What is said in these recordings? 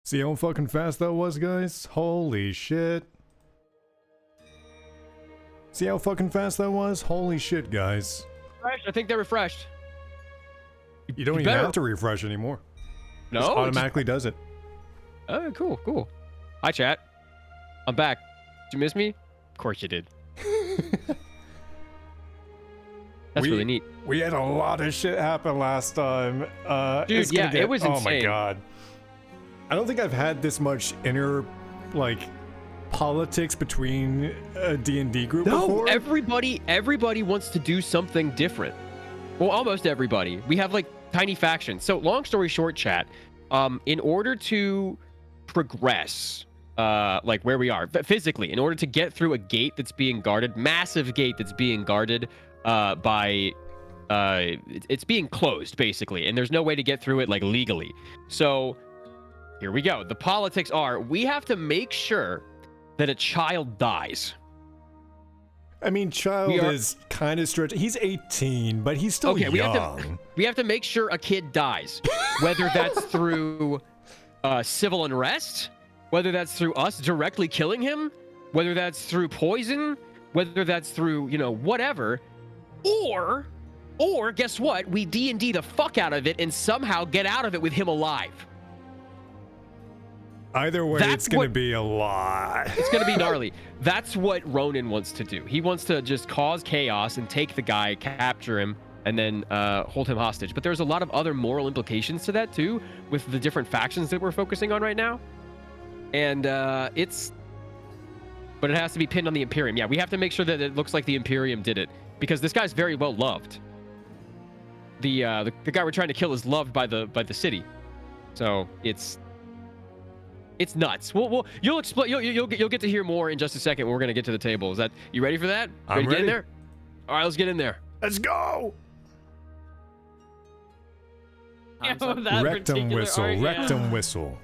See how fucking fast that was, guys? Holy shit. See how fucking fast that was? Holy shit, guys. Refreshed. I think they're refreshed. You don't even have to refresh anymore. No, it automatically does it. Oh, cool, cool. Hi, chat. I'm back. Did you miss me? Of course you did. That's really neat. We had a lot of shit happen last time. Dude, yeah, it was insane. Oh my god. I don't think I've had this much inner, like, politics between a D&D group before. Everybody wants to do something different. Well, almost everybody. We have, like, tiny factions. So, long story short, chat, in order to progress, like, where we are, physically, in order to get through a gate that's being guarded, massive gate that's being guarded, it's being closed, basically, and there's no way to get through it, like, legally. So, here we go. The politics are, we have to make sure that a child dies. I mean, child is kind of stretching. He's 18, but he's still young. We have to make sure a kid dies, whether that's through civil unrest, whether that's through us directly killing him, whether that's through poison, whether that's through, you know, whatever, or guess what? We D&D the fuck out of it and somehow get out of it with him alive. Either way, it's going to be a lot. It's going to be gnarly. That's what Ronan wants to do. He wants to just cause chaos and take the guy, capture him, and then hold him hostage. But there's a lot of other moral implications to that, too, with the different factions that we're focusing on right now. And but it has to be pinned on the Imperium. Yeah, we have to make sure that it looks like the Imperium did it, because this guy's very well loved. The guy we're trying to kill is loved by the city. So it's nuts. Well, you'll explain. You'll get to hear more in just a second when we're gonna get to the table. Is that you ready for that? I'm ready. Get in there. All right, let's get in there. Let's go. Rectum whistle. Rectum whistle.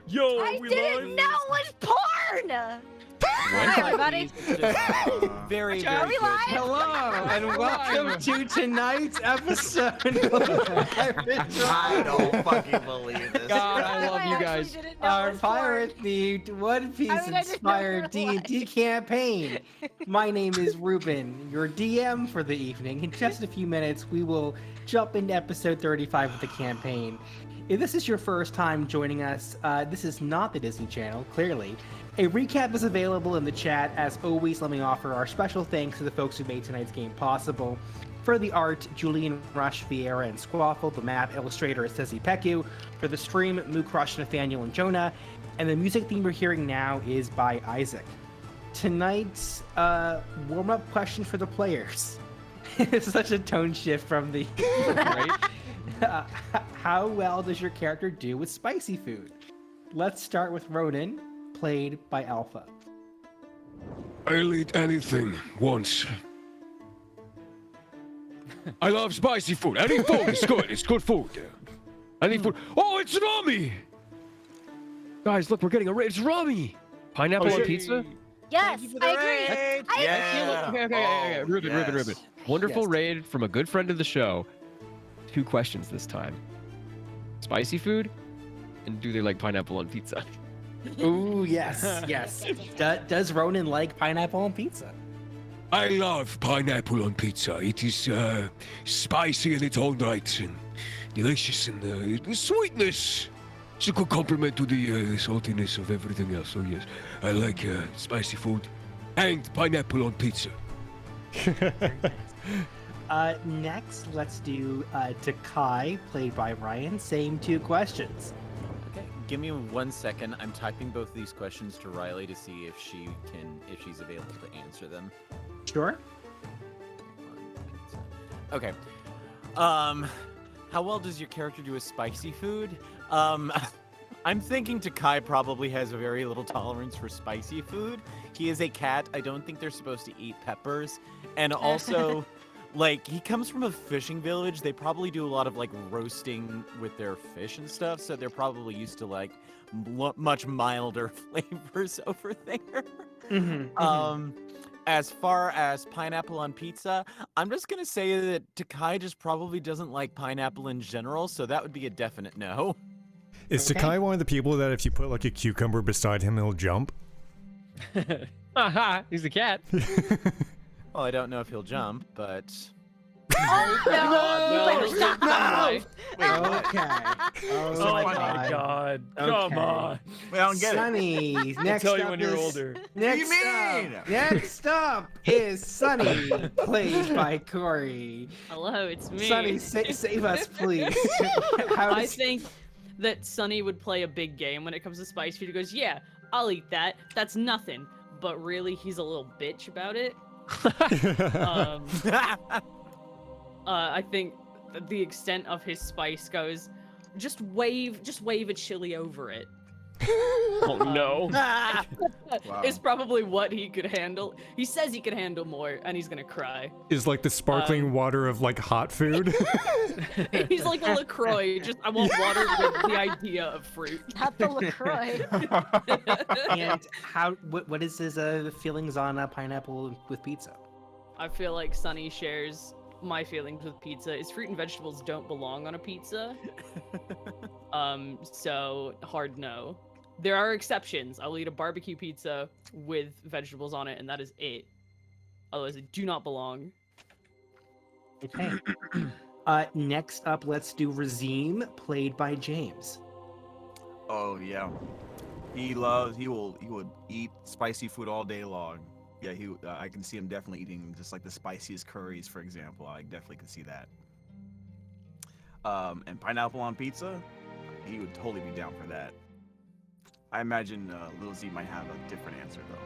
Yo, I didn't know it was porn. Hi, everybody. Very Are we live? Hello, and welcome to tonight's episode. I don't fucking believe this. God, I love you guys. Our pirate-themed, One Piece-inspired D&D campaign. My name is Ruben, your DM for the evening. In just a few minutes, we will jump into episode 35 of the campaign. If this is your first time joining us, this is not the Disney Channel, clearly. A recap is available in the chat. As always, let me offer our special thanks to the folks who made tonight's game possible. For the art, Julian Rush, Vieira, and Squaffle. The map illustrator is Ceci Peku. For the stream, Moo Crush, Nathaniel, and Jonah. And the music theme we're hearing now is by Isaac. Tonight's warm-up question for the players. It's such a tone shift from the... Right? How well does your character do with spicy food? Let's start with Ronan, played by Alpha. I'll eat anything once. I love spicy food. Any food is good. It's good food. Any food. Oh, it's Rami! Guys, look, we're getting it's Rami. Pineapple on pizza. Yes, I agree. Okay. Ruben. Wonderful raid from a good friend of the show. 2 questions this time. Spicy food, and do they like pineapple on pizza? Ooh, yes. Does Ronan like pineapple on pizza? I love pineapple on pizza. It is spicy in its own right and delicious, and the sweetness. It's a good compliment to the saltiness of everything else. So yes, I like spicy food and pineapple on pizza. Next, let's do Takai, played by Ryan. Same 2 questions. Okay, give me 1 second. I'm typing both these questions to Riley to see if she's available to answer them. Sure. Okay. How well does your character do with spicy food? I'm thinking Takai probably has a very little tolerance for spicy food. He is a cat. I don't think they're supposed to eat peppers. And also, like, he comes from a fishing village. They probably do a lot of, like, roasting with their fish and stuff. So they're probably used to, like, much milder flavors over there. As far as pineapple on pizza, I'm just going to say that Takai just probably doesn't like pineapple in general. So that would be a definite no. Is Sakai one of the people that if you put like a cucumber beside him, he'll jump? Haha, he's the cat. Well, I don't know if he'll jump, but Oh, no, you better stop that. Okay. Oh my god. Come Okay. on. I don't get it. Sunny. I'll Next tell you up when you're is- older. Next What do you mean? up, next up is Sunny, played by Corey. Hello, it's me. Sunny, save us, please. How I does- think that Sunny would play a big game when it comes to spice food. He goes, yeah, I'll eat that. That's nothing. But really, he's a little bitch about it. I think the extent of his spice goes, just wave a chili over it. Oh no. Wow. It's probably what he could handle. He says he can handle more, and he's gonna cry. Is like the sparkling water of like hot food? He's like a LaCroix. Just I want water with the idea of fruit. Not the LaCroix. and what is his feelings on pineapple with pizza? I feel like Sunny shares my feelings with pizza. Is fruit and vegetables don't belong on a pizza. So hard no. There are exceptions. I'll eat a barbecue pizza with vegetables on it, and that is it. Otherwise, it do not belong. Okay. Next up, let's do Razim, played by James. Oh yeah, he would eat spicy food all day long. Yeah, I can see him definitely eating just like the spiciest curries, for example. I definitely can see that. And pineapple on pizza, he would totally be down for that. I imagine Lil Z might have a different answer though.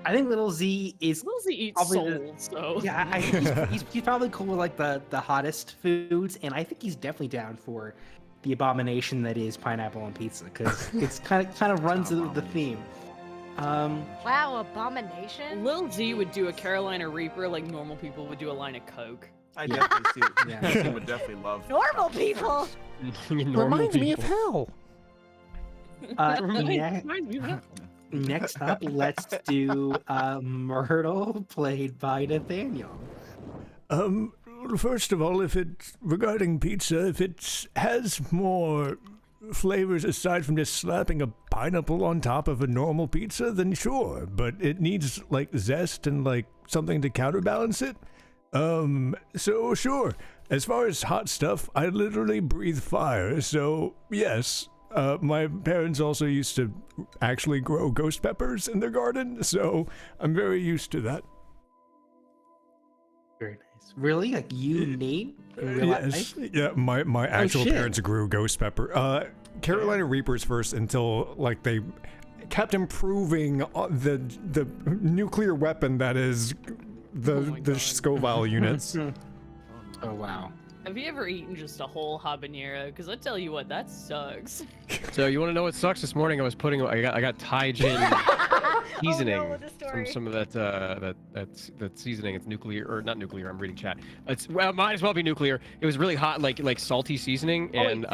I think Little Z is Lilzy eats Probably soul, so yeah. He's probably cool with like the hottest foods, and I think he's definitely down for the abomination that is pineapple on pizza because it's kind of runs the theme. Wow, abomination. Lil Z would do a Carolina Reaper like normal people would do a line of Coke. I Yeah. definitely see. Yeah. He would definitely love Normal people. Reminds me of hell. Next up, let's do Myrtle, played by Nathaniel. First of all, regarding pizza, if it has more flavors aside from just slapping a pineapple on top of a normal pizza, then sure, but it needs like zest and like something to counterbalance it. So sure. As far as hot stuff, I literally breathe fire, so yes. My parents also used to actually grow ghost peppers in their garden, so I'm very used to that. Very nice. Really? Like you, Nate? In real Yes, life? yeah, my actual shit. parents grew ghost pepper. Carolina Reapers first until like they kept improving the nuclear weapon that is Oh my the God. Scoville units. Oh wow. Have you ever eaten just a whole habanero? Because I tell you what, that sucks. So you want to know what sucks? This morning I got Taijin seasoning Oh no, the story. from some of that seasoning. It's nuclear or not nuclear. I'm reading chat. Well, might as well be nuclear. It was really hot, like salty seasoning, and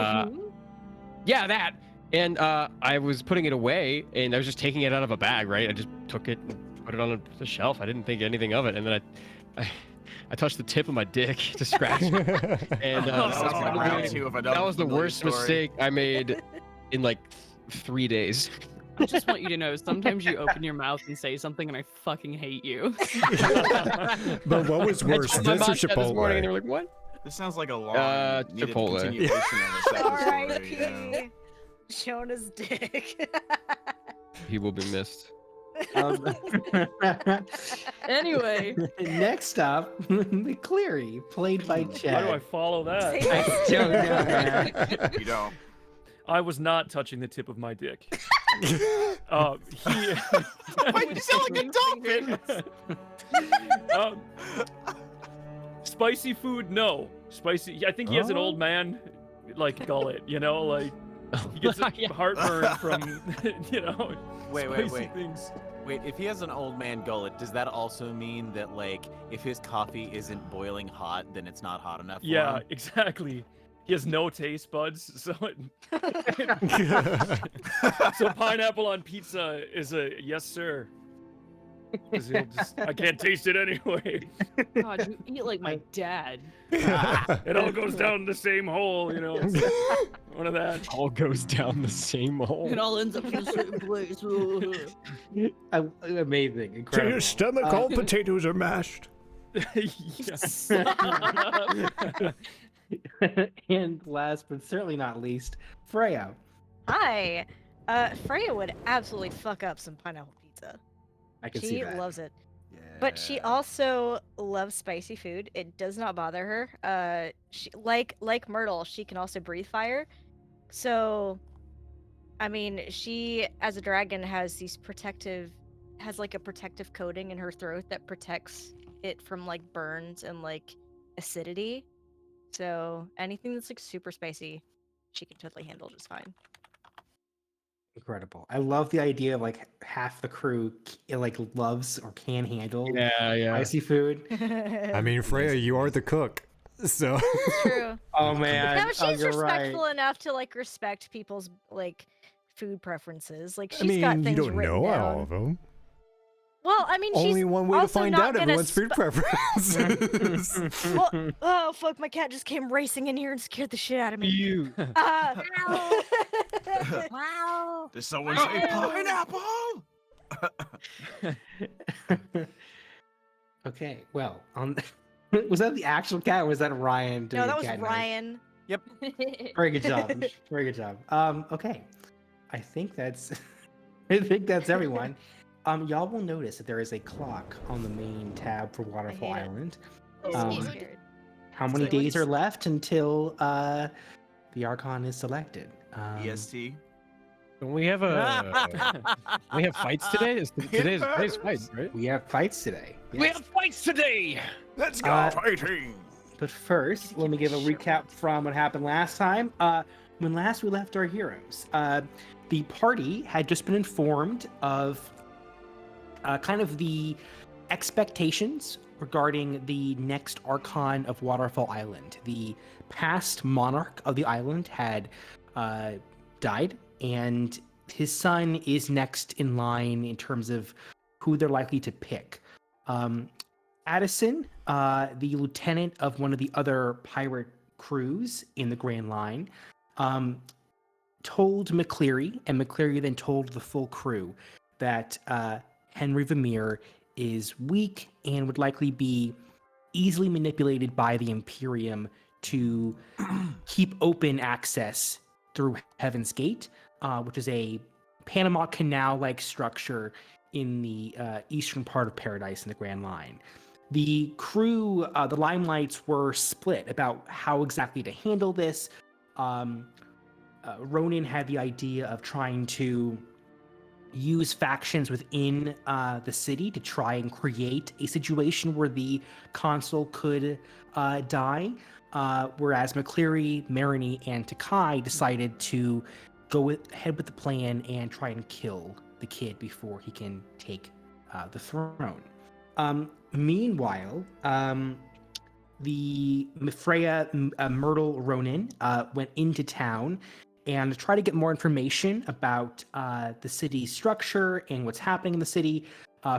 yeah, that. And I was putting it away, and I was just taking it out of a bag, right? I just took it and put it on the shelf. I didn't think anything of it, and then I touched the tip of my dick to scratch it. And that was the worst mistake I made in like 3 days. I just want you to know, sometimes you open your mouth and say something, and I fucking hate you. But what was worse, I told my this or mom that this morning, and they Chipotle? were like, "What?" This sounds like a long needed Chipotle. continuation of a second story. Yeah. R.I.P. Jonah's dick. He will be missed. Anyway, Next up, McCleary, played by Chad. How do I follow that? Say I that. don't know, man. You don't. I was not touching the tip of my dick. He. Why you sound like a dolphin? Spicy food, no. Spicy. I think he has an old man, like gullet. You know, like he gets Yeah. heartburn from, Wait, spicy things. Wait, if he has an old man gullet, does that also mean that, like, if his coffee isn't boiling hot, then it's not hot enough for Yeah, him? exactly. He has no taste buds, so so pineapple on pizza is a yes, sir. 'Cause he'll I can't taste it anyway. God, you eat like my dad. It all goes down the same hole, you know. It's one of that. All goes down the same hole. It all ends up in the same place. Amazing, To incredible. your stomach, all potatoes are mashed. Yes. And last but certainly not least, Freya. Hi. Freya would absolutely fuck up some pineapple pizza. I can see She that. loves it. But she also loves spicy food. It does not bother her. She like Myrtle, she can also breathe fire. So, I mean, she as a dragon has a protective coating in her throat that protects it from like burns and like acidity. So anything that's like super spicy, she can totally handle just fine. Incredible. I love the idea of like half the crew like loves or can handle spicy food. I mean, Freya, you are the cook, so. It's true. Oh man. No, she's you're respectful right. enough to like respect people's like food preferences. Like she's I mean, got you things don't written know down. all of them. Well, I mean, she's Only one way to also find not out gonna everyone's food preferences. Well, oh fuck! My cat just came racing in here and scared the shit out of me. You. Wow. Did someone say pineapple? Okay, well, was that the actual cat or was that Ryan doing No, that a was cat noise? Ryan. Yep. Very good job. Very good job. Okay. I think that's everyone. Y'all will notice that there is a clock on the main tab for Waterfall hate it. Island. So Um, scared. How many days are left until the Archon is selected? EST. Don't we have we have fights today? Today's fight, right? We have fights today. We Yes. have fights today. Let's go. Fighting. But first, let me give a recap from what happened last time. When last we left our heroes, the party had just been informed of kind of the expectations regarding the next Archon of Waterfall Island. The past monarch of the island had died, and his son is next in line in terms of who they're likely to pick. Addison, the lieutenant of one of the other pirate crews in the Grand Line, told McCleary, and McCleary then told the full crew that Henry Vermeer is weak and would likely be easily manipulated by the Imperium to keep open access through Heaven's Gate, which is a Panama Canal-like structure in the eastern part of Paradise in the Grand Line. The crew, the Limelights, were split about how exactly to handle this. Ronan had the idea of trying to use factions within the city to try and create a situation where the consul could die, whereas McCleary, Marini, and Takai decided to go ahead with the plan and try and kill the kid before he can take the throne. Meanwhile, the Freya, Myrtle, Ronan went into town and tried to get more information about the city's structure and what's happening in the city.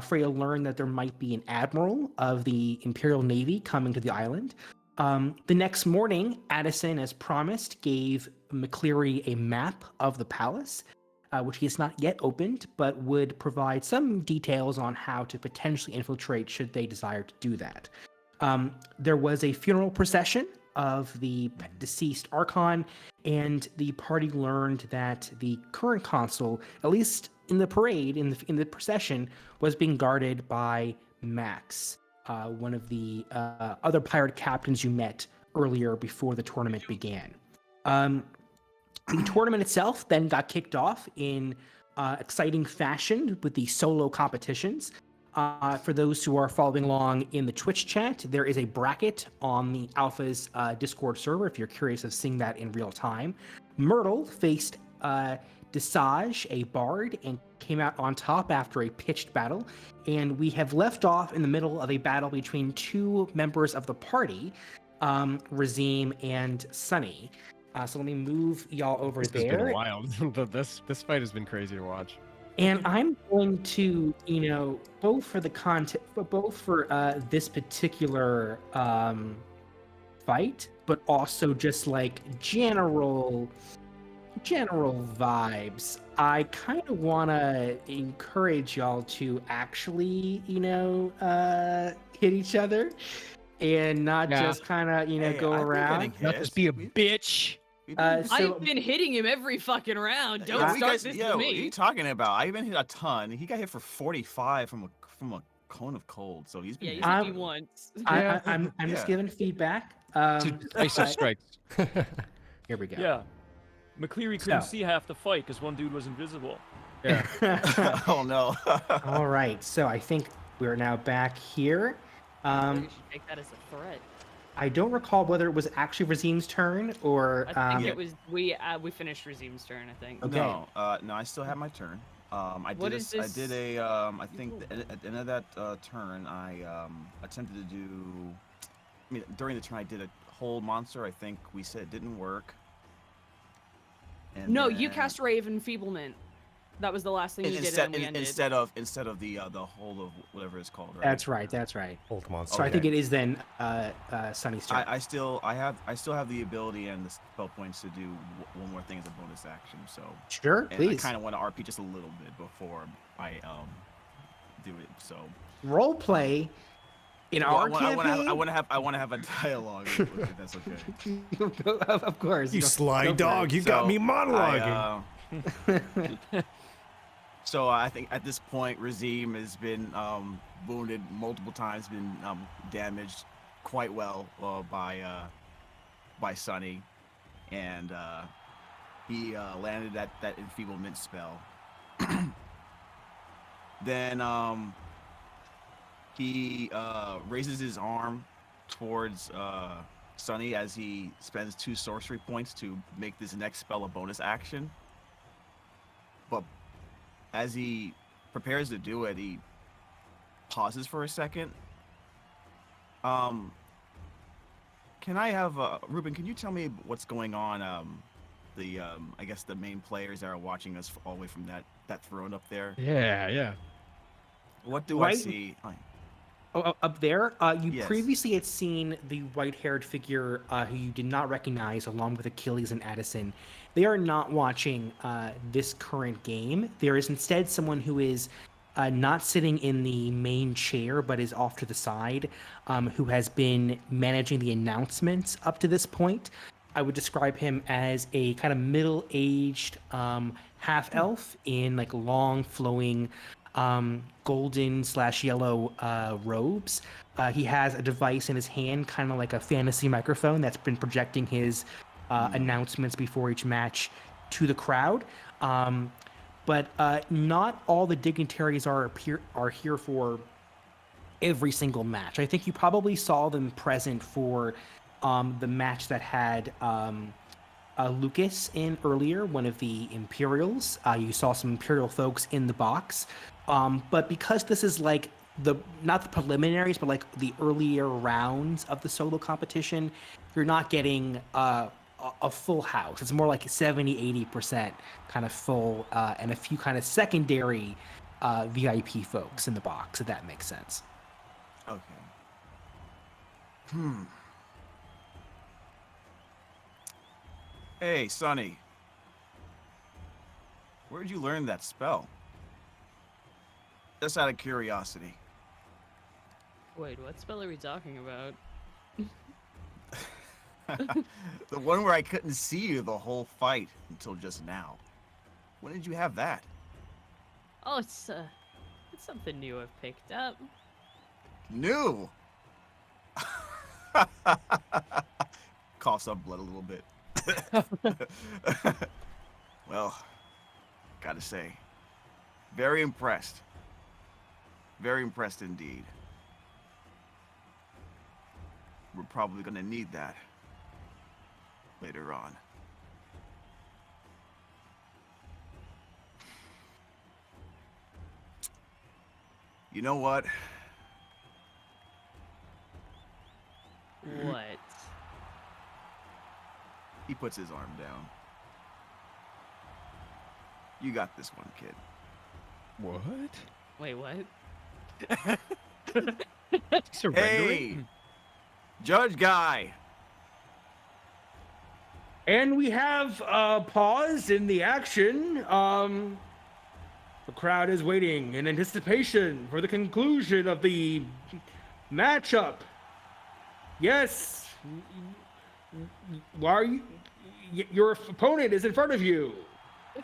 Freya learned that there might be an admiral of the Imperial Navy coming to the island. The next morning, Addison, as promised, gave McCleary a map of the palace, which he has not yet opened, but would provide some details on how to potentially infiltrate should they desire to do that. There was a funeral procession of the deceased Archon, and the party learned that the current consul, at least in the parade, in the procession, was being guarded by Max, one of the other pirate captains you met earlier before the tournament began. The tournament itself then got kicked off in exciting fashion with the solo competitions. For those who are following along in the Twitch chat, there is a bracket on the Alpha's Discord server if you're curious of seeing that in real time. Myrtle faced Desage, a bard, and came out on top after a pitched battle. And we have left off in the middle of a battle between two members of the party, Razim and Sunny. So let me move y'all over This has there. been wild. This fight has been crazy to watch. And I'm going to, both for the content, but both for this particular fight, but also just like general vibes. I kind of want to encourage y'all to actually, hit each other and not Yeah. just kind of, Hey, go I've been around. getting Not hits. just be a We- bitch. we been- So- I've been hitting him every fucking round. Don't Yo, start you guys, this yo, with what are you me. talking about? I've been hit a ton. He got hit for 45 from a cone of cold, so he's been. Yeah, you hit hit I'm- me once. I'm just Yeah. giving feedback. Ice but- strikes. Here we go. Yeah. McCleary couldn't So- see half the fight because one dude was invisible. Oh no. All right, so I think we're now back here. I think you should take that as a threat. I don't recall whether it was actually Razim's turn or. I think Yeah. it was we finished Razim's turn. I think. Okay. No, no, I still have my turn. I What did. is I this? did a. I think at the end of that turn, I attempted to do. I mean, during the turn, I did a hold monster. I think we said it didn't work. And No, you then- cast Ray of Enfeeblement. That was the last thing you did, and we ended. instead of the hold of whatever it's called. Right? That's right. That's right. Old monster. So I think Okay. it is then Sunny's turn. I still have the ability and the spell points to do one more thing as a bonus action. So Sure, and please. I kind of want to RP just a little bit before I do it. So Role play in our campaign. I want to have a dialogue. If that's okay. Of course. You go- sly go for dog, it. you got So, me monologuing. So I think at this point, Razim has been wounded multiple times, been damaged quite well by Sunny, and he landed that enfeeblement spell. Then he raises his arm towards Sunny as he spends 2 sorcery points to make this next spell a bonus action. But as he prepares to do it, he pauses for a second. Can I have Ruben? Can you tell me what's going on? I guess the main players that are watching us all the way from that throne up there. Yeah. What do I Right- see? Oh, up there, you Yes. previously had seen the white-haired figure who you did not recognize, along with Achilles and Addison. They are not watching this current game. There is instead someone who is not sitting in the main chair, but is off to the side, who has been managing the announcements up to this point. I would describe him as a kind of middle-aged half-elf in like long, flowing golden/yellow robes. He has a device in his hand, kind of like a fantasy microphone that's been projecting his announcements before each match to the crowd. But not all the dignitaries are here for every single match. I think you probably saw them present for the match that had Lucas in earlier, one of the Imperials. You saw some Imperial folks in the box. But because this is like not the preliminaries, but like the earlier rounds of the solo competition, you're not getting a full house. It's more like 70-80% kind of full, and a few kind of secondary VIP folks in the box, if that makes sense. Okay. Hey, Sonny. Where'd you learn that spell? Just out of curiosity. Wait, what spell are we talking about? The one where I couldn't see you the whole fight until just now. When did you have that? Oh, it's something new I've picked up. New. Coughs up blood a little bit. Well, gotta say, very impressed. Very impressed indeed. We're probably gonna need that later on. You know what? What? He puts his arm down. You got this one, kid. What? Wait, what? Hey, Judge Guy. And we have a pause in the action. The crowd is waiting in anticipation for the conclusion of the matchup. Yes. Why are you? Your opponent is in front of you.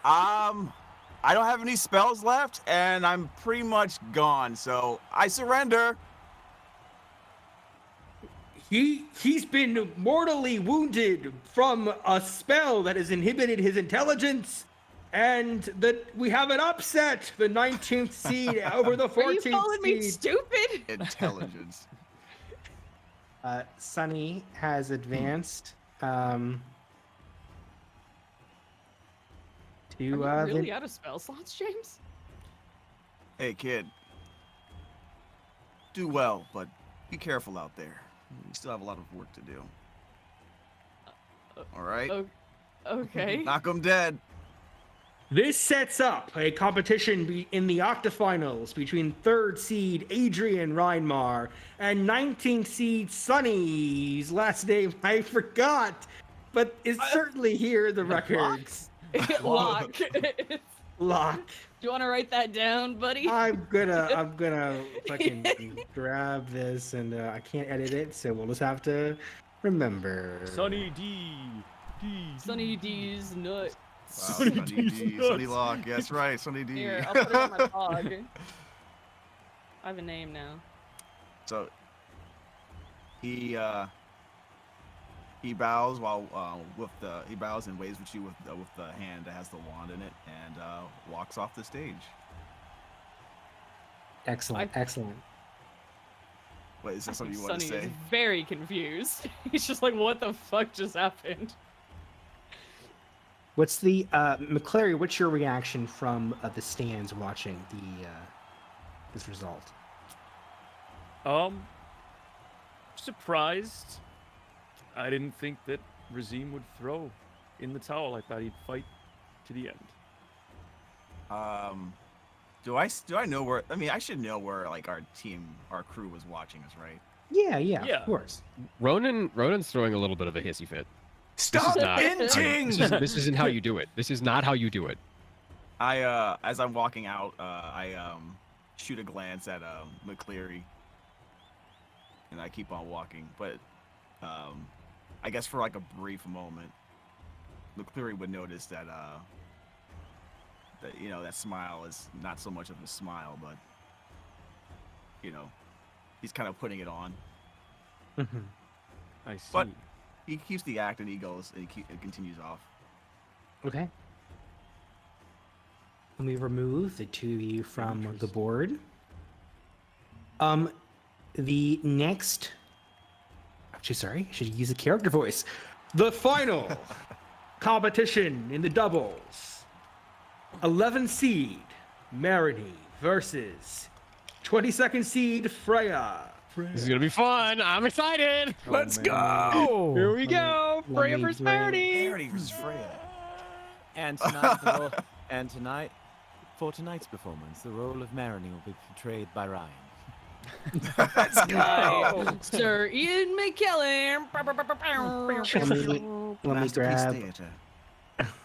I don't have any spells left, and I'm pretty much gone, so I surrender. He's been mortally wounded from a spell that has inhibited his intelligence, and that we have an upset. The 19th seed over the 14th Are you calling me seed. stupid? Intelligence. Sunny has advanced to Are you the really out of spell slots, James? Hey, kid. Do well, but be careful out there. You still have a lot of work to do. All right? Okay. Knock 'em dead. This sets up a competition in the octafinals between 3rd seed Adrian Reinmar and 19th seed Sunny's last name I forgot, but it's certainly here in the records. Lock. Do Lock. you want to write that down, buddy? I'm gonna fucking grab this, and I can't edit it, so we'll just have to remember. Sunny D. Sunny D's nut. Wow, Sunny D. Sunny Lock. That's right, Sunny D. Here, I'll put it on my blog. I have a name now. So he bows while he bows and waves at you with the hand that has the wand in it, and walks off the stage. Excellent, excellent. Wait, is that something you Sunny want to say? is very confused. He's just like, what the fuck just happened? What's the McClary? What's your reaction from the stands watching this result? Surprised. I didn't think that Razim would throw in the towel. I thought he'd fight to the end. Do I know where? I mean, I should know where like our crew was watching us, right? Yeah, Yeah. of course. Ronan's throwing a little bit of a hissy fit. Stop not- hinting! This isn't how you do it. This is not how you do it. I as I'm walking out, I shoot a glance at McCleary, and I keep on walking. But I guess for like a brief moment, McCleary would notice that that smile is not so much of a smile, but he's kind of putting it on. I see. But he keeps the act, and he goes and he continues off. Okay. Let me remove the two of you from the board. The next. Actually, sorry, I should use a character voice. The final competition in the doubles. 11 seed Marini versus 22nd seed Freya. This is gonna be fun. I'm excited. Let's go! Here we go. Let Freya me versus bring- Marini. Mary versus Freya. And tonight, for tonight's performance, the role of Marini will be portrayed by Ryan. Let's go. Sir Ian McKellen. Let me grab Theater.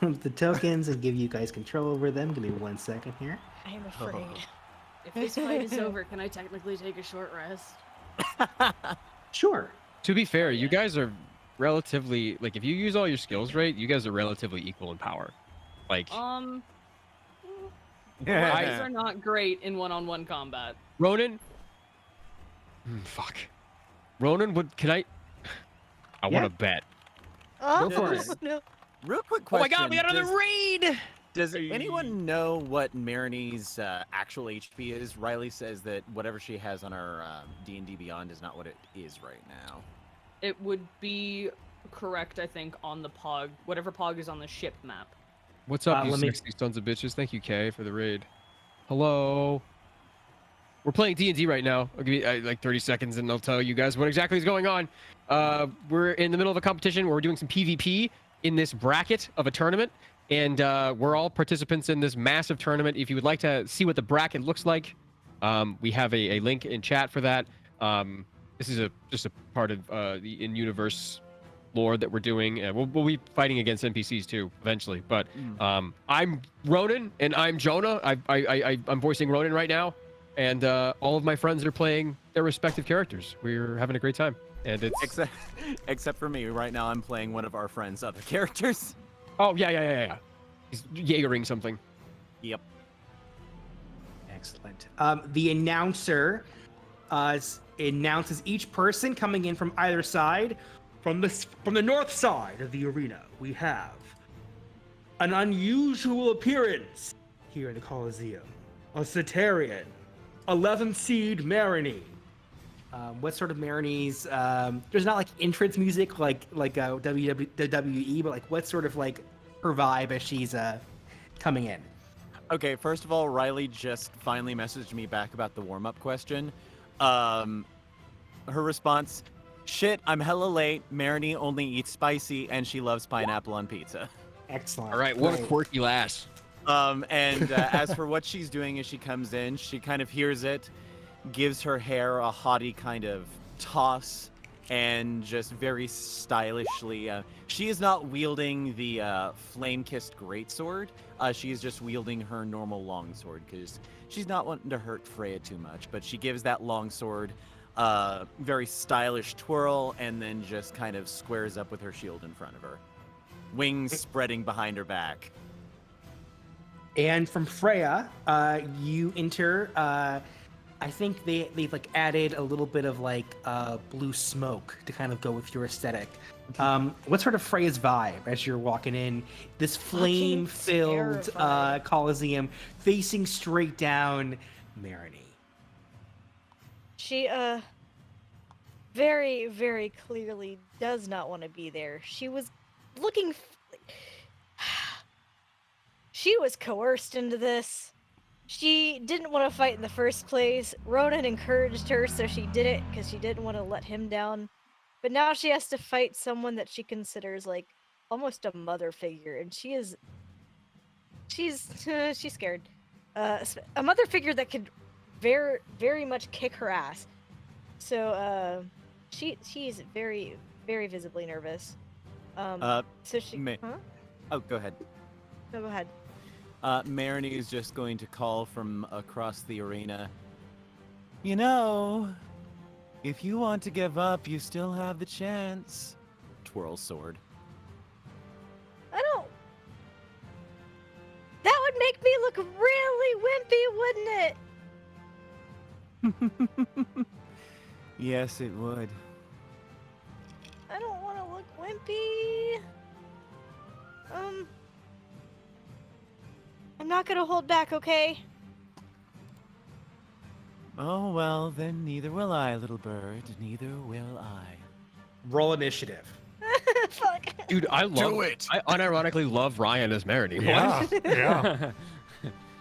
the tokens and give you guys control over them. Give me 1 second here. I am afraid. If this fight is over, can I technically take a short rest? Sure. To be fair, you guys are relatively if you use all your skills right, you guys are relatively equal in power. Like Bodies I- are not great in one-on-one combat. Ronan. Fuck. Ronan, can I? I want to bet. Oh, Go for it. no. Real quick Oh my question. god, we got another raid! Does anyone know what Marini's actual HP is? Riley says that whatever she has on her D&D Beyond is not what it is right now. It would be correct, I think, on the Pog, whatever Pog is on the ship map. What's up, you let me- sexy sons of bitches? Thank you, Kay, for the raid. Hello. We're playing D&D right now. I'll give you like 30 seconds and I'll tell you guys what exactly is going on. We're in the middle of a competition where we're doing some PvP in this bracket of a tournament. And we're all participants in this massive tournament. If you would like to see what the bracket looks like, we have a link in chat for that. This is just a part of the in-universe lore that we're doing. We'll be fighting against NPCs too eventually. But I'm Ronan and I'm Jonah. I'm voicing Ronan right now, and all of my friends are playing their respective characters. We're having a great time, and it's except for me. Right now, I'm playing one of our friends' other characters. Oh yeah. He's Jaegering something. Yep. Excellent. The announcer announces each person coming in from either side. From the north side of the arena, we have an unusual appearance here in the Coliseum. A Cetarian, 11th seed Marini. What sort of Marini's? There's not like entrance music like WWE, but like what sort of like her vibe as she's coming in. Okay, first of all, Riley just finally messaged me back about the warm-up question. Her response, shit, I'm hella late. Marini only eats spicy, and she loves pineapple on pizza. Excellent. All right, what a quirky lass. As for what she's doing as she comes in, she kind of hears it, gives her hair a haughty kind of toss, and just very stylishly, she is not wielding the flame-kissed greatsword. She is just wielding her normal longsword because she's not wanting to hurt Freya too much. But she gives that longsword very stylish twirl, and then just kind of squares up with her shield in front of her, wings spreading behind her back. And from Freya, you enter. I think they've like added a little bit of like blue smoke to kind of go with your aesthetic. What sort of Freya's vibe as you're walking in this flame-filled Coliseum, facing straight down Marini? She very, very clearly does not want to be there. She was looking. She was coerced into this. She didn't want to fight in the first place. Ronan encouraged her, so she did it because she didn't want to let him down. But now she has to fight someone that she considers like almost a mother figure, and she's scared. A mother figure that could very, very much kick her ass. So she's very, very visibly nervous. So she. Huh? Oh, go ahead. No, go ahead. Marini is just going to call from across the arena. You know, if you want to give up, you still have the chance. Twirl sword. I don't. That would make me look really wimpy, wouldn't it? Yes, it would. I don't want to look wimpy. I'm not gonna hold back, okay? Oh, well, then neither will I, little bird. Neither will I. Roll initiative. Fuck. Dude, I unironically love Ryan as Marini. Yeah, yeah.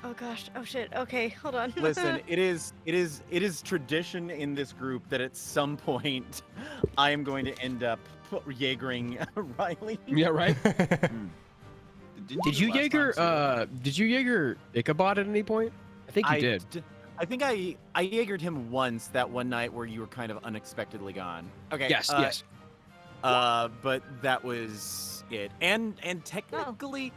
Oh gosh. Oh shit. Okay, hold on. Listen, it is tradition in this group that at some point I am going to end up Jaegering Riley. Yeah, right. Did you last time, Jaeger? Did you Jaeger Ichabod at any point? I think you did. I think I Jaegered him once that one night where you were kind of unexpectedly gone. Okay. Yes. Yes. But that was it. And technically,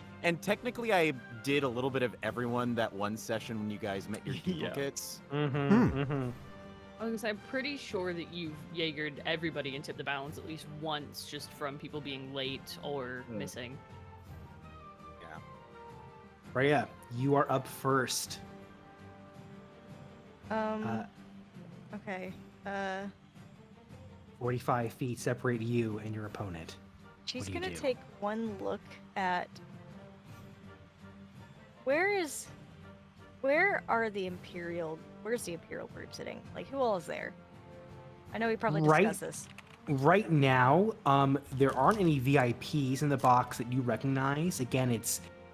I did a little bit of everyone that one session when you guys met your duplicates. I'm pretty sure that you've Jaegered everybody and tipped the balance at least once, just from people being late or missing. Freya, you are up first. Okay. 45 feet separate you and your opponent. She's What do you gonna do? take one look at. Where's the Imperial group sitting? Like, who all is there? I know we probably discussed this. Right now, there aren't any VIPs in the box that you recognize. Again,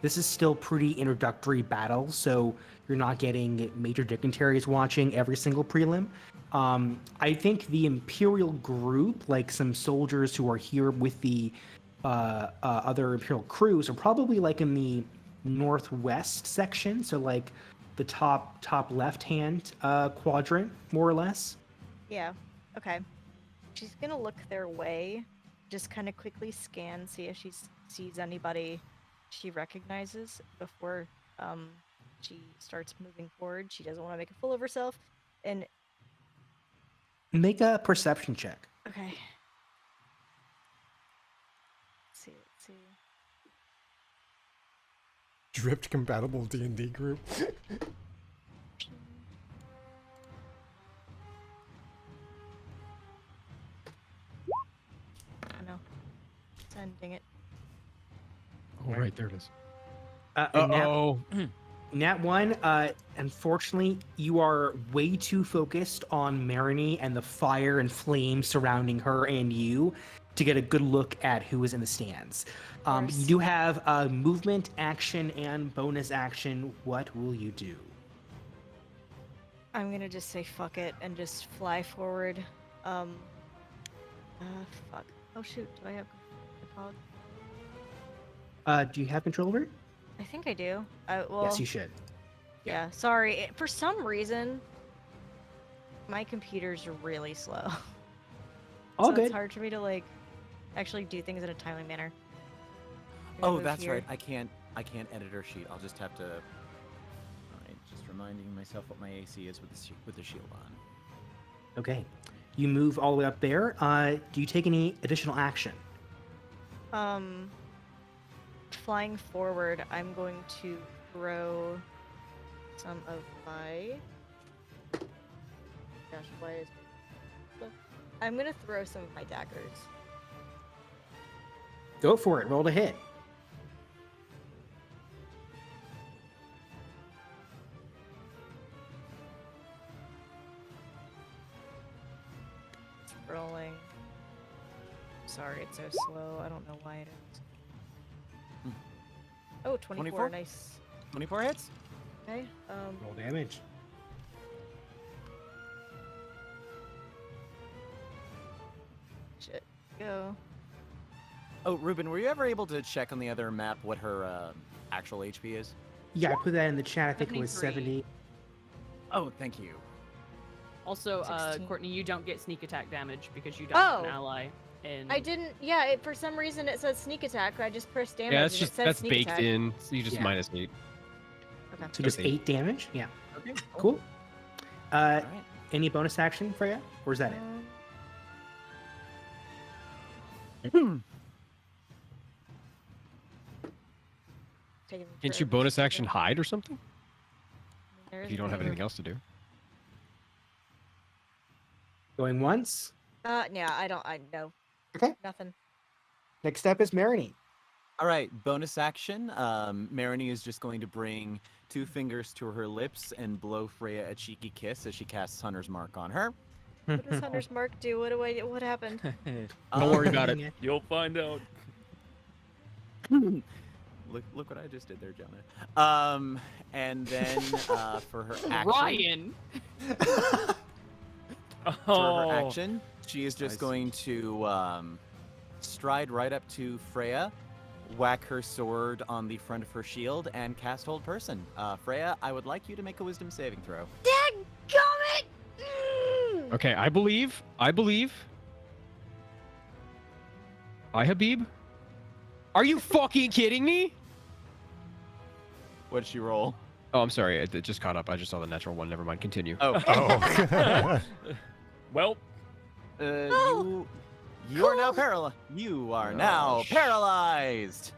this is still pretty introductory battle, so you're not getting major dignitaries watching every single prelim. I think the Imperial group, like some soldiers who are here with the other Imperial crews are probably like in the northwest section, so like the top left hand quadrant, more or less. Yeah. Okay. She's gonna look their way, just kind of quickly scan, see if she sees anybody she recognizes before she starts moving forward. She doesn't want to make a fool of herself. And Make a perception check. okay. Let's see. Dripped compatible D&D group. Oh no. Sending it. Oh, right, there it is. And Nat 1, unfortunately, you are way too focused on Marini and the fire and flames surrounding her and you to get a good look at who is in the stands. You do have movement, action, and bonus action. What will you do? I'm gonna just say fuck it and just fly forward. Fuck. Oh shoot, do I have Pog? Do you have control over it? I think I do. Well, Yes, you should. yeah, sorry. For some reason, my computers are really slow. All so good. It's hard for me to like actually do things in a timely manner. Oh, Move that's here. right. I can't edit her sheet. I'll just have to. All right, just reminding myself what my AC is with the shield on. Okay. You move all the way up there. Do you take any additional action? Flying forward, I'm going to throw some of my. Gosh, why is? I'm gonna throw some of my daggers. Go for it. Roll to hit. It's rolling. Sorry, it's so slow. I don't know why it is. Oh, 24. 24? Nice. 24 hits. Okay. Roll damage. Shit. Go. Oh, Ruben, were you ever able to check on the other map what her actual HP is? Yeah, I put that in the chat. I think it was 73. 70. Oh, thank you. Also, 16. Courtney, you don't get sneak attack damage because you don't have an Oh. ally. And I didn't. Yeah, for some reason it says sneak attack. I just pressed damage. Yeah, that's and just it says that's sneak baked attack. in. So you just Yeah. -8. Okay. So just Okay. 8 damage? Yeah. Okay. Cool. All right. Any bonus action, Freya? Or is that it? Taking Can't you forever bonus to do action that. hide or something? There If is you don't have another- anything else to do. Going once. Yeah, I don't. I know. Okay. Nothing. Next up is Marini. All right, bonus action. Marini is just going to bring 2 fingers to her lips and blow Freya a cheeky kiss as she casts Hunter's Mark on her. What does Hunter's Mark do? What happened? Don't worry about it. You'll find out. Look what I just did there, Jonah. And then for her action, Ryan. for her action, she is just Nice. going to stride right up to Freya, whack her sword on the front of her shield, and cast Hold Person. Freya, I would like you to make a Wisdom saving throw. Dadgummit! Okay, I believe. Hi, Habib. Are you fucking kidding me? What did she roll? Oh, I'm sorry. It just caught up. I just saw the natural one. Never mind. Continue. Oh, Oh. Well, you are now paralyzed. You are now paralyzed.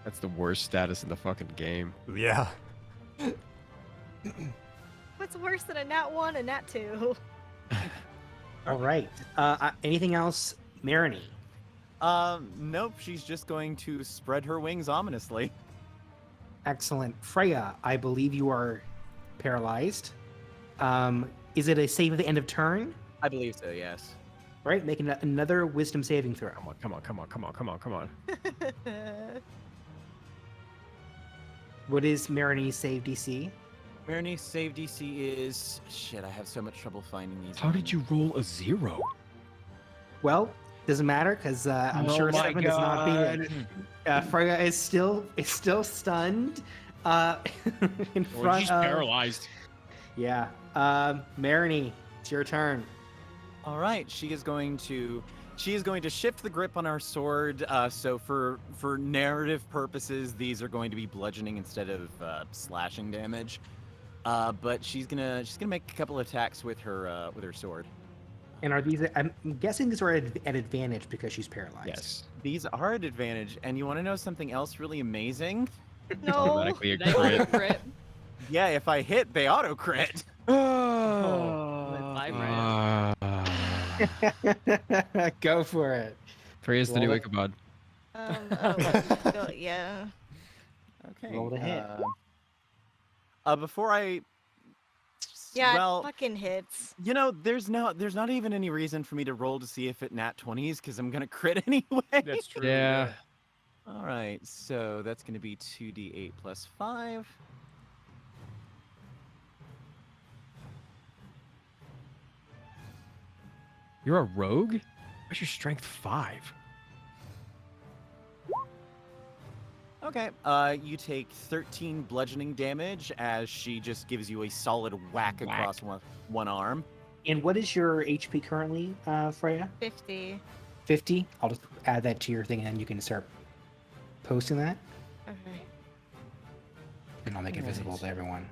That's the worst status in the fucking game. Yeah. What's worse than a nat 1 and nat 2? All right. Anything else, Marini? Nope. She's just going to spread her wings ominously. Excellent. Freya, I believe you are paralyzed. Is it a save at the end of turn? I believe so. Yes. Right, making another Wisdom saving throw. Come on. What is Marini's save DC? Marini's save DC is shit. I have so much trouble finding these. How did you roll a 0? Well, Doesn't matter because I'm sure Seven does not beat it. Freya is still stunned. In front she's of paralyzed. Yeah. Marini, it's your turn. All right, she is going to shift the grip on our sword. So for narrative purposes, these are going to be bludgeoning instead of slashing damage. But she's gonna make a couple attacks with her sword. And are these? I'm guessing these are at advantage because she's paralyzed. Yes. These are at advantage, and you want to know something else really amazing? No. Automatically a They auto crit. crit. Yeah, if I hit, they auto crit. Go for it. Praise the new Roll it. Ichabod. Yeah. Okay. Roll to hit. Before I. Yeah, Well, it fucking hits. you know, there's not even any reason for me to roll to see if it nat 20s because I'm gonna crit anyway. That's true. Yeah. All right, so that's gonna be 2d8 plus 5. You're a rogue? What's your strength 5? Okay. You take 13 bludgeoning damage as she just gives you a solid whack across one arm. And what is your HP currently, Freya? 50. 50. I'll just add that to your thing, and then you can start posting that, Okay. and I'll make it visible to everyone.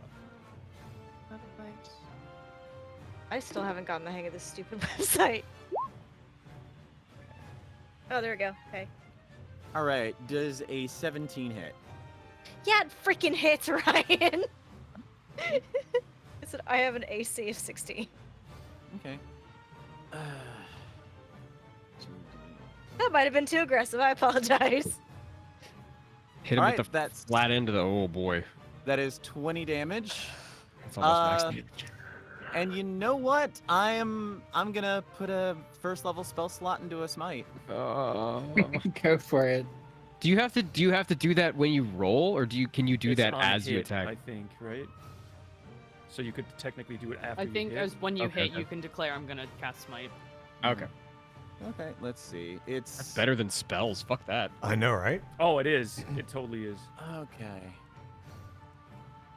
I still haven't gotten the hang of this stupid website. Oh, there we go. Okay. All right. Does a 17 hit? Yeah, it freaking hits, Ryan. I said I have an AC of 16. Okay. That might have been too aggressive. I apologize. Hit him All with right, the that's flat end of the. Oh boy. that is 20 damage. That's almost max damage. And you know what? I'm gonna put a first level spell slot into a smite. Go for it. Do you have to do that when you roll, or can you do It's that on as you hit, attack? I think, right? So you could technically do it after I you think hit. as when you Okay, hit, okay. you can declare I'm gonna cast smite. Okay. Okay, let's see. It's That's better than spells. Fuck that. I know, right? Oh, it is. It totally is. Okay.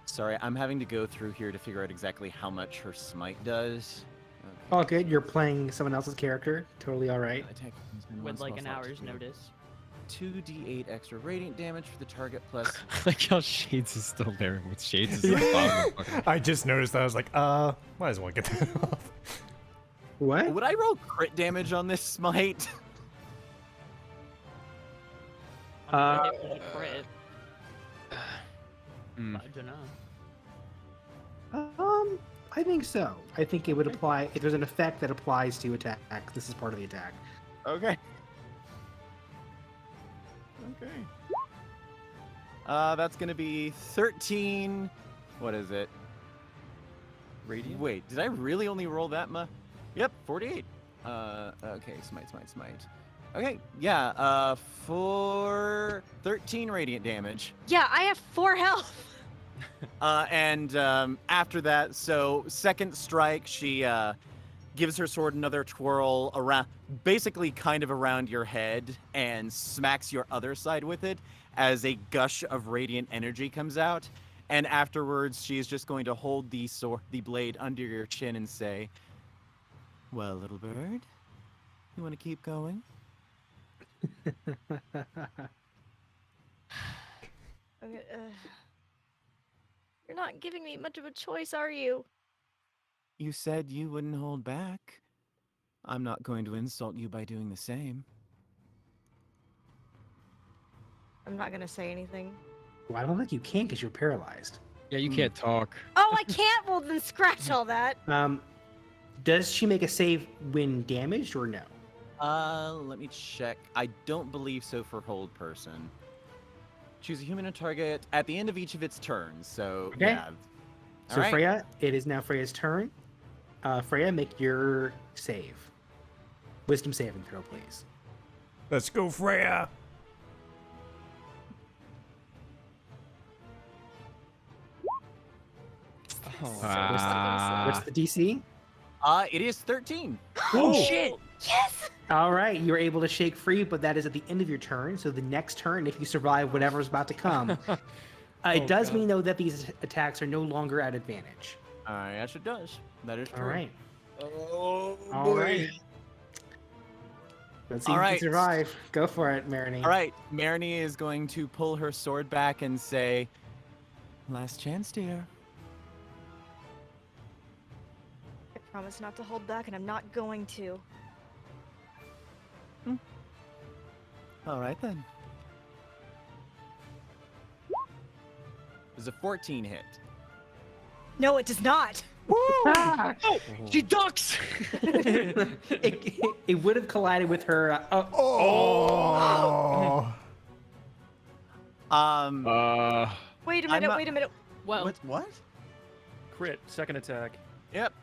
Sorry, I'm having to go through here to figure out exactly how much her smite does. Okay. All good. You're playing someone else's character. Totally all right. Attack With like an spell slot hour's to do notice. 2d8 extra radiant damage for the target plus. Like how Shades is still there with Shades is at the bottom of the fucking. I just noticed that. I was like, might as well get that off. What? Would I roll crit damage on this smite? I'm gonna hit with a crit. Mm. I don't know. I think so. I think it would apply if there's an effect that applies to attack. This is part of the attack. Okay. Okay. That's gonna be 13. What is it? Radiant? Wait, did I really only roll that much? Yep, 48. Okay, smite. Okay, yeah, for 13 radiant damage. Yeah, I have 4 health. And after that, so second strike, she gives her sword another twirl around, basically kind of around your head, and smacks your other side with it as a gush of radiant energy comes out. And afterwards, she is just going to hold the blade under your chin and say, "Well, little bird, you want to keep going?" Okay, you're not giving me much of a choice, are you? You said you wouldn't hold back. I'm not going to insult you by doing the same. I'm not gonna say anything. Well, I don't think you can because you're paralyzed. Yeah, you can't talk. Oh, I can't. Well, then scratch all that. Does she make a save when damaged or no? Let me check. I don't believe so for hold person. Choose a human or target at the end of each of its turns. So Okay. yeah. So All right. Freya, it is now Freya's turn. Freya, make your save. Wisdom saving throw, please. Let's go, Freya. What's the DC? It is 13. Oh shit! Yes. All right, you're able to shake free, but that is at the end of your turn. So the next turn, if you survive whatever's about to come, it does God. mean though that these attacks are no longer at advantage. Yes, it does. That is true. All right. Oh, All right. Let's see All if right. you survive. Go for it, Marini. All right, Marini is going to pull her sword back and say, "Last chance, dear." I promise not to hold back, and I'm not going to. All right then. Does a 14 hit? No, it does not. Ah! She ducks. it would have collided with her. Oh. Wait a I'm minute. not- Wait a minute. Well, What? Crit, second attack, Yep.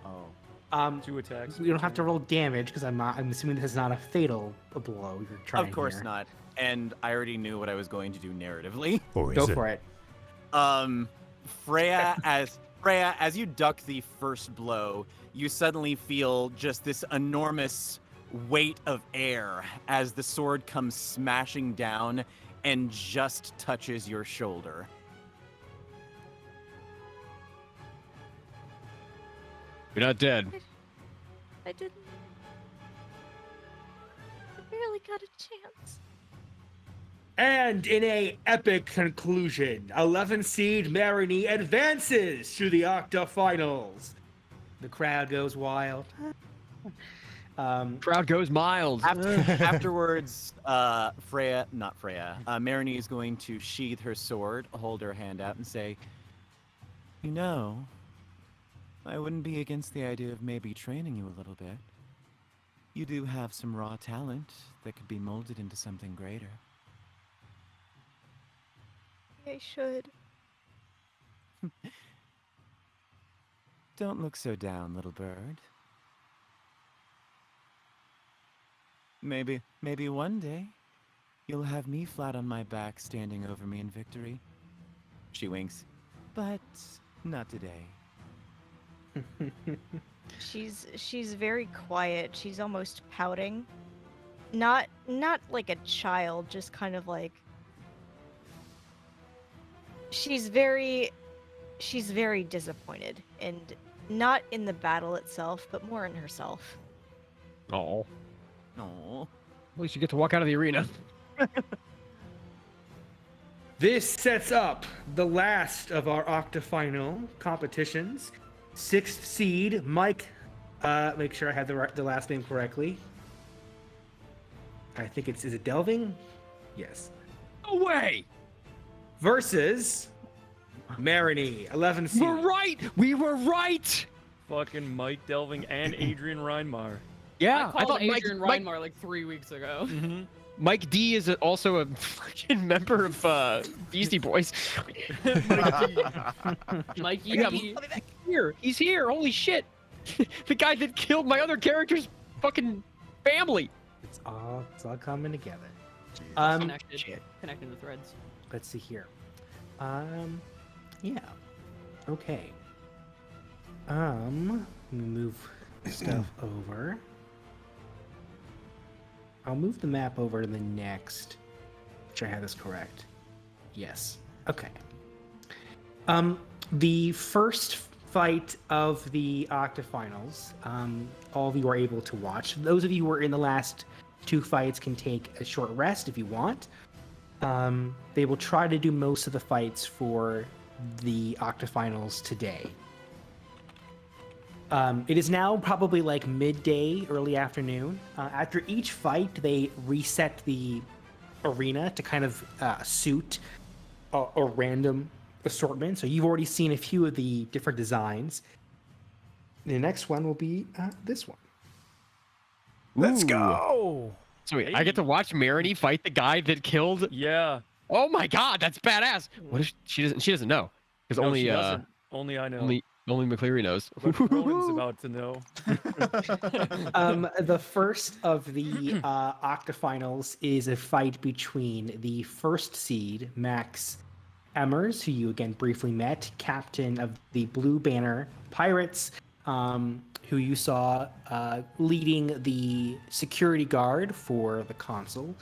Oh. 2 attacks. You don't have to roll damage because I'm assuming this is not a fatal blow. You're trying. Of course here. not. And I already knew what I was going to do narratively. Or is Go it? for it. Freya, as you duck the first blow, you suddenly feel just this enormous weight of air as the sword comes smashing down and just touches your shoulder. You're not dead. I didn't. I barely got a chance. And in a epic conclusion, 11 seed Marini advances to the octafinals. The crowd goes wild. Crowd goes mild. Afterwards, Marini is going to sheathe her sword, hold her hand out, and say, "You know, I wouldn't be against the idea of maybe training you a little bit. You do have some raw talent that could be molded into something greater." I should. Don't look so down, little bird. Maybe one day, you'll have me flat on my back standing over me in victory. She winks. But not today. She's very quiet. She's almost pouting. Not like a child, just kind of like she's very disappointed, and not in the battle itself, but more in herself. Oh. No. At least you get to walk out of the arena. This sets up the last of our octafinal competitions. 6th seed Mike. Make sure I have the last name correctly. I think is it Delving? Yes. No way. Versus Marini, 11 seed. We're right. We were right. Fucking Mike Delving and Adrian Reinmar. Yeah, I called Mike, Adrian Mike, Reinmar like 3 weeks ago. Mike D is also a fucking member of Beastie Boys. Mikey Yeah, D. He's here. Holy shit. The guy that killed my other character's fucking family. It's all coming together. Connecting the threads. Let's see here. Yeah. Okay. Let me move stuff over. I'll move the map over to the next. Make sure I have this correct. Yes. Okay. The first fight of the octafinals, all of you are able to watch. Those of you who were in the last 2 fights can take a short rest if you want. They will try to do most of the fights for the octafinals today. It is now probably like midday, early afternoon. After each fight, they reset the arena to kind of suit a random assortment. So you've already seen a few of the different designs. The next one will be this one. Let's go. Sweet. I get to watch Marini fight the guy that killed. Yeah. Oh my god, that's badass. What if she doesn't? She doesn't know because No, only she doesn't. Only I know. only McCleary knows. But Rowan's about to know. The first of the octafinals is a fight between the 1st seed, Max Emmers, who you again briefly met, captain of the Blue Banner Pirates, who you saw leading the security guard for the console,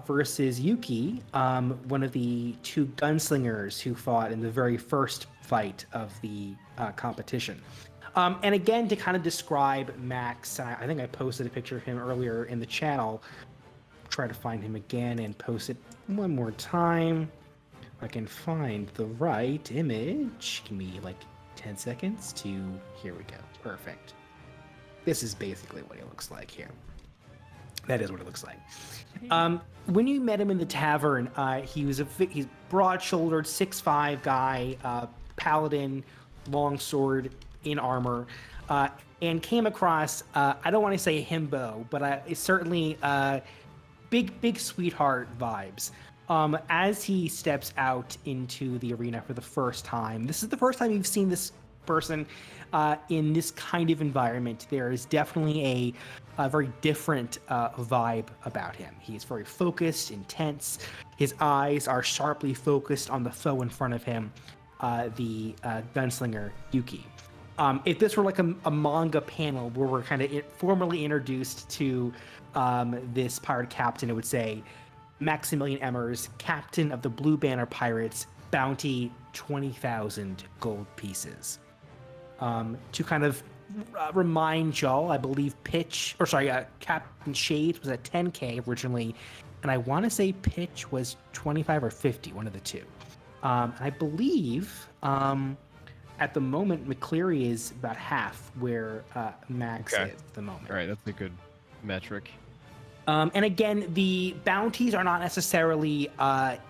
versus Yuki, one of the two gunslingers who fought in the very first fight of the competition. And again, to kind of describe Max, I think I posted a picture of him earlier in the channel. Try to find him again and post it one more time. I can find the right image. Give me like 10 seconds to... Here we go. Perfect. This is basically what he looks like here. That is what it looks like. When you met him in the tavern, he's broad-shouldered, 6'5" guy, paladin, long sword, in armor, and came across, I don't want to say himbo, but it's certainly big sweetheart vibes. As he steps out into the arena for the first time, this is the first time you've seen this person in this kind of environment. There is definitely a very different vibe about him. He's very focused, intense. His eyes are sharply focused on the foe in front of him, the gunslinger Yuki. If this were like a manga panel where we're kind of formally introduced to this pirate captain, it would say, Maximilian Emmers, captain of the Blue Banner Pirates, bounty 20,000 gold pieces. To kind of remind y'all, I believe Captain Shades was at 10K originally, and I want to say Pitch was 25 or 50, one of the two. I believe at the moment McCleary is about half where Max is at the moment. All right, that's a good metric. And again, the bounties are not necessarily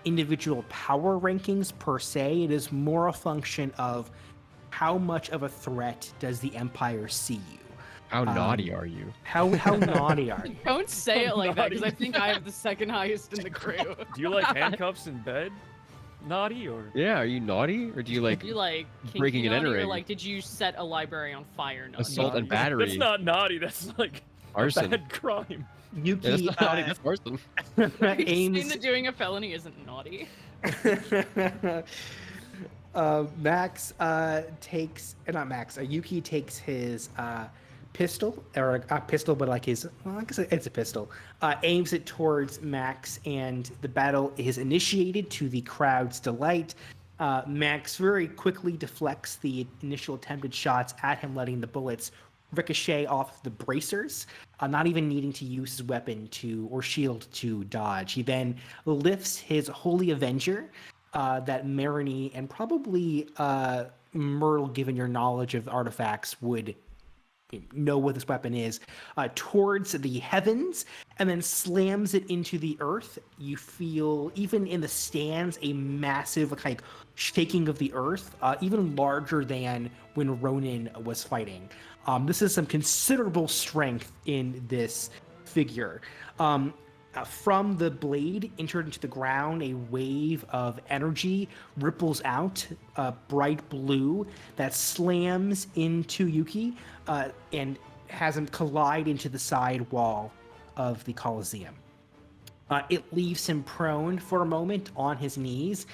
individual power rankings per se. It is more a function of how much of a threat does the Empire see you. How naughty are you? How naughty are you? Don't say it like that, because I think I have the second highest in the crew. Do you like handcuffs in bed? Naughty or? Yeah, are you naughty or do you like? You like breaking and entering? Or like, did you set a library on fire? Naughty? Assault and battery. That's not naughty. That's like arson. A bad crime. Yuki, that's not naughty. That's arson. Saying that doing a felony isn't naughty. Yuki takes his pistol, or a pistol, but like his, well, I guess it's a pistol, aims it towards Max, and the battle is initiated to the crowd's delight. Max very quickly deflects the initial attempted shots at him, letting the bullets ricochet off the bracers, not even needing to use his weapon or shield to dodge. He then lifts his Holy Avenger, that Marini and probably Myrtle, given your knowledge of artifacts, would know what this weapon is, towards the heavens, and then slams it into the earth. You feel, even in the stands, a massive kind of shaking of the earth, even larger than when Ronin was fighting. This is some considerable strength in this figure. From the blade entered into the ground, a wave of energy ripples out, bright blue, that slams into Yuki and has him collide into the side wall of the Colosseum. It leaves him prone for a moment on his knees,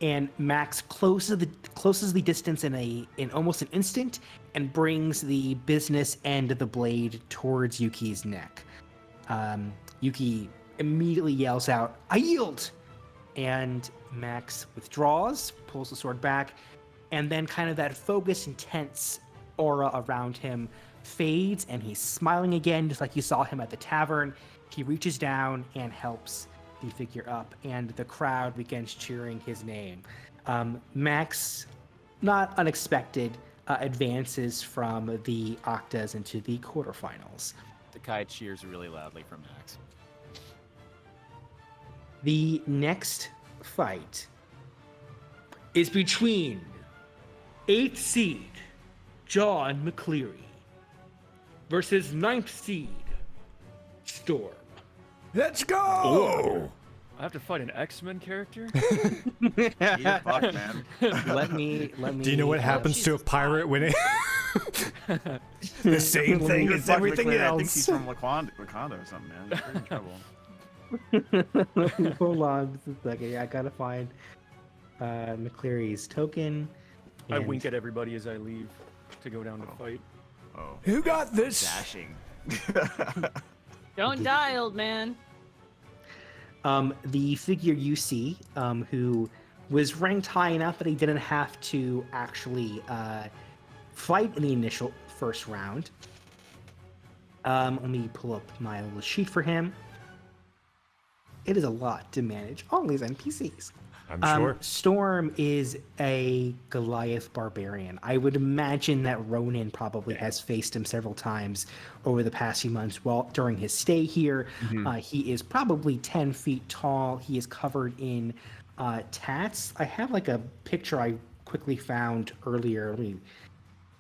and Max closes the distance in almost an instant and brings the business end of the blade towards Yuki's neck. Yuki immediately yells out, "I yield!" And Max withdraws, pulls the sword back, and then kind of that focused, intense aura around him fades, and he's smiling again, just like you saw him at the tavern. He reaches down and helps the figure up, and the crowd begins cheering his name. Max, not unexpected, advances from the Octas into the quarterfinals. Takai cheers really loudly for Max. The next fight is between 8th seed John McCleary versus 9th seed Storm. Let's go! Oh. I have to fight an X-Men character? Yeah, fuck, man. Let me. Do you know what happens to a pirate when it... The same thing as everything I think else. he's from Wakanda or something, man. He's in trouble. Hold on just a second. I gotta find McCleary's token. I and- wink at everybody as I leave. to go down to fight. Oh. You got this. Dashing. Don't die, old man. The figure you see, who was ranked high enough that he didn't have to actually fight in the initial first round. Let me pull up my little sheet for him. It is a lot to manage all these NPCs. I'm sure. Storm is a Goliath barbarian. I would imagine that Ronan probably has faced him several times over the past few months during his stay here. He is probably 10 feet tall. He is covered in tats. I have like a picture I quickly found earlier. Let me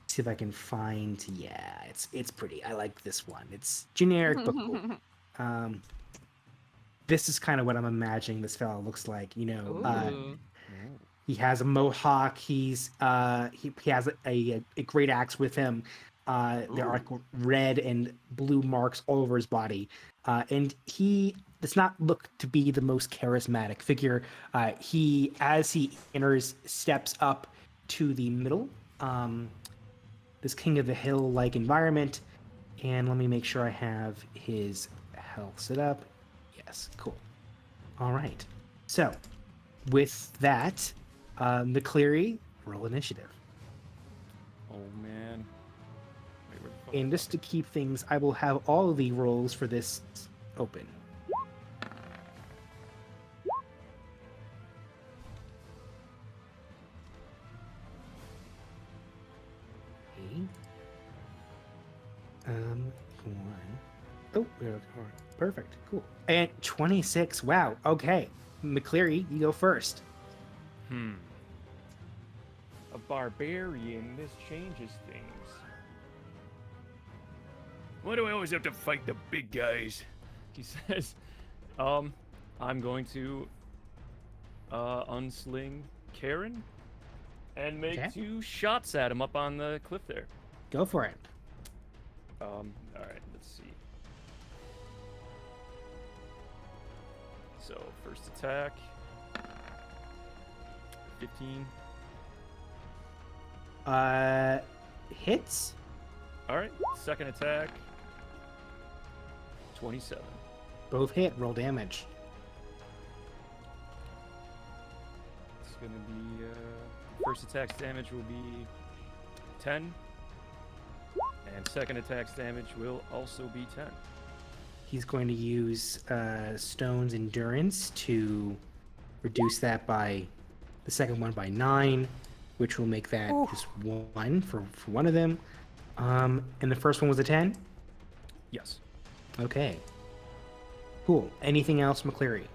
see if I can find. Yeah, it's pretty. I like this one. It's generic but cool. This is kind of what I'm imagining this fellow looks like. You know, he has a mohawk. He has a great axe with him. There are like red and blue marks all over his body, and he does not look to be the most charismatic figure. As he enters, steps up to the middle, this King of the Hill like environment, and let me make sure I have his health set up. Yes, cool. All right. So, with that, McCleary, roll initiative. Oh man. Wait, where the fuck And is just to keep things, I will have all of the rolls for this open. Okay. One. Oh, perfect. Cool. And 26. Wow. Okay. McCleary, you go first. A barbarian, this changes things. Why do I always have to fight the big guys? He says, I'm going to unsling Karen and make Okay. 2 shots at him up on the cliff there. Go for it. All right, let's see. So, first attack. 15. Hits. All right, second attack. 27. Both hit. Roll damage. It's gonna be first attack's damage will be 10, and second attack's damage will also be 10. He's going to use Stone's Endurance to reduce that by the second one by 9, which will make that just 1 for one of them. And the first one was a 10? Yes. Okay. Cool. Anything else, McCleary?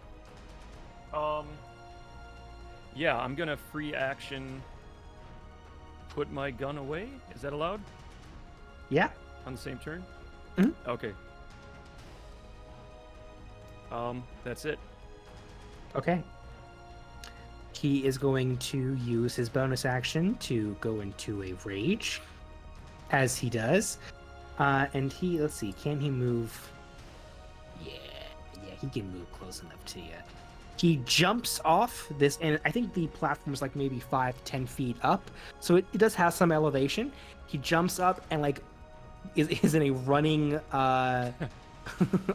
Yeah, I'm gonna free action. Put my gun away. Is that allowed Yeah. on the same turn? Mhm. Okay. That's it. Okay. He is going to use his bonus action to go into a rage, as he does. And let's see, can he move? Yeah, he can move close enough to you. He jumps off this, and I think the platform is like maybe 5-10 feet up, so it does have some elevation. He jumps up and like is in a running a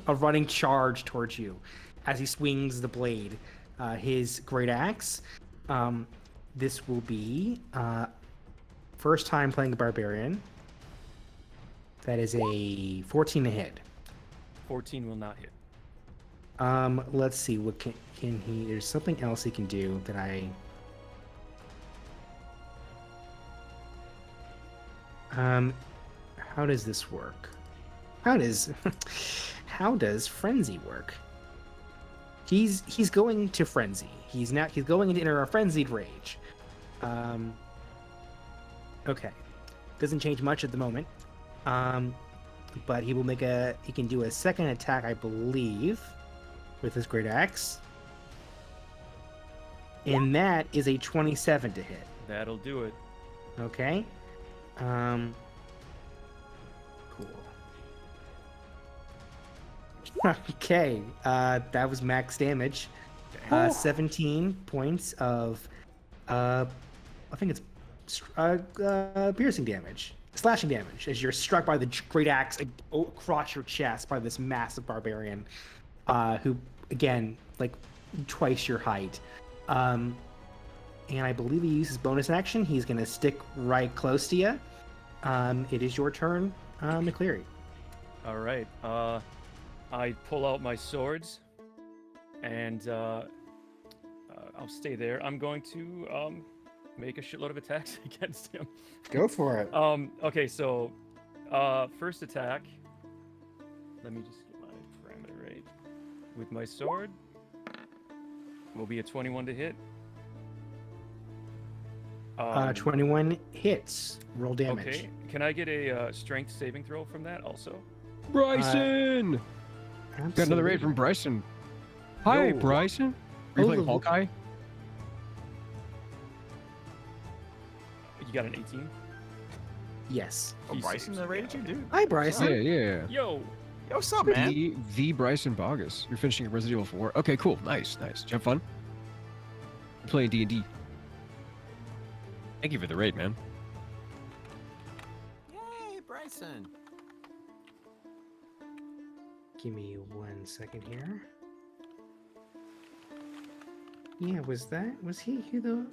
running charge towards you as he swings the blade. His great axe. This will be first time playing a barbarian. That is a 14 to hit. 14 will not hit. Let's see. What can he? There's something else he can do that I. How does this work? How does frenzy work? He's going to frenzy. He's going into enter a frenzied rage. Okay. Doesn't change much at the moment. But he can do a second attack, I believe, with his great axe. And that is a 27 to hit. That'll do it. Okay. Cool. Okay. That was max damage. 17 points of I think it's piercing damage, slashing damage, as you're struck by the great axe across your chest by this massive barbarian, who again like twice your height. And I believe he uses bonus action. He's gonna stick right close to you. It is your turn, McCleary. All right. I pull out my swords, and I'll stay there. I'm going to make a shitload of attacks against him. Go for it. Okay, so first attack. Let me just get my parameter right. With my sword, will be a 21 to hit. 21 hits. Roll damage. Okay. Can I get a strength saving throw from that also? Bryson! Got another raid from Bryson. Hi, Yo. Bryson. Are you Oh, playing Hawkeye? You got an 18. Yes. Oh, He Bryson saves, rated yeah. you, dude. Hi, Bryson. Yeah. Yo. Yo, what's up, man? The Bryson Bogus. You're finishing Resident Evil 4. Okay, cool. Nice. Did you have fun? I'm playing D&D. Thank you for the raid, man. Yay, Bryson. Give me 1 second here. Yeah, was he who the?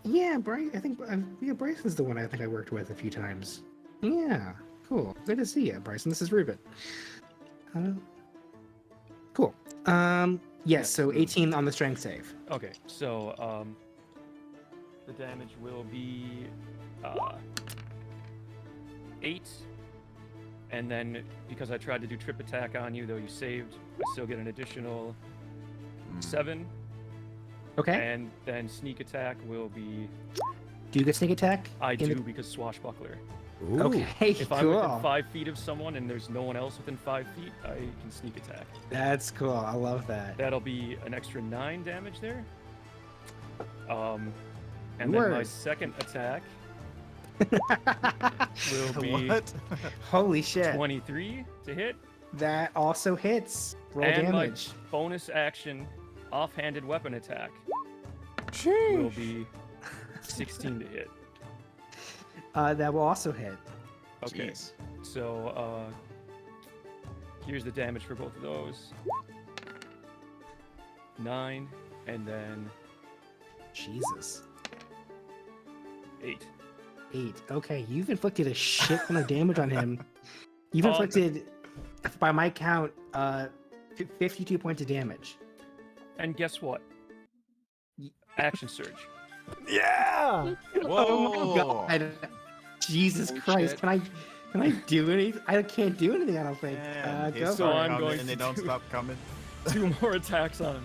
Yeah, Bryce. I think Bryson's the one I think I worked with a few times. Yeah, cool. Good to see you, Bryson. This is Ruben. Cool. Yes. So 18 on the strength save. Okay, so the damage will be 8, and then because I tried to do trip attack on you, though you saved, I still get an additional 7, Okay. and then sneak attack will be Do you get sneak attack? I In do the- because swashbuckler. Okay. If I'm cool. within 5 feet of someone and there's no one else within 5 feet, I can sneak attack. That's cool. I love that. That'll be an extra 9 damage there. And then my Word. second attack will be What? Holy shit. 23 to hit. That also hits. Roll And damage. my bonus action offhanded weapon attack Sheesh. will be 16 to hit. That will also hit. Okay, Jeez. so here's the damage for both of those. 9, and then Jesus. 8. 8. Okay, you've inflicted a shit ton of damage on him. You've inflicted, by my count, 52 points of damage. And guess what? Y- Action surge. Yeah! Oh my god. Jesus Christ. shit. Can I do anything? I can't do anything, I don't think. Man, Go hits So for are I'm it. coming going and to they don't do- stop coming. 2 more attacks on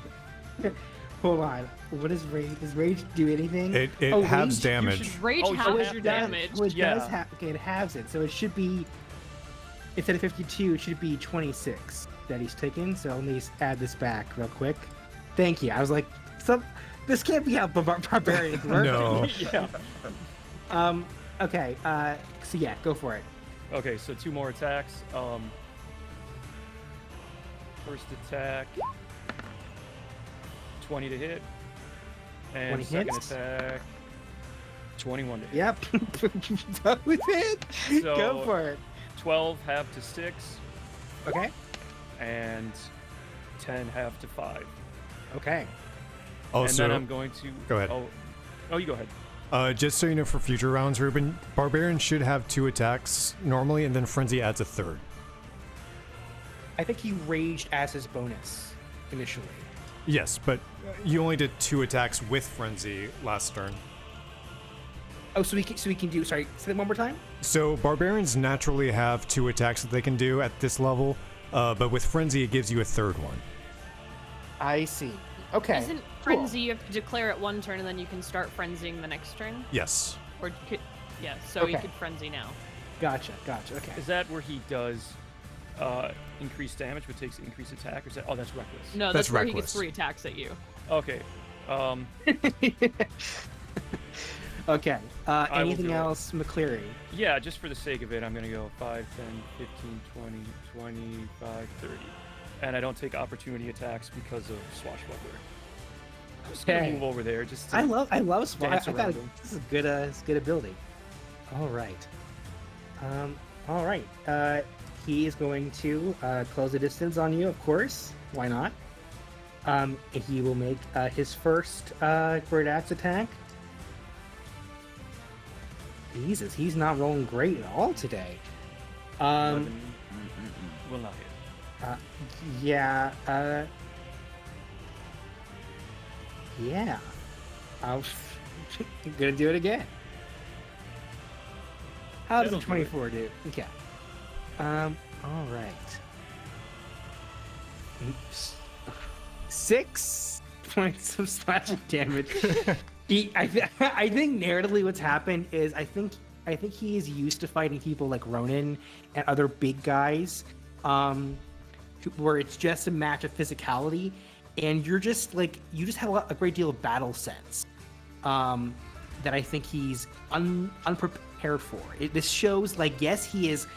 him. Hold on. What is rage? Does rage do anything? It Oh, halves rage- damage. Rage Oh, halves half your damage. damage. Oh, it Yeah. does have. Okay, it halves it. So it should be, instead of 52, it should be 26 that he's taken. So let me add this back real quick. Thank you. I was like, this can't be how barbarians work. No. Yeah. Okay. So yeah, go for it. Okay, so 2 more attacks. First attack, 20 to hit. And 20 second hits? attack, 21 to hit. Yep. That was it. Go So- for it. 12 half to 6, Okay. and 10 half to 5. Okay. Also, and then I'm going to go ahead. Oh, you go ahead. Just so you know, for future rounds, Ruben, Barbarian should have 2 attacks normally, and then Frenzy adds a 3rd. I think he raged as his bonus initially. Yes, but you only did 2 attacks with Frenzy last turn. Oh, so we can do. Sorry, say that one more time. So Barbarians naturally have 2 attacks that they can do at this level, but with Frenzy it gives you a 3rd one. I see. Okay. Isn't frenzy you have to declare it one turn and then you can start frenzying the next turn? Yes. Or yeah, so he Okay. could frenzy now. Gotcha. Okay. Is that where he does increased damage but takes increased attack? Or is that, oh, that's reckless. No, That's that's where he reckless. gets 3 attacks at you. Okay. Okay. will Anything do it. else, McCleary? Yeah, just for the sake of it, I'm going to go 5, 10, 15, 20, 25, 30. And I don't take opportunity attacks because of Swashbuckler. Just gonna Okay. move over there. Just to I love Spy. dance I got around him. this is good. It's good ability. All right. All right. He is going to close the distance on you, of course. Why not? He will make his first great axe attack. Jesus, he's not rolling great at all today. 11 will not hit. Yeah. Yeah. I'm gonna do it again. How does a That'll do it. 24 do? Okay. All right. 6 points of slashing damage. I think narratively what's happened is I think he is used to fighting people like Ronin and other big guys, where it's just a match of physicality, and you just have a great deal of battle sense, that I think he's unprepared for. This shows like, yes, he is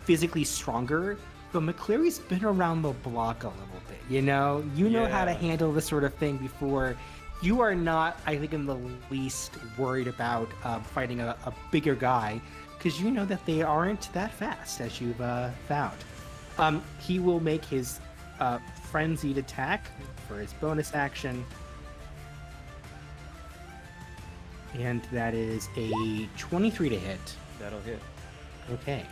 physically stronger, but McCleary's been around the block a little bit. You know how to Yeah. handle this sort of thing before. You are not, I think, in the least worried about fighting a bigger guy, because you know that they aren't that fast, as you've found. He will make his frenzied attack for his bonus action, and that is a 23 to hit. That'll hit. Okay.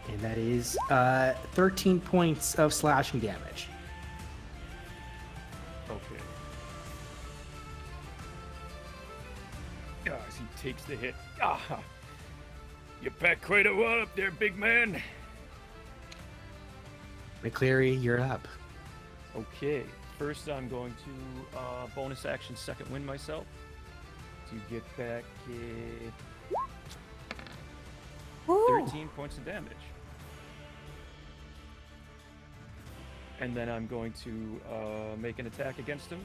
And that is 13 points of slashing damage. Okay. As he takes the hit. You packed quite a wall up there, big man. McCleary, you're up. Okay. First, I'm going to bonus action second wind myself to get back 13 points of damage. And then I'm going to make an attack against him.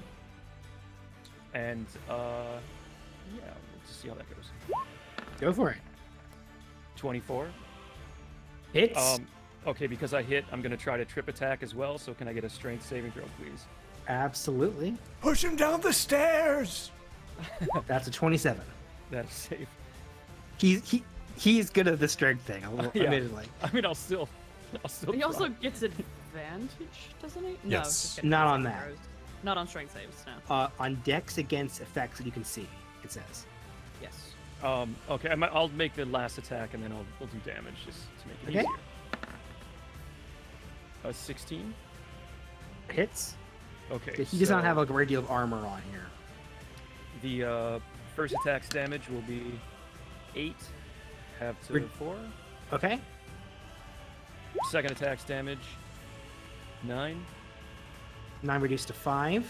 And yeah, we'll just see how that goes. Go for it. 24. Hits. Okay, because I hit, I'm going to try to trip attack as well. So can I get a strength saving throw, please? Absolutely. Push him down the stairs. That's a 27. That's safe. He's good at the strength thing, Yeah. admittedly. I mean, I'll still He also try. gets advantage, doesn't he? No, Yes. just Not saving on that. throws. Not on strength saves, no. On dex against effects that you can see, it says. Yes. Okay, I'll make the last attack and then we'll do damage just to make it Okay. easier. 16. Hits. Okay. He does not so have a great deal of armor on here. The first attack's damage will be 8. Have to Re- 4. Okay. Second attack's damage 9. 9 reduced to 5.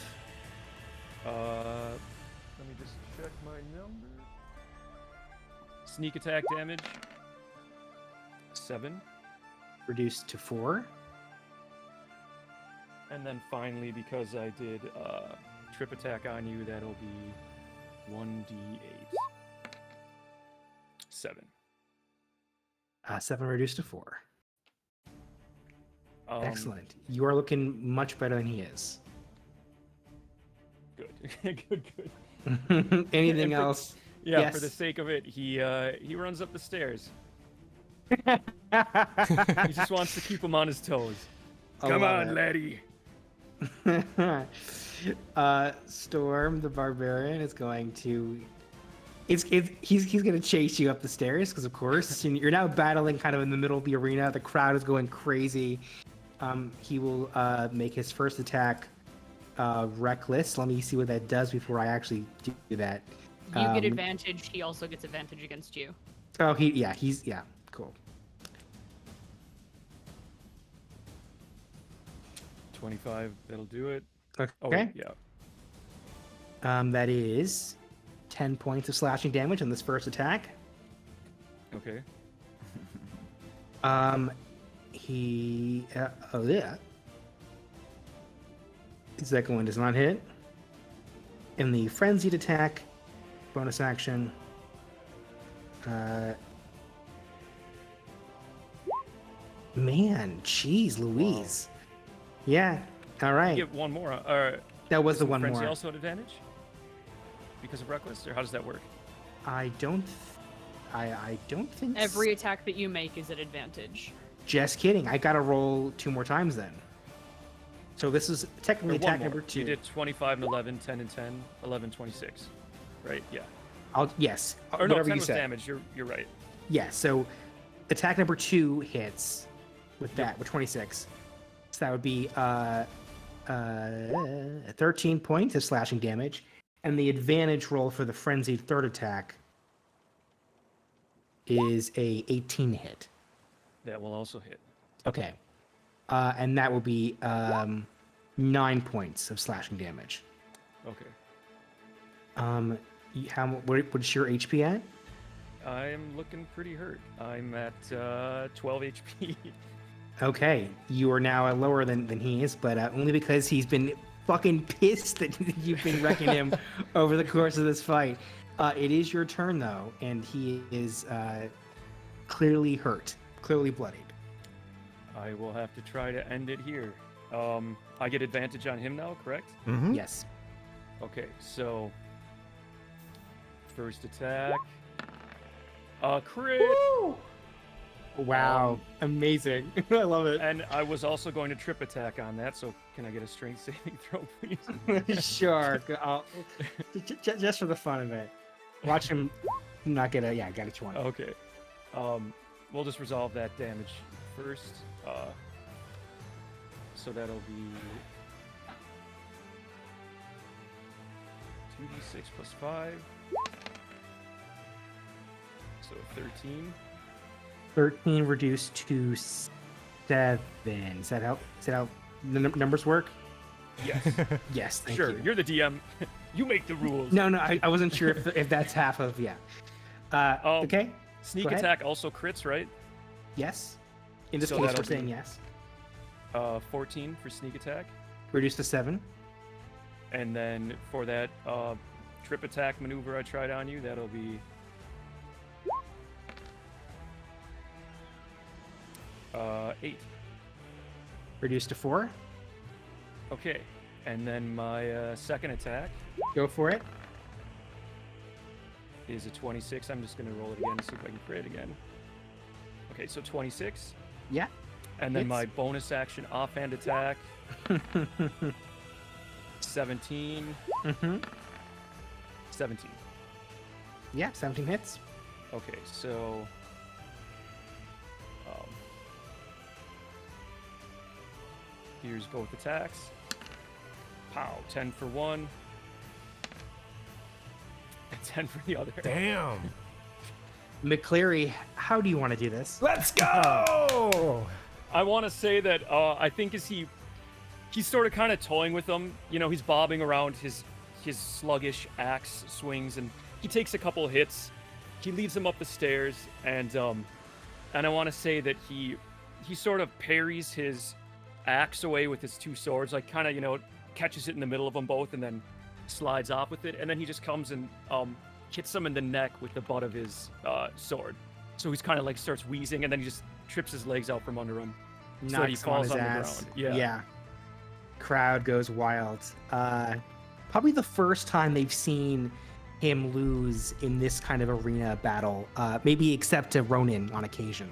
Let me just check my number. Sneak attack damage 7. Reduced to 4. And then finally, because I did trip attack on you, that'll be 1d8. 7. 7 reduced to 4. Excellent. You are looking much better than he is. Good. good. Anything And for- else? Yeah, Yes. for the sake of it, he runs up the stairs. He just wants to keep him on his toes. I Come love on, laddie. Storm the Barbarian is going to. He's going to chase you up the stairs because, of course, you're now battling kind of in the middle of the arena. The crowd is going crazy. He will make his first attack reckless. Let me see what that does before I actually do that. You get advantage. He also gets advantage against you. Oh, he's cool. 25, that'll do it. Okay. Oh, wait, yeah. That is 10 points of slashing damage on this first attack. Okay. He. Oh, yeah. The second one does not hit. In the frenzied attack, bonus action. Man, jeez, Louise. Yeah. All right. Get one more. That was the Isn't one Frenzy more. also an advantage? Because of Reckless, or how does that work? I don't think. Every attack that you make is an advantage. Just kidding. I gotta roll 2 more times then. So this is technically Or one attack more. number 2. You did 25 and 11, 10 and 10, 11, 26. Right? Yeah. Yes. Or no, whatever 10 you was said. damage. You're right. Yeah. So attack number 2 hits with that with 26. So that would be 13 points of slashing damage, and the advantage roll for the frenzied third attack is a 18 hit. That will also hit. Okay. And that will be 9 points of slashing damage. Okay. What's your HP at? I'm looking pretty hurt. I'm at 12 HP. Okay, you are now lower than he is, but only because he's been fucking pissed that you've been wrecking him over the course of this fight. It is your turn though, and he is clearly hurt, clearly bloodied. I will have to try to end it here. I get advantage on him now, correct? Mm-hmm. Yes. Okay, so first attack. Crit. Wow, amazing! I love it. And I was also going to trip attack on that, so can I get a strength saving throw, please? Sure. Just for the fun of it. Watch him not get a got a 20. Okay. We'll just resolve that damage first. So that'll be 2d6 plus 5. So 13. 13 reduced to 7. Is that how the numbers work? Yes. Yes, thank Sure, you. you're the DM. You make the rules. No, I wasn't sure if that's half of okay. Sneak Go ahead. attack also crits, right? Yes. In this So case, that'll we're saying be- yes. 14 for sneak attack. Reduced to 7. And then for that trip attack maneuver I tried on you, that'll be 8. Reduced to 4. Okay. And then my second attack Go for it. is a 26. I'm just going to roll it again to see if I can crit again. Okay, so 26. Yeah. And then Hits. my bonus action offhand attack, 17. Mm-hmm. 17. Yeah, 17 hits. Okay, so here's both attacks. Pow, 10 for one. And 10 for the other. Damn. McCleary, how do you want to do this? Let's go. I want to say that I think as he's sort of kind of toying with them. You know, he's bobbing around his sluggish axe swings, and he takes a couple hits. He leads them up the stairs, and I want to say that he sort of parries his axe away with his two swords, like kind of catches it in the middle of them both, and then slides off with it, and then he just comes and hits him in the neck with the butt of his sword. So he's kind of like starts wheezing, and then he just trips his legs out from under him. So he Knocks falls on on his the ass. ground. Yeah. Crowd goes wild. Probably the first time they've seen him lose in this kind of arena battle, maybe except to Ronin on occasion.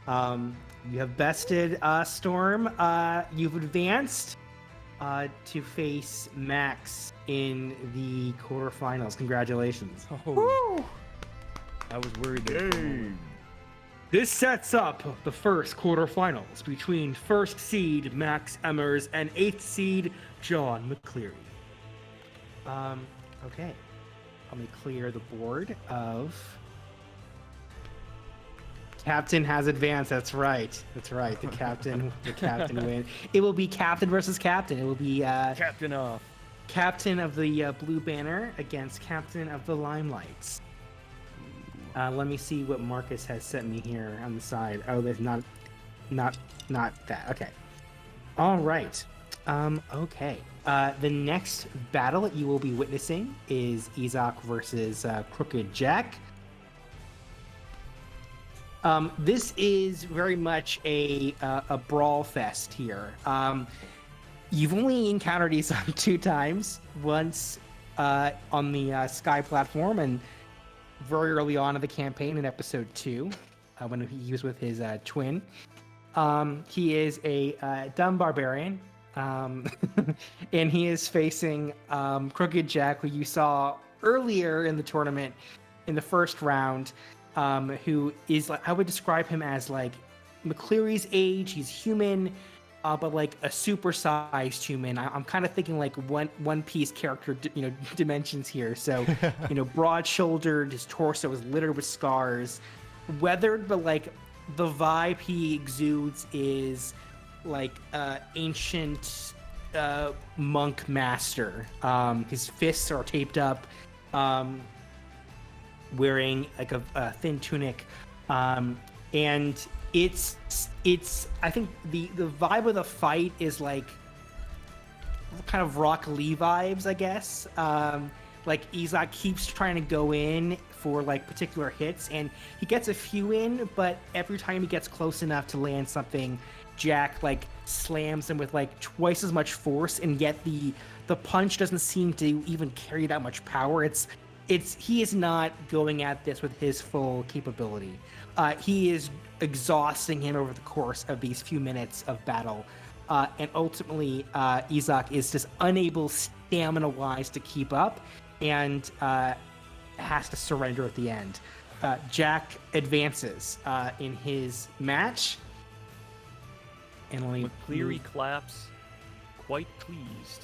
You have bested Storm. You've advanced to face Max in the quarterfinals. Congratulations. Oh, I was worried there for a moment. This sets up the first quarterfinals between first seed Max Emmers and 8th seed John McCleary. Okay. Let me clear the board of... Captain has advanced. That's right. The captain win. It will be captain versus captain. It will be Captain off. captain of the blue banner against captain of the limelights. Let me see what Marcus has sent me here on the side. Oh, there's not that. Okay. All right. Okay. The next battle that you will be witnessing is Izak versus Crooked Jack. This is very much a brawl fest here. You've only encountered Izak 2 times. Once on the Sky platform, and very early on in the campaign in episode 2, when he was with his twin. He is a dumb barbarian, and he is facing Crooked Jack, who you saw earlier in the tournament in the first round, who is, like, I would describe him as like McCleary's age. He's human, but like a supersized human. I'm kind of thinking like One Piece character, dimensions here. So, broad-shouldered, his torso is littered with scars, weathered, but like the vibe he exudes is like ancient monk master. His fists are taped up, wearing like a thin tunic, and it's I think the vibe of the fight is like kind of Rock Lee vibes, I guess. Like Izak keeps trying to go in for like particular hits, and he gets a few in, but every time he gets close enough to land something, Jack like slams him with like twice as much force, and yet the punch doesn't seem to even carry that much power. He is not going at this with his full capability. He is exhausting him over the course of these few minutes of battle. And ultimately, Izak is just unable stamina-wise to keep up, and has to surrender at the end. Jack advances in his match. And McCleary claps, quite pleased.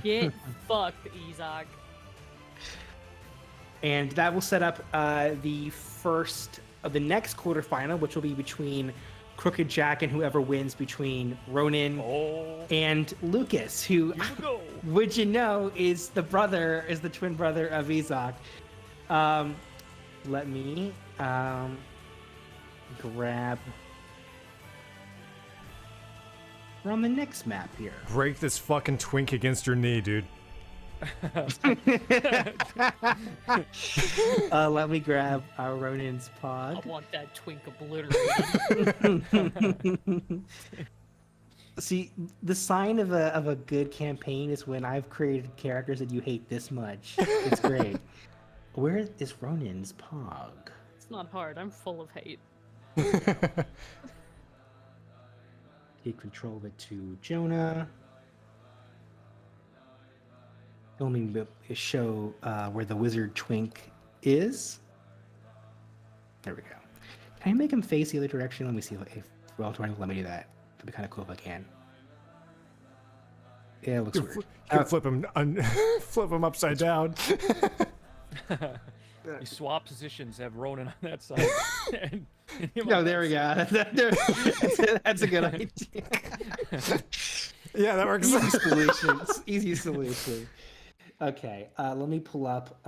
Get fucked, Izak. And that will set up the first of the next quarterfinal, which will be between Crooked Jack and whoever wins between Ronan and Lucas, who, would you know, is the twin brother of Izak. Let me grab. We're on the next map here. Break this fucking twink against your knee, dude. Let me grab Ronan's pod. I want that twink obliterated. See, the sign of a good campaign is when I've created characters that you hate this much. It's great. Where is Ronan's pog? It's not hard. I'm full of hate. Take control of it to Jonah. Filming the show where the wizard twink is. There we go. Can I make him face the other direction? Let me see if Roll20 will let me do that. It'd be kind of cool if I can. Yeah, it looks weird. You can flip him upside down. You swap positions, have Ronan on that side. No, there we go. That's a good idea. Yeah, that works. Easy solutions. Easy solution. Okay, let me pull up.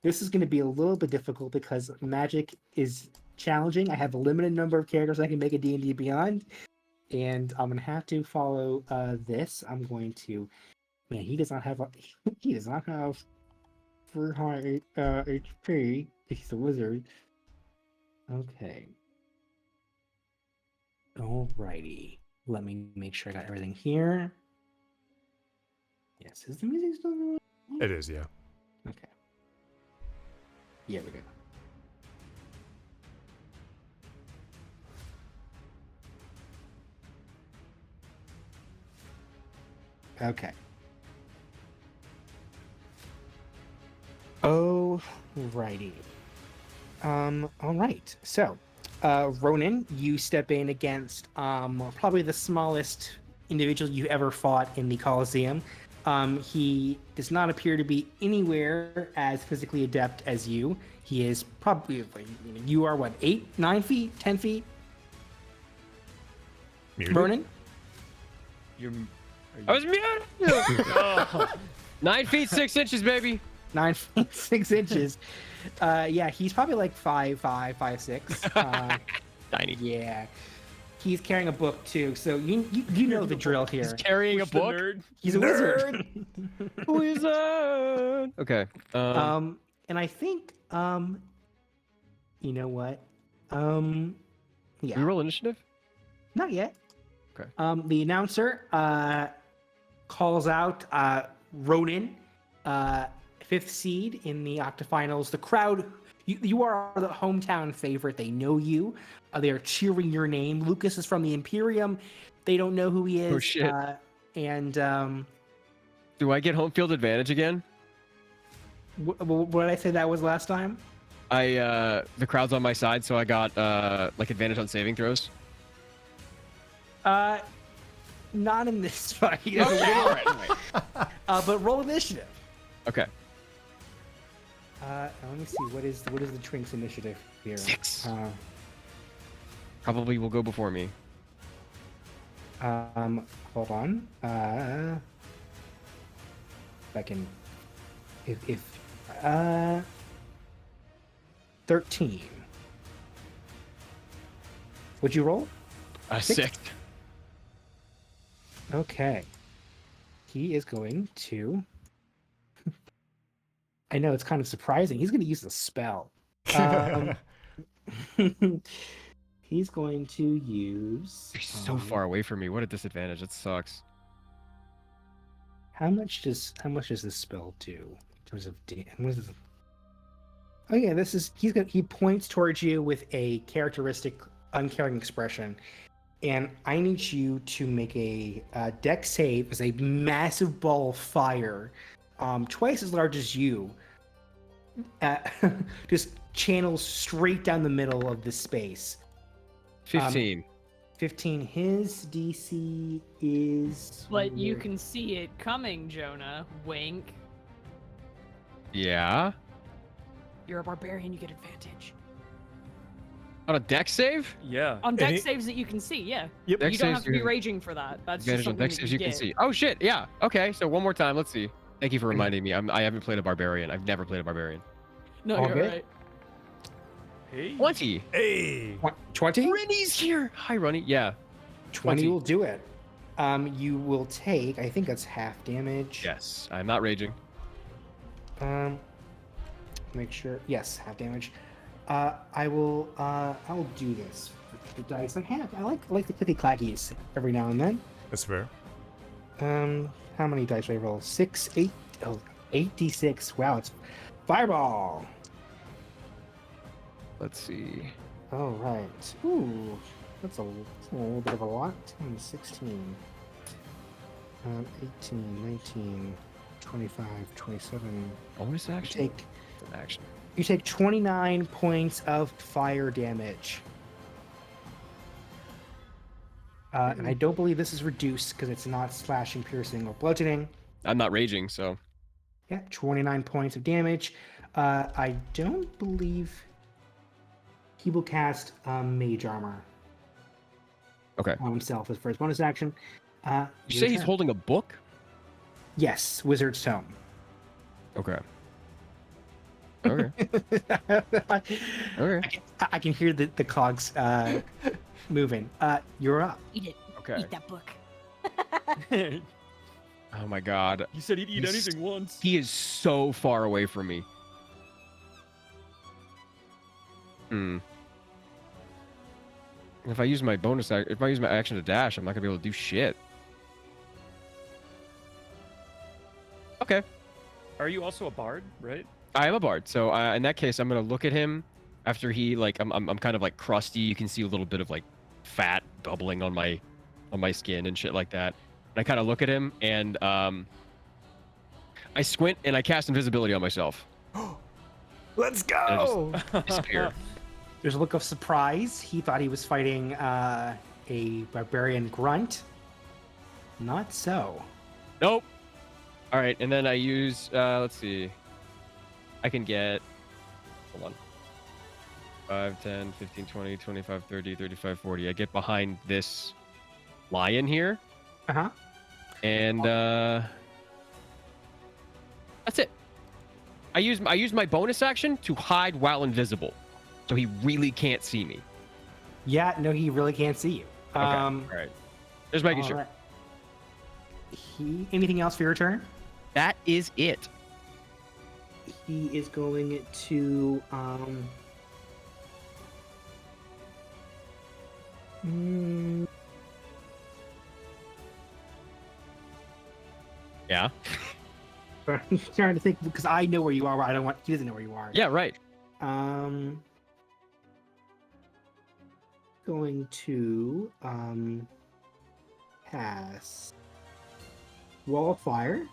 This is going to be a little bit difficult because Magic is challenging. I have a limited number of characters I can make a D&D Beyond, and I'm going to have to follow this. I'm going to. Man, he does not have very high HP. He's a wizard. Okay. Alrighty. Let me make sure I got everything here. Yes, is the music still going? It is, yeah. Okay. Yeah, we go. Okay. Alrighty. Alright. So, Ronan, you step in against probably the smallest individual you ever fought in the Colosseum. He does not appear to be anywhere as physically adept as you. He is probably, you are what, 8, 9 feet, 10 feet? Muted? Ronan? I was muted! 9 feet 6 inches, baby. 9 feet 6 inches. Yeah, he's probably like 5'5", 5'6". Tiny. Yeah. He's carrying a book too, so you know the drill here. He's carrying a book. He's a wizard. Wizard. Okay. And I think you know what? Yeah. We roll initiative. Not yet. Okay. The announcer calls out Ronan, 5th seed in the octafinals. The crowd, you are the hometown favorite. They know you. They are cheering your name. Lucas is from the Imperium. They don't know who he is. Oh, shit. Do I get home field advantage again? What did I say that was last time? The crowd's on my side, so I got like advantage on saving throws. Not in this fight. Okay, all right. But roll initiative. Okay. Let me see. What is the Trinks initiative here? 6. Probably will go before me. Hold on. If I can. If 13. What'd you roll? 6. Okay. He is going to. I know it's kind of surprising. He's going to use the spell. He's going to use. He's so far away from me. What a disadvantage. That sucks. How much does this spell do in terms of what is this? Oh yeah, this is he points towards you with a characteristic uncaring expression, and I need you to make a dex save as a massive ball of fire, twice as large as you, just channels straight down the middle of this space. 15. 15. His DC is. But you can see it coming, Jonah. Wink. Yeah. You're a barbarian, you get advantage. On a dex save? Yeah. On dex saves that you can see, yeah. Yep. You Dex don't saves have to be you- raging for that. That's Advantage just on something dex that saves you you can get. see. Oh shit, yeah. Okay, so one more time. Let's see. Thank you for reminding me. I haven't played a barbarian. I've never played a barbarian. No, All you're good? right. Hey. 20. Hey. 20? Rennie's here. Hi, Ronnie. Yeah. 20 will do it. You will take, I think that's half damage. Yes. I'm not raging. Make sure. Yes, half damage. I will do this with the dice I have. I like the clicky clackies every now and then. That's fair. How many dice do I roll? 6, 8. Oh, 8d6. Wow, it's fireball. Let's see. All right. Ooh, that's a little bit of a lot. 10, 16, 18, 19, 25, 27. Bonus action? Take An action. You take 29 points of fire damage. And I don't believe this is reduced because it's not slashing, piercing, or bludgeoning. I'm not raging, so. Yeah, 29 points of damage. I don't believe he will cast Mage Armor Okay. on himself as for his bonus action. You say he's holding a book? Yes, Wizard's Tome. Okay. Okay. Okay. I can hear the cogs moving. You're up. Eat it. Okay. Eat that book. Oh my god. You said he'd eat He's- anything once. He is so far away from me. If I use my if I use my action to dash, I'm not gonna be able to do shit. Okay. Are you also a bard, right? I am a bard, so in that case, I'm gonna look at him after he I'm kind of like crusty. You can see a little bit of like fat bubbling on my skin and shit like that. And I kind of look at him and I squint and I cast invisibility on myself. Let's And I go. just disappear. There's a look of surprise. He thought he was fighting a barbarian grunt. Not so. Nope. All right, and then I use let's see. I can get hold on. 5, 10, 15, 20, 25, 30, 35, 40. I get behind this lion here. Uh-huh. And that's it. I use my bonus action to hide while invisible. So he really can't see me. Yeah, no, he really can't see you. Okay. All right. Just making sure. Alright. Anything else for your turn? That is it. He is going to Yeah. I'm trying to think because I know where you are. I don't want. He doesn't know where you are. Yeah, right. Going to pass wall of fire.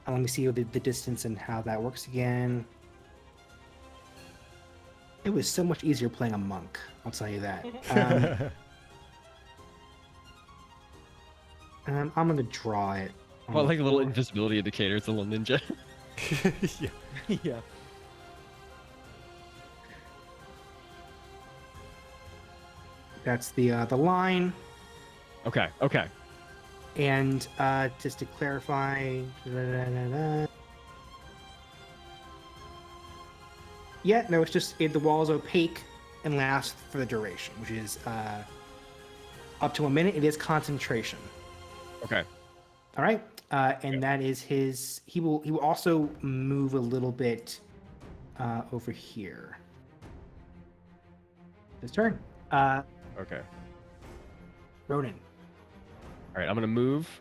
Let me see the distance and how that works again. It was so much easier playing a monk, I'll tell you that. I'm gonna draw it. Well, like a little invisibility indicator. It's a little ninja. Yeah. Yeah. That's the line. Okay. Okay. And just to clarify, yeah, no, it's just the wall is opaque and lasts for the duration, which is up to a minute. It is concentration. Okay. All right, and that is his. He will also move a little bit over here. His turn. Okay. Ronan. All right. I'm gonna move.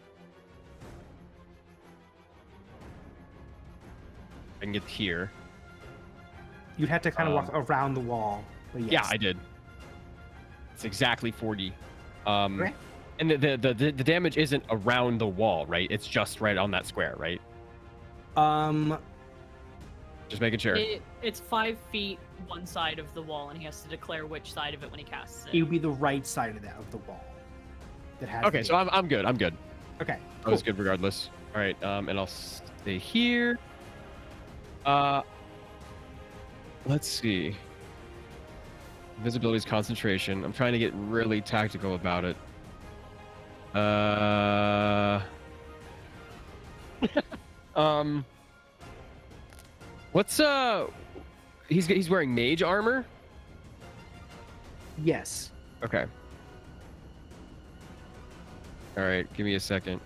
I can get here. You'd have to kind of walk around the wall. But yes. Yeah, I did. It's exactly 40. Okay. And the damage isn't around the wall, right? It's just right on that square, right? Just making sure. It's 5 feet one side of the wall, and he has to declare which side of it when he casts It it. would be the right side of the wall. That has Okay, the- so I'm good. I'm good. Okay. I was good regardless. All right, and I'll stay here. Let's see. Invisibility is concentration. I'm trying to get really tactical about it. What's he's wearing mage armor? Yes. Okay. All right, give me a second.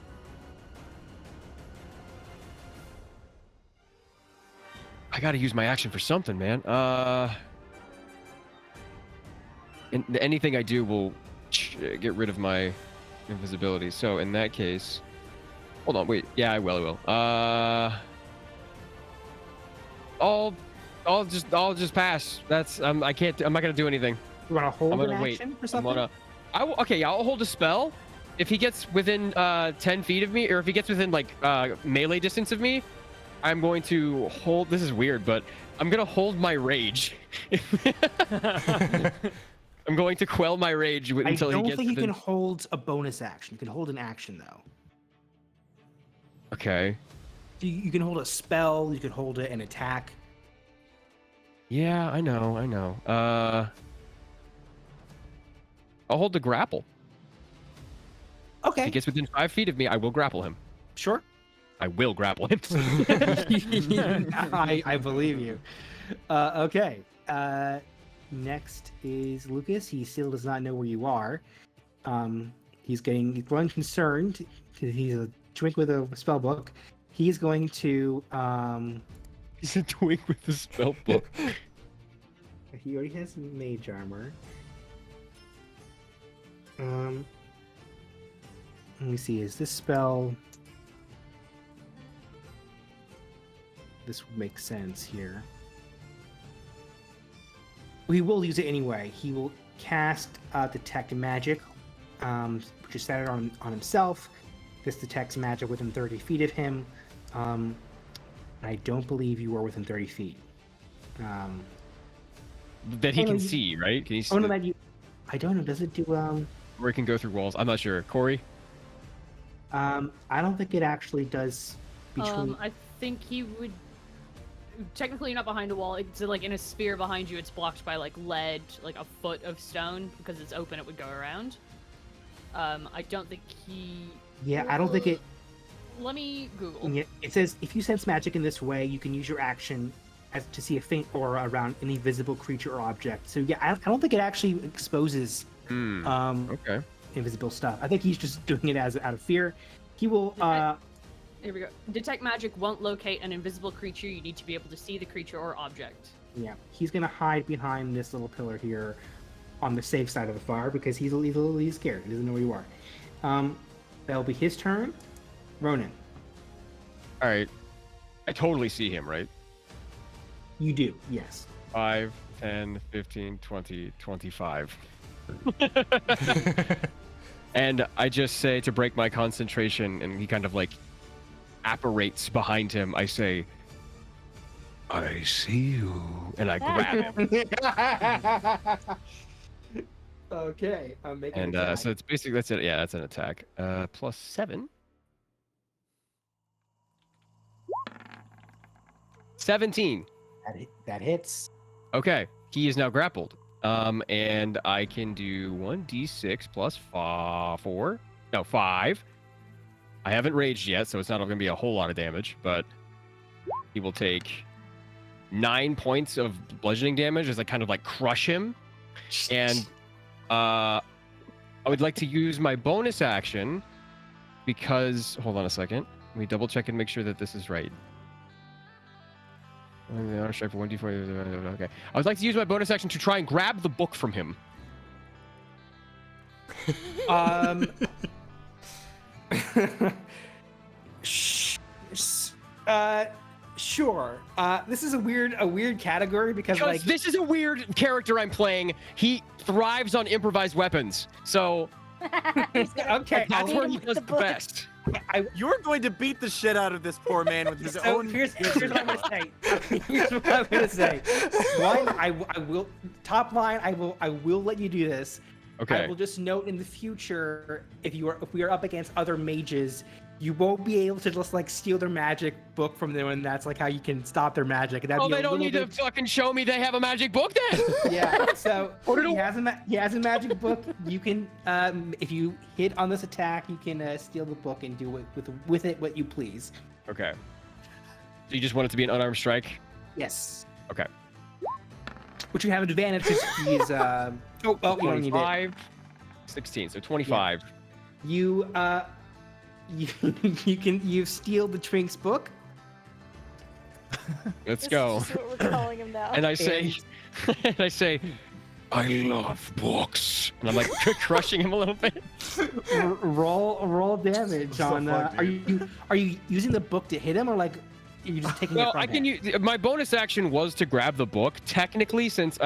I gotta use my action for something, man. And anything I do will get rid of my invisibility. So in that case, hold on, wait. Yeah, I will. I'll just pass. I can't. I'm not gonna do anything. You want to hold I'm an gonna wait. action for something? Okay, I'll hold a spell. If he gets within 10 feet of me, or if he gets within like melee distance of me, I'm going to hold. This is weird, but I'm gonna hold my rage. I'm going to quell my rage until he gets. I don't think you within... can hold a bonus action. You can hold an action though. Okay. You can hold a spell. You can hold an attack. Yeah, I know. I'll hold the grapple. Okay. If he gets within 5 feet of me, I will grapple him. Sure. I will grapple him. I believe you. Okay. Next is Lucas. He still does not know where you are. He's growing concerned because he's a twink with a spell book. He's going to. He's a twink with a spell book. He already has mage armor. Let me see. Is this spell? This would make sense here. He will use it anyway. He will cast Detect Magic, which is centered on himself. This detects magic within 30 feet of him. I don't believe you are within 30 feet. That he can see, right? Can he see? Oh no, that you. I don't know. Does it do? Or it can go through walls. I'm not sure. Corey? I don't think it actually does. Between. I think he would. Technically, you're not behind a wall. It's like in a sphere behind you. It's blocked by like lead, like a foot of stone. Because it's open, it would go around. I don't think he. Yeah, I don't think it. Let me Google. Yeah, it says if you sense magic in this way, you can use your action to see a faint aura around any visible creature or object. So yeah, I don't think it actually exposes Okay. invisible stuff. I think he's just doing it out of fear. He will. Here we go. Detect magic won't locate an invisible creature. You need to be able to see the creature or object. Yeah, he's gonna hide behind this little pillar here, on the safe side of the fire because he's scared. He doesn't know where you are. That'll be his turn. Ronan, All right. I totally see him, right? you do, yes. 5, 10, 15, 20, 25. And I just say to break my concentration, and he kind of like apparates behind him. I say, I see you. And I grab him. Okay, I'm making And an so it's basically, that's it. Yeah, that's an attack. +7. 17. That hits. Okay, he is now grappled. And I can do 1d6 plus 4. No, 5. I haven't raged yet, so it's not going to be a whole lot of damage, but he will take 9 points of bludgeoning damage as I kind of like crush him. And I would like to use my bonus action because, hold on a second. Let me double check and make sure that this is right. The honor strike for 1d4. Okay. I would like to use my bonus action to try and grab the book from him. Sure. This is a weird category because like this is a weird character I'm playing. He thrives on improvised weapons. So okay, that's where he does the best. You're going to beat the shit out of this poor man with his own. Here's what I'm gonna say. Here's what I'm gonna say. One, I will top line. I will let you do this. Okay. I will just note in the future if we are up against other mages, you won't be able to just like steal their magic book from them, and that's like how you can stop their magic. Oh, they don't need to fucking show me they have a magic book then. Yeah. So he has a magic book. You can if you hit on this attack, you can steal the book and do it with it what you please. Okay. So you just want it to be an unarmed strike? Yes. Okay. Which you have an advantage because he's you don't need it. 25, 16, so 25. Yeah. You steal the Trink's book. Let's go. This is what we're calling him now. And I say, I love books. And I'm like crushing him a little bit. Roll damage on. Are you using the book to hit him or like? Are you just taking it Well, from I can him? use my bonus action was to grab the book. Technically, since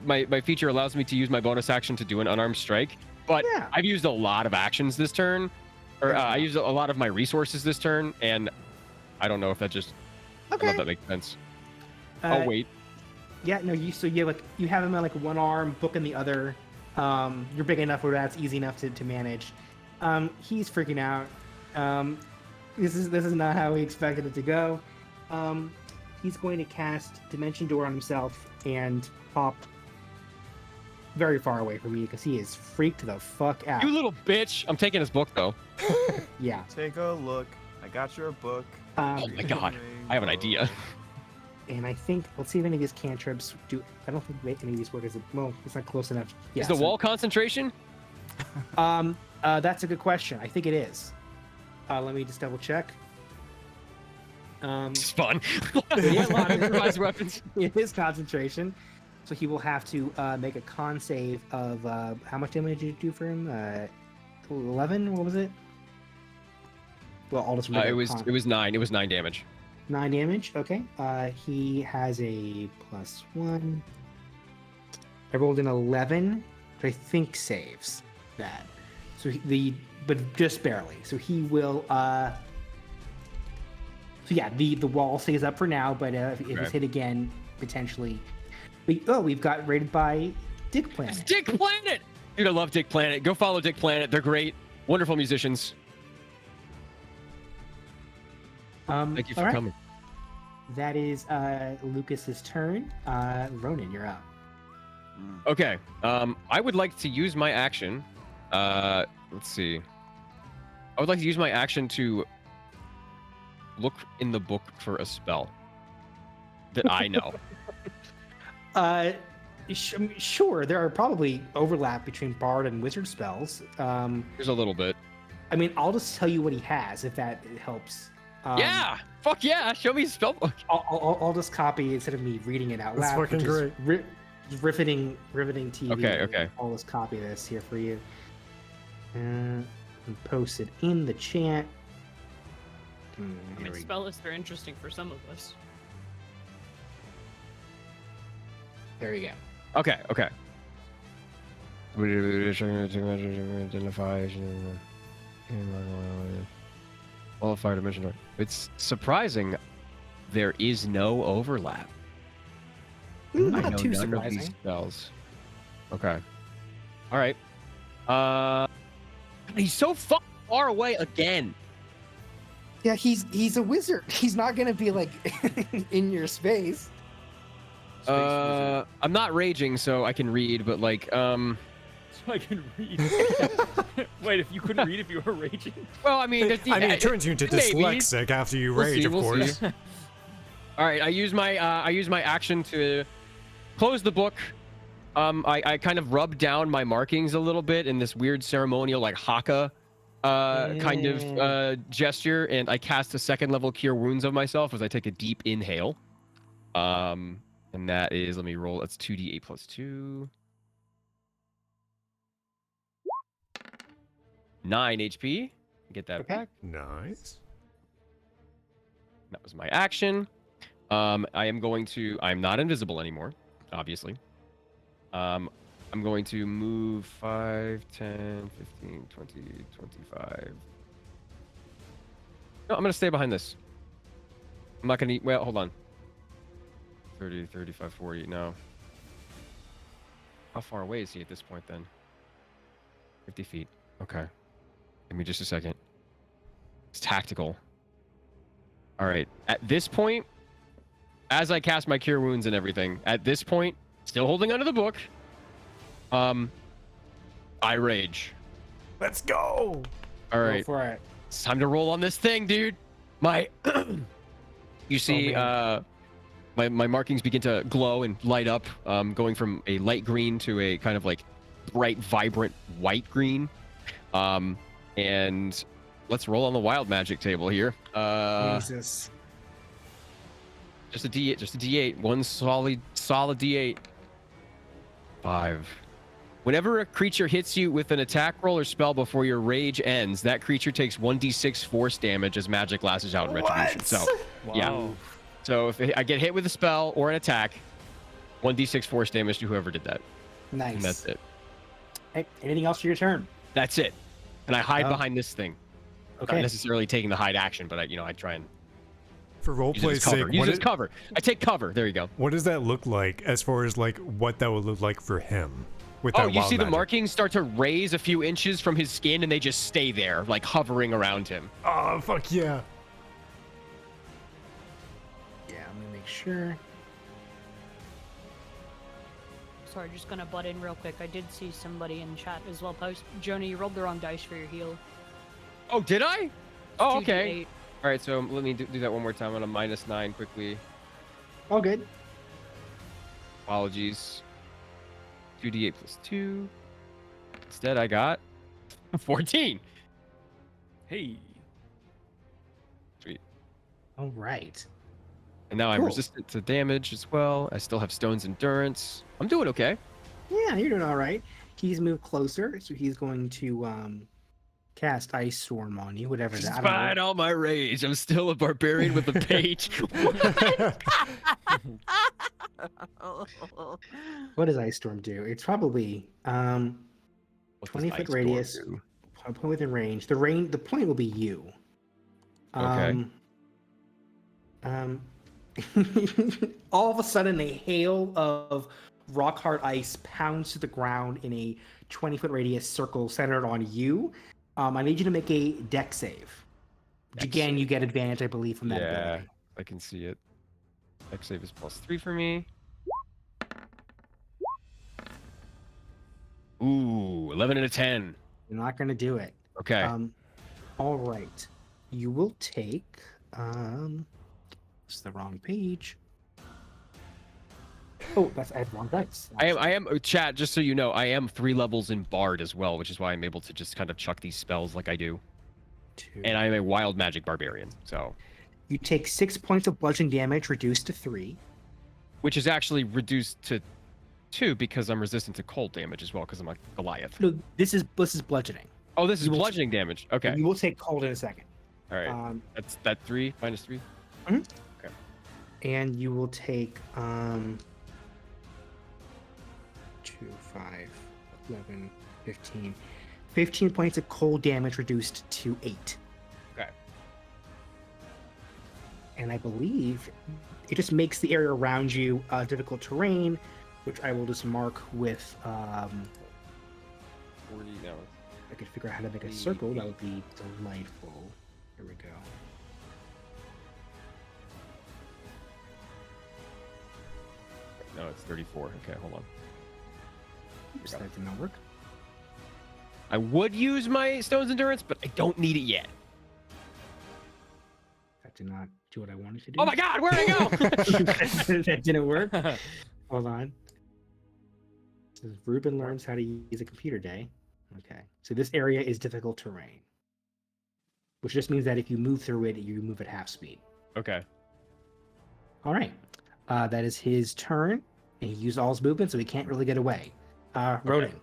my feature allows me to use my bonus action to do an unarmed strike, but Yeah. I've used a lot of actions this turn, or I used a lot of my resources this turn, and I don't know if that just. I don't know if that makes sense. Oh wait. Yeah, no. You have him on like one arm, book in the other. You're big enough where that's easy enough to manage. He's freaking out. This is not how he expected it to go. He's going to cast Dimension Door on himself and pop very far away from you because he is freaked the fuck out. You little bitch! I'm taking his book though. Yeah. Take a look. I got your book. Oh my god! I have an idea. And I think let's see if any of these cantrips do. I don't think any of these work. Well, it's not close enough. Yeah, Is the wall concentration? That's a good question. I think it is. Let me just double check. It's fun. Yeah, a lot of improvised weapons. It is concentration, so he will have to make a con save of how much damage did you do for him? 11. What was it? Well, I'll just remember. It was 9. It was 9 damage. 9 damage. Okay. He has a +1. I rolled an 11, which I think saves that. So but just barely. So he will. So yeah, the wall stays up for now, but if it's hit again, potentially. We've got rated by Dick Planet. It's Dick Planet. Dude, I love Dick Planet. Go follow Dick Planet. They're great, wonderful musicians. Thank you for coming. That is Lucas's turn. Ronan, you're up. Okay. I would like to use my action. Let's see. I would like to use my action to look in the book for a spell that I know. Sure. There are probably overlap between Bard and Wizard spells. There's a little bit. I mean, I'll just tell you what he has if that helps. Yeah. Fuck yeah. Show me his spell book. I'll just copy instead of me reading it out That's loud. fucking great. Riveting TV. Okay. I'll just copy this here for you. and post it in the chat. I mean, spell lists are interesting for some of us. There you go. Okay. Identify. Qualified dimension. It's surprising there is no overlap. I Not know too none of these surprising. spells. Okay. All right. He's so far away again. Yeah, he's a wizard. He's not gonna be like in your space. I'm not raging, so I can read, but like, So I can read. Wait, if you couldn't read if you were raging? well, I mean, I mean, it turns you into maybe. dyslexic after you We'll rage, see, of we'll course. see. All right, I use my action to close the book. I kind of rub down my markings a little bit in this weird ceremonial like haka kind of gesture, and I cast a 2nd level cure wounds of myself as I take a deep inhale. And that is, let me roll. That's 2d8 plus 2. 9 HP. Get that back. Nice. That was my action. I'm not invisible anymore, obviously. I'm going to move 5, 10, 15, 20, 25. No, I'm going to stay behind this. I'm not going to, well, hold on. 30, 35, 40, no. How far away is he at this point then? 50 feet. Okay. Give me just a second. It's tactical. All right. At this point, as I cast my cure wounds and everything, at this point, still holding onto the book, I rage. Let's go. All right. Go for it. It's time to roll on this thing, dude. My, you see, my markings begin to glow and light up, going from a light green to a kind of like bright, vibrant white green. And let's roll on the wild magic table here. Jesus. Just a D8. One solid D8. 5. Whenever a creature hits you with an attack roll or spell before your rage ends, that creature takes 1d6 force damage as magic lashes out in retribution. So, yeah. So if I get hit with a spell or an attack, 1d6 force damage to whoever did that. Nice. And that's it. Hey, anything else for your turn? That's it. And I hide behind this thing. Okay. Not necessarily taking the hide action, but I try and For roleplay's sake, use it as cover. I take cover. There you go. what does that look like as far as like what that would look like for him? With Oh, that you wild see the magic? markings start to raise a few inches from his skin, and they just stay there, like hovering around him. Oh, fuck yeah. Yeah, I'm gonna make sure. Sorry, just gonna butt in real quick. I did see somebody in chat as well post. Jonah, you rolled the wrong dice for your heal. Oh, did I? Oh, okay. 2d8. All right, so let me do that one more time on a -9 quickly. All good. Apologies. 2d8 plus 2. Instead, I got 14. Hey. Sweet. All right. And now I'm Cool. resistant to damage as well. I still have Stone's Endurance. I'm doing okay. Yeah, you're doing all right. He's moved closer, so he's going to cast Ice Storm on you, whatever that. I don't know. Despite all my rage, I'm still a barbarian with a page. What does Ice Storm do? It's probably What does 20-foot Ice Storm radius. do? A point within range. The point will be you. Okay. All of a sudden, a hail of rock hard ice pounds to the ground in a 20-foot radius circle centered on you. I need you to make a dex save. Dex Again, you get advantage, I believe, from that Yeah, ability. I can see it. Dex save is +3 for me. Ooh, 11 and a 10. You're not going to do it. Okay. All right. You will take. It's the wrong page. Oh, I had wrong dice. I am chat, just so you know, I am 3 levels in Bard as well, which is why I'm able to just kind of chuck these spells like I do. And I'm a wild magic barbarian, so. You take 6 points of bludgeoning damage, reduced to 3. Which is actually reduced to 2 because I'm resistant to cold damage as well, because I'm a Goliath. No, this is bludgeoning. Oh, this is You will- bludgeoning damage. Okay. You will take cold in a second. All right. That's that 3 minus 3. And you will take 2, 5, 11, 15. 15 points of cold damage reduced to 8. Okay. And I believe it just makes the area around you difficult terrain, which I will just mark with 40 now. if I could figure out how to make a circle, that would be delightful. Here we go. No, it's 34. Okay, hold on. Oops, that did not work. I would use my Stone's Endurance, but I don't need it yet. That did not do what I wanted to do. Oh my god, where'd I go? That didn't work. Hold on. So Ruben learns how to use a computer day. Okay. So this area is difficult terrain, which just means that if you move through it, you move at half speed. Okay. All right. That is his turn, and he used all his movement, so he can't really get away. Ronan.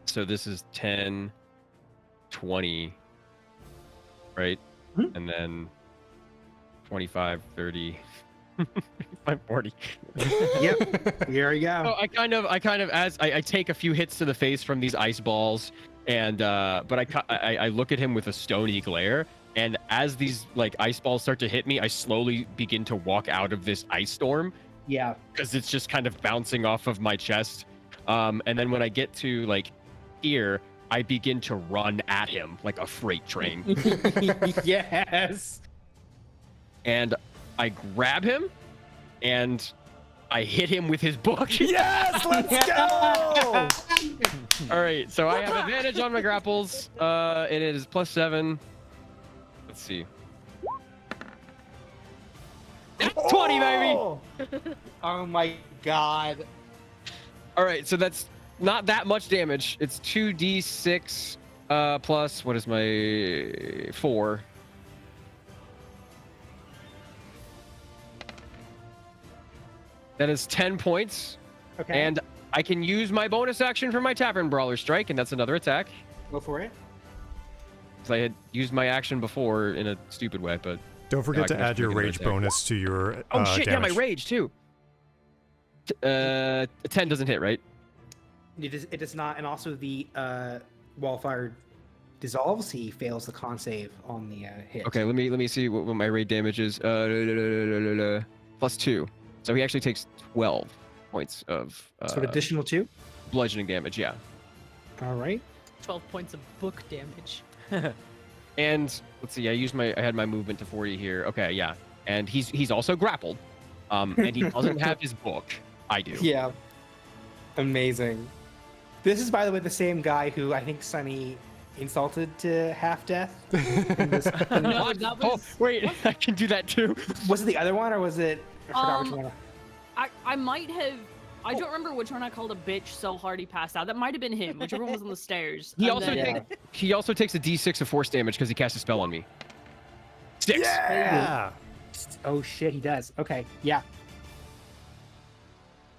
So this is 10, 20, right? Mhm. And then 25, 30, 40. Yep. Here we go. So I kind of, as I take a few hits to the face from these ice balls, and but I look at him with a stony glare, and as these like ice balls start to hit me, I slowly begin to walk out of this ice storm Yeah. because it's just kind of bouncing off of my chest. And then when I get to like here, I begin to run at him like a freight train, Yes. and I grab him, and I hit him with his book. Yes, let's go! All right, so I have advantage on my grapples. It is +7. Let's see. That's 20, baby. Oh! Oh my god. All right, so that's not that much damage. It's 2d6 plus what is my 4. That is 10 points, Okay. and I can use my bonus action for my Tavern Brawler Strike, and that's another attack. Go for it. 'Cause I had used my action before in a stupid way, but Don't forget I to can just add your make another rage attack. bonus to your oh shit, yeah, damage. my rage too. 10 doesn't hit, right? It does not, and also the wildfire dissolves. He fails the con save on the hit. Okay, let me see what my rage damage is. +2, so he actually takes 12 points of So an additional 2. bludgeoning damage. Yeah, All right. 12 points of book damage. and let's see. I had my movement to 40 here. Okay, yeah, and he's also grappled, and he doesn't have his book. I do. Yeah. Amazing. This is, by the way, the same guy who I think Sunny insulted to half death. No, that Oh was. wait, I can do that too. Was it the other one, or was it? I forgot which Um, one. I might have. I don't remember which one I called a bitch so hard he passed out. That might have been him. Whichever one was on the stairs. He And also then- he also takes a d6 of force damage because he cast a spell on me. 6. Yeah! Oh shit, he does. Okay, yeah.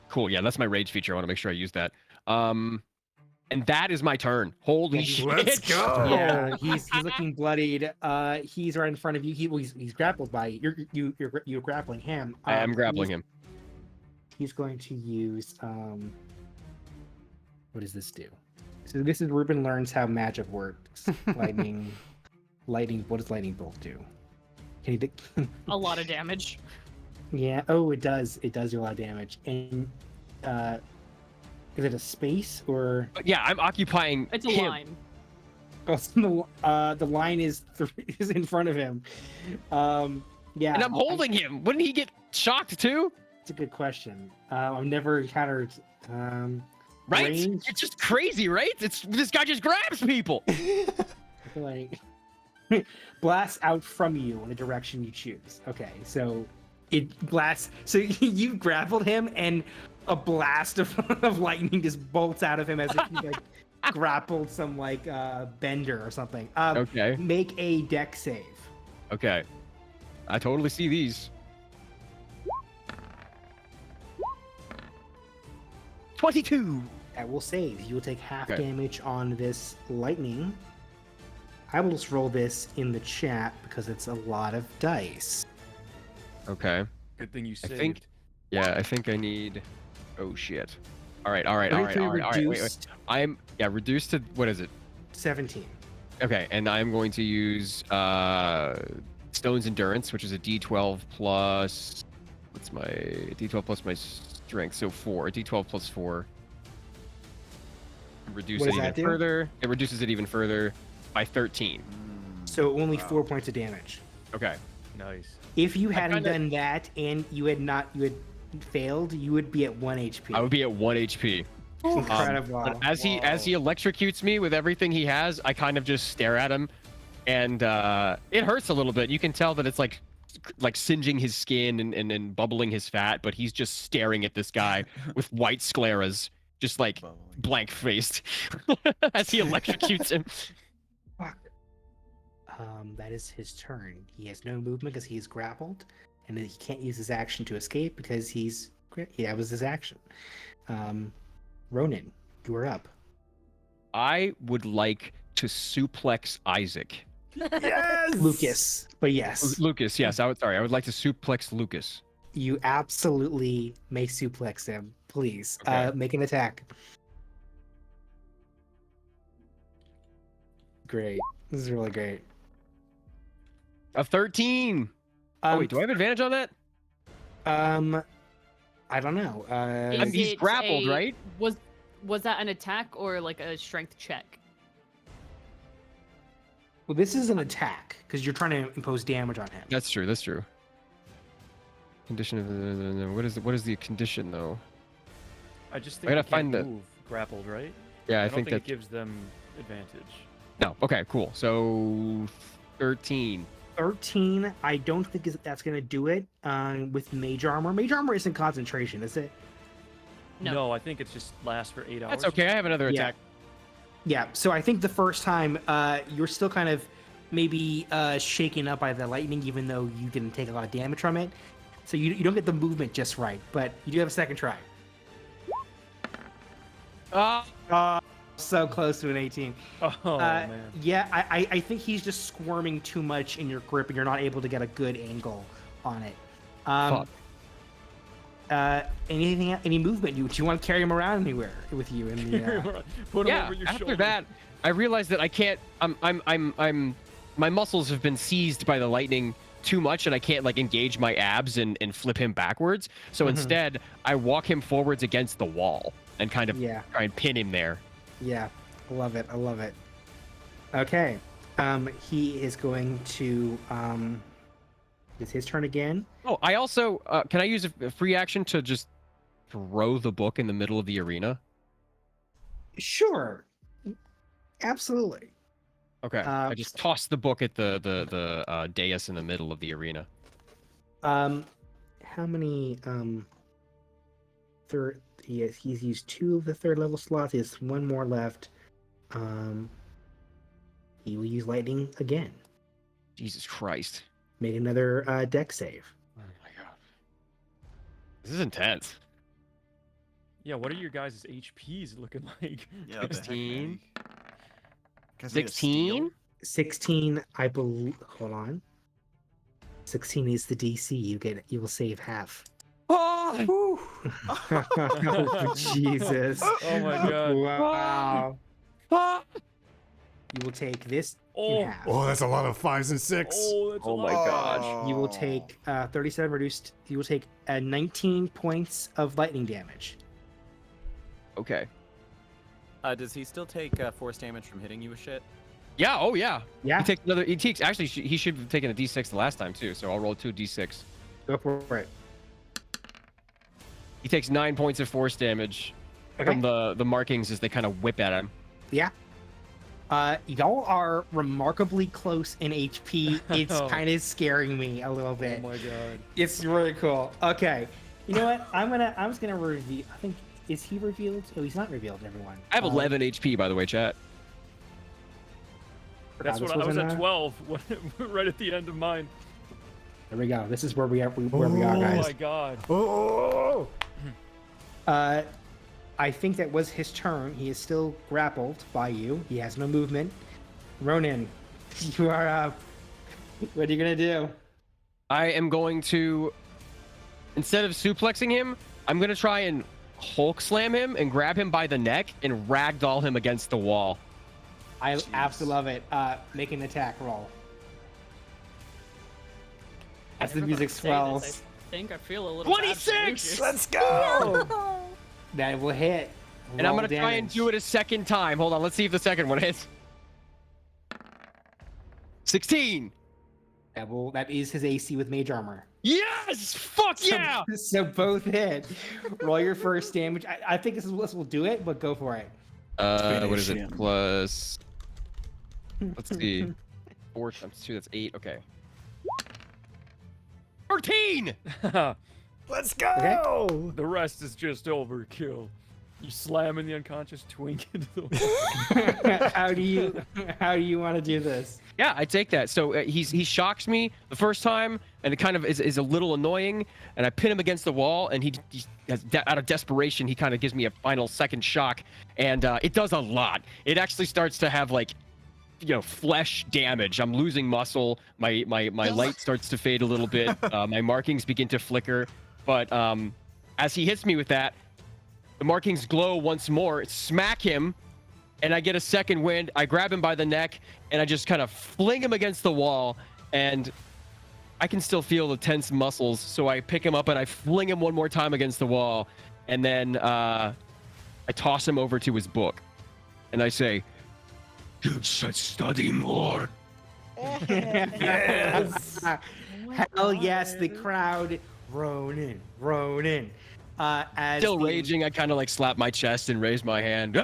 Cool. Yeah, that's my rage feature. I want to make sure I use that. And that is my turn. Holy shit! Let's go! Yeah, he's looking bloodied. He's right in front of you. He's grappled by you. You're grappling him. I am grappling him. He's going to use what does this do? So this is Ruben learns how magic works. Lightning. What does lightning bolt do? Can he? a lot of damage. Yeah. Oh, it does. It does do a lot of damage. And is it a space or? But yeah, I'm occupying It's a him. line. Oh, so the line is in front of him. Yeah. And I'm holding him. Wouldn't he get shocked too? It's a good question. I've never encountered. Right? Range? It's just crazy, right? This guy just grabs people. I feel like blasts out from you in the direction you choose. Okay, so it blasts. So you grappled him, and a blast of lightning just bolts out of him as if he like grappled some like bender or something. Okay. Make a deck save. Okay. I totally see these. 22. That will save. You will take half Okay. damage on this lightning. I will just roll this in the chat because it's a lot of dice. Okay. Good thing you saved. I think. Yeah, I think I need. Oh shit. All right. Wait. Reduced I'm reduced to what is it? 17. Okay, and I'm going to use Stone's Endurance, which is a D12 plus. What's my D12 plus my strength? So 4. D12 plus 4. Reduce What it does even that do? further. It reduces it even further by 13. So only 4 points of damage. Okay. Nice. If you hadn't kinda- done that and you had failed, you would be at 1 HP. I would be at 1 HP. Incredible. But as he electrocutes me with everything he has, I kind of just stare at him, and it hurts a little bit. You can tell that it's like singeing his skin and bubbling his fat, but he's just staring at this guy with white scleras, just like blank faced, as he electrocutes him. Fuck. That is his turn. He has no movement because he's grappled, and he can't use his action to escape because that was his action. Ronan, you are up. I would like to suplex Isaac. Yes! Lucas, but yes, Lucas, yes. I would like to suplex Lucas. you absolutely may suplex him. Please, Okay. make an attack. Great. This is really great. A 13. Oh wait, do I have advantage on that? I don't know. mean, he's it grappled, right? Was that an attack or like a strength check? Well, this is an attack because you're trying to impose damage on him. That's true. That's true. Condition of what is the condition though? I just think I they gotta find can't the- move grappled, right? Yeah, I don't think it that. gives them advantage. No. Okay. Cool. So 13. 13. I don't think that's gonna do it. With mage armor. Mage armor isn't concentration, is it? No. I think it just lasts for 8 hours. That's okay. I have another Yeah. attack. Yeah. So I think the first time, you're still kind of maybe shaken up by the lightning, even though you didn't take a lot of damage from it. So you don't get the movement just right, but you do have a second try. So close to an 18. Oh man. Yeah, I think he's just squirming too much in your grip, and you're not able to get a good angle on it. Fuck. Any movement? Do you want to carry him around anywhere with you? In the, Put 'em Yeah. over your After shoulder. that, I realized that I can't. My muscles have been seized by the lightning too much, and I can't like engage my abs and flip him backwards. So instead, I walk him forwards against the wall and kind of Yeah. try and pin him there. yeah, I love it. I love it. Okay, he is going to. It's his turn again. Oh, I also can I use a free action to just throw the book in the middle of the arena? Sure, absolutely. Okay. I just tossed the book at the dais in the middle of the arena. How many third he's used 2 of the 3rd level slots. He has 1 more left. He will use lightning again. Jesus Christ. Make another deck save. Oh my god. This is intense. Yeah, what are your guys' HPs looking like? Yeah, what the heck, 16. man? Guys need a steal. 16? 16, I believe. Hold on. 16 is the DC. You will save half. Oh! Oh, Jesus. Oh my god. Wow. Ah! You will take this Oh. in half. Oh, that's a lot of 5s and 6. Oh, that's a Oh my lot. gosh. You will take 37 reduced. You will take 19 points of lightning damage. Okay. Does he still take force damage from hitting you with shit? Yeah, oh yeah. Yeah, He takes another actually he should have taken a D6 the last time too, so I'll roll 2 D6. go for it. He takes 9 points of force damage from the markings as they kind of whip at him. Yeah. Y'all are remarkably close in HP. It's Oh. kind of scaring me a little Oh bit. my god. It's really cool. Okay. You know what? I'm just gonna reveal. I think is he revealed? Oh, he's not revealed. Everyone. I have 11 HP by the way, chat. That's this what I was wasn't at a- 12, right at the end of mine. There we go. This is where we are. Where we are, Oh guys. my god. Oh! I think that was his turn. He is still grappled by you. He has no movement. Ronan, you are up. What are you gonna do? I am going to, instead of suplexing him, I'm going to try and Hulk slam him and grab him by the neck and ragdoll him against the wall. I absolutely love it. Make an attack roll. As the music swells. I think I feel a little 26! Let's go! That will hit. And I'm Roll going to try and damage. do it a second time. Hold on, let's see if the second one hits. 16! That is his AC with mage armor. Yes! Fuck yeah! So both hit. Roll your first damage. I think this will do it, but go for it. What is Finish it? him. Plus, let's see. 4 times 2, that's 8. Okay. 13! Let's go! The rest is just overkill. You slamming the unconscious twink into the wall. How do you want to do this? Yeah, I take that. So he shocks me the first time, and it kind of is a little annoying. And I pin him against the wall, and he has, out of desperation, he kind of gives me a final second shock, and it does a lot. It actually starts to have like, flesh damage. I'm losing muscle. My light starts to fade a little bit. My markings begin to flicker. But as he hits me with that, the markings glow once more. Smack him. And I get a second wind. I grab him by the neck, and I just kind of fling him against the wall. And I can still feel the tense muscles. So I pick him up, and I fling him one more time against the wall. And then I toss him over to his book. And I say, You should study more. Yes. Hell yes, the crowd. Ronan. As still the- raging, I kind of like slap my chest and raise my hand.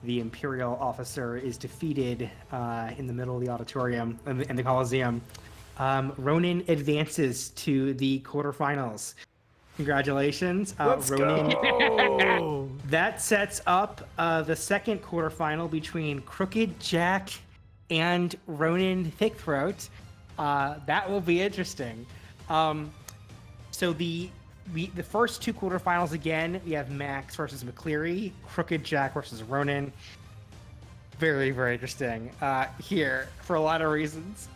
The Imperial officer is defeated in the middle of the auditorium in the Coliseum. Ronan advances to the quarterfinals. Congratulations, Let's Ronan. go! That sets up the second quarterfinal between Crooked Jack and Ronan Thickthroat. That will be interesting. So the first two quarterfinals again, we have Max versus McCleary, Crooked Jack versus Ronan. Very, very interesting here for a lot of reasons.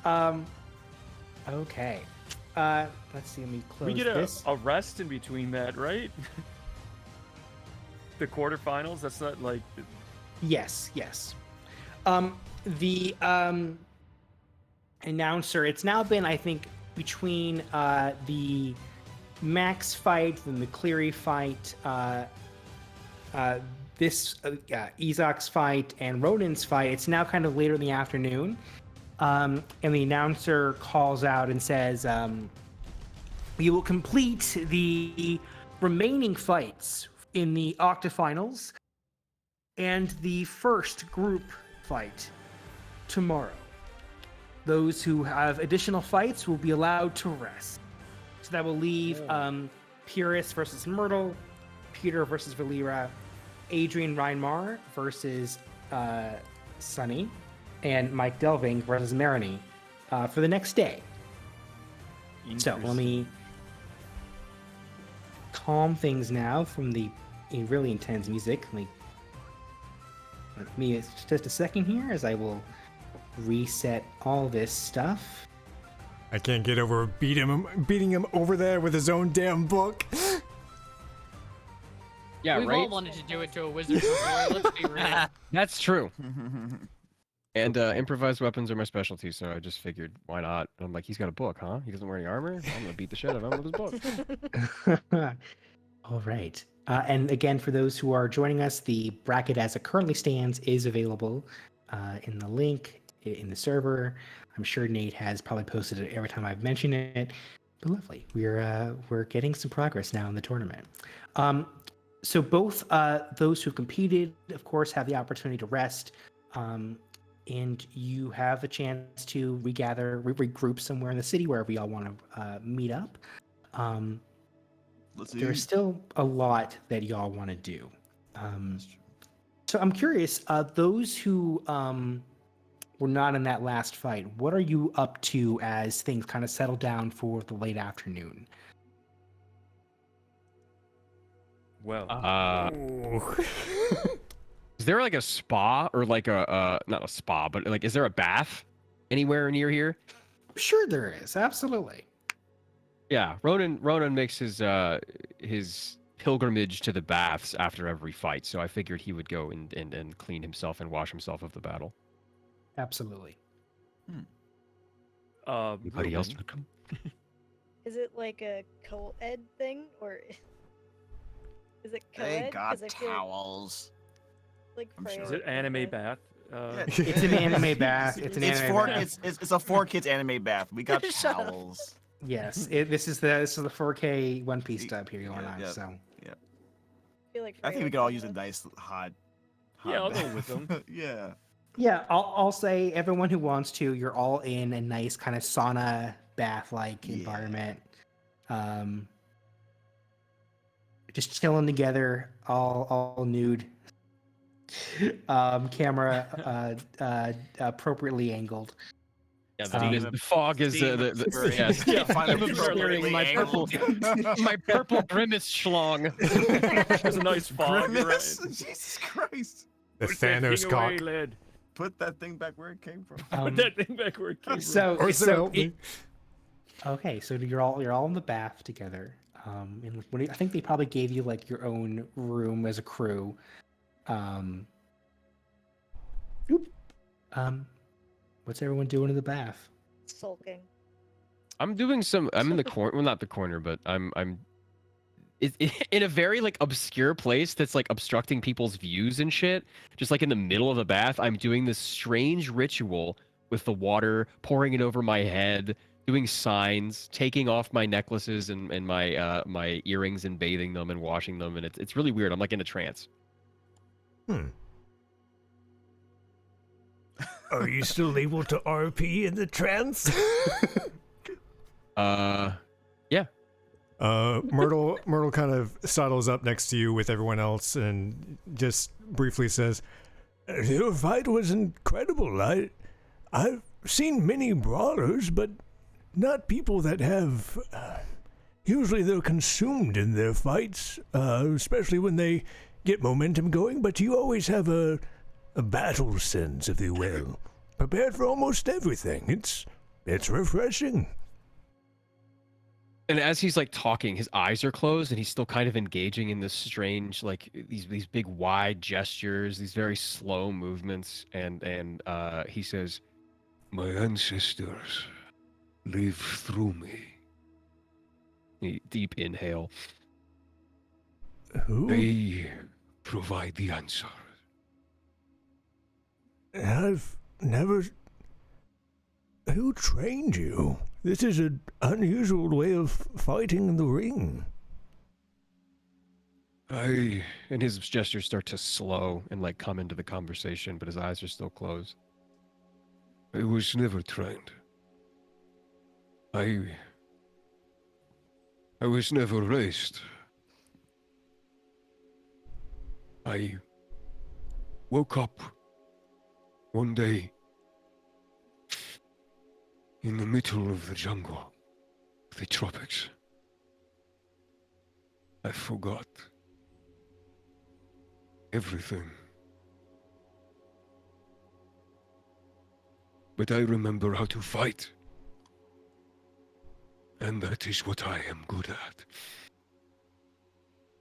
Okay. Let's see, let me close We get this. a rest in between that, right? The quarterfinals, that's not like... Yes. The announcer, it's now been, I think, between the Max fight, the McCleary fight, Izak's fight, and Ronan's fight. It's now kind of later in the afternoon. And the announcer calls out and says, we will complete the remaining fights in the octafinals and the first group fight tomorrow. Those who have additional fights will be allowed to rest. So that will leave Pyrrhus versus Myrtle, Peter versus Valera, Adrian Reinmar versus Sunny, and Mike Delving versus Marini for the next day. So let me calm things now from the really intense music. Let me just a second here as I will reset all this stuff. I can't get over beating him over there with his own damn book. Yeah, We've right? all wanted to do it to a wizard before, let's be real. That's true. And improvised weapons are my specialty, so I just figured, why not? And I'm like, he's got a book, huh? He doesn't wear any armor? I'm gonna beat the shit out of him with his book. All right. And again, for those who are joining us, the bracket as it currently stands is available in the link in the server. I'm sure Nate has probably posted it every time I've mentioned it. But lovely. We're getting some progress now in the tournament. So both those who've competed, of course, have the opportunity to rest. And you have a chance to regather, regroup somewhere in the city wherever y'all want to meet up. There's still a lot that y'all want to do. So I'm curious, those who were not in that last fight, what are you up to as things kind of settle down for the late afternoon? Well, Is there like a spa or like a not a spa, but like is there a bath anywhere near here? Sure, there is. Absolutely. Yeah, Ronan makes his pilgrimage to the baths after every fight, so I figured he would go and clean himself and wash himself of the battle. Absolutely. Anybody else Ruben, would come? Is it like a co-ed thing or is it co-ed? They got 'Cause I feel towels. like I'm Freya sure. Is would it be anime co-ed. bath? It's an anime bath. It's an It's anime for bath. it's a 4 kids anime bath. We got Shut up. towels. Yes, this is the 4K One Piece dub here going Yeah, on. yeah. So I feel like I Freya think we would could all be use a co-ed. nice hot. Yeah, I'll bath. go with them. Yeah. yeah, I'll say everyone who wants to, you're all in a nice kind of sauna bath like Yeah. environment. Just chilling together, all nude. Camera appropriately angled. Yeah, Steam the fog is Steam the experience. yeah, Find I'm a obscuring my purple my purple grimace schlong. There's a nice fog. You're Grimace? right. Jesus Christ! The Put that Thanos thing cock. away, lad. Put that thing back where it came from. Put that thing back where it came from. So, Or so help me. okay, so you're all in the bath together. And I think they probably gave you like your own room as a crew. What's everyone doing in the bath? Sulking. I'm doing some. I'm in the corner. Well, not the corner, but I'm in a very like obscure place that's like obstructing people's views and shit. Just like in the middle of the bath, I'm doing this strange ritual with the water, pouring it over my head, doing signs, taking off my necklaces and my my earrings and bathing them and washing them, and it's really weird. I'm like in a trance. Are you still able to RP in the trance? Yeah. Myrtle kind of sidles up next to you with everyone else and just briefly says, Your fight was incredible. I've seen many brawlers, but not people that have. Usually they're consumed in their fights, especially when they get momentum going. But you always have a battle sense, if you will, prepared for almost everything. It's refreshing. And as he's like talking, his eyes are closed and he's still kind of engaging in this strange, like these big wide gestures, these very slow movements. And he says, My ancestors live through me. deep inhale. Who? They provide the answer. I've never. Who trained you? This is an unusual way of fighting in the ring. I And his gestures start to slow and like come into the conversation, but his eyes are still closed. was never trained. I was never raised. I woke up one day in the middle of the jungle, the tropics. I forgot everything. But I remember how to fight. And that is what I am good at.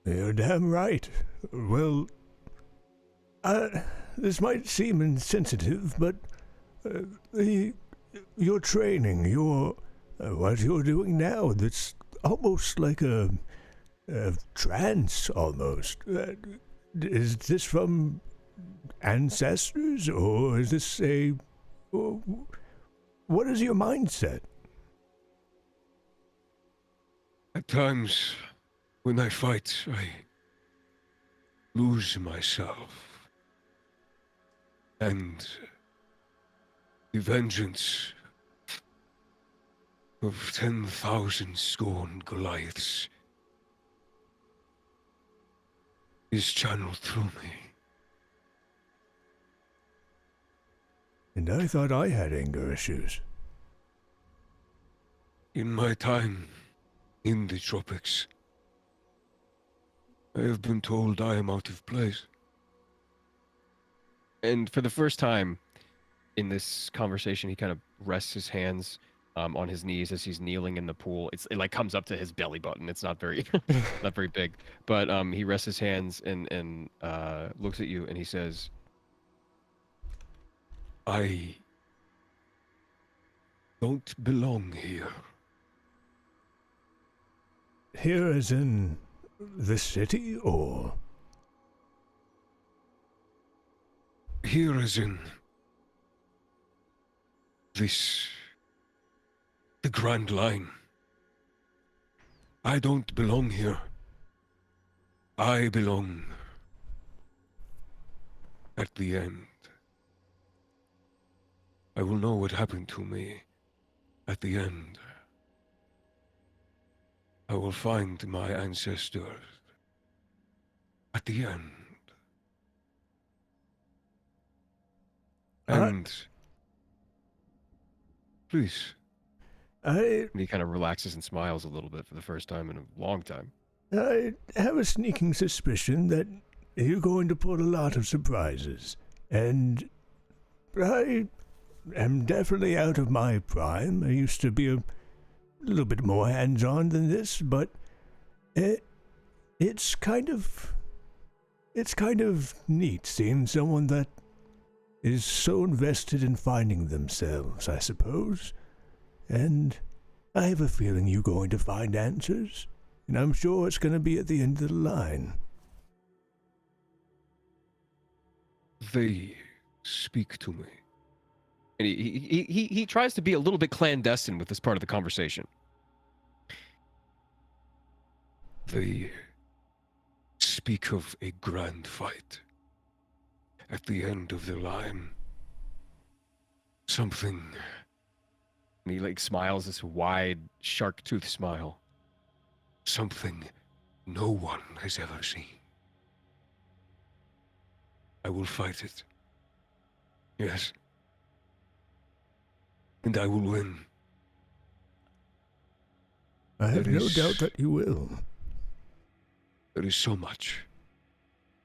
You're damn right. Well, this might seem insensitive, but your training, what you're doing now, that's almost like a trance, almost. Is this from ancestors, or is this what is your mindset? At times, when I fight, I lose myself. And the vengeance of 10,000 scorned Goliaths is channeled through me. And I thought I had anger issues. In my time in the tropics, I have been told I am out of place. And for the first time in this conversation, he kind of rests his hands on his knees as he's kneeling in the pool. It like comes up to his belly button. It's not very not very big, but he rests his hands and looks at you and he says, I don't belong here. Here as in the city, or? Here as in the Grand Line. I don't belong here. I belong at the end. I will know what happened to me at the end. I will find my ancestors at the end. And please. and he kind of relaxes and smiles a little bit for the first time in a long time. I have a sneaking suspicion that you're going to pull a lot of surprises, and I am definitely out of my prime. I used to be a little bit more hands-on than this, but it's kind of neat seeing someone that is so invested in finding themselves, I suppose. And I have a feeling you're going to find answers, and I'm sure it's going to be at the end of the line. They speak to me. And he tries to be a little bit clandestine with this part of the conversation. They speak of a grand fight at the end of the line. Something. And he like smiles this wide shark tooth smile. Something no one has ever seen. I will fight it. Yes. And I will win. I have no doubt that you will. There is so much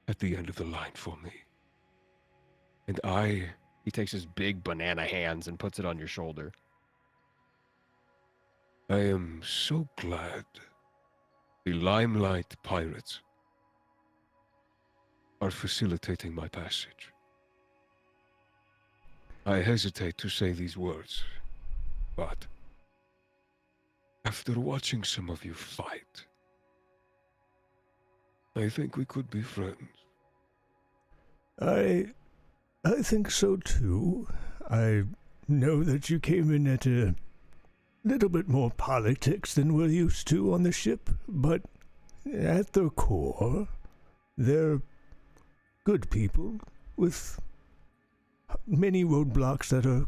at the end of the line for me. And he takes his big banana hands and puts it on your shoulder. I am so glad the Limelight Pirates are facilitating my passage. I hesitate to say these words, but after watching some of you fight, I think we could be friends. I think so too. I know that you came in at a little bit more politics than we're used to on the ship, but at their core, they're good people with many roadblocks that are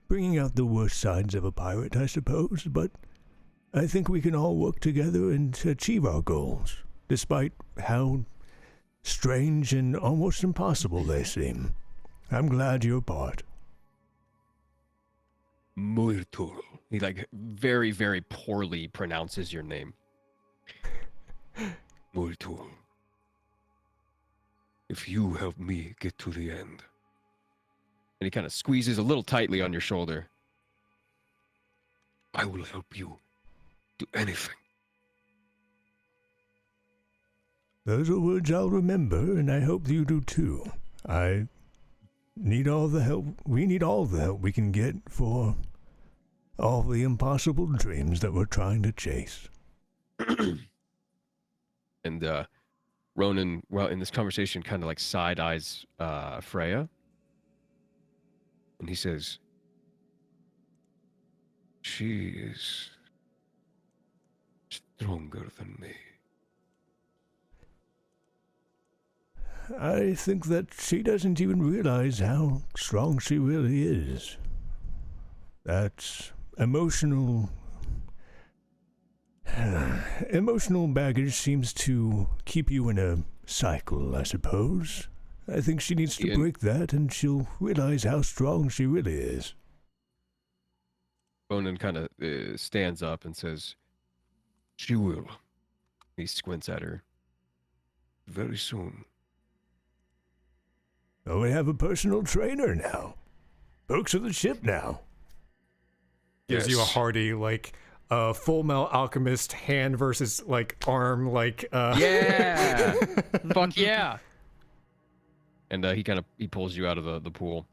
bringing out the worst sides of a pirate, I suppose, but I think we can all work together and achieve our goals, despite how strange and almost impossible they seem. I'm glad you're part. Myrtul. He like very, very poorly pronounces your name. Myrtul. If you help me get to the end. And he kind of squeezes a little tightly on your shoulder. I will help you do anything. Those are words I'll remember, and I hope you do too. I need all the help. We need all the help we can get for all the impossible dreams that we're trying to chase. And Ronan, well, in this conversation, kind of like side eyes Freya. And he says, she is stronger than me. I think that she doesn't even realize how strong she really is. That's emotional baggage seems to keep you in a cycle, I suppose. I think she needs to break that, and she'll realize how strong she really is. Ronan kind of stands up and says, she will. He squints at her. very soon. Oh, we have a personal trainer now. Folks of the ship now. Gives you a Yes. hearty, like, Full Metal Alchemist hand versus, like, arm, like, Yeah. Fuck yeah. And he pulls you out of the pool.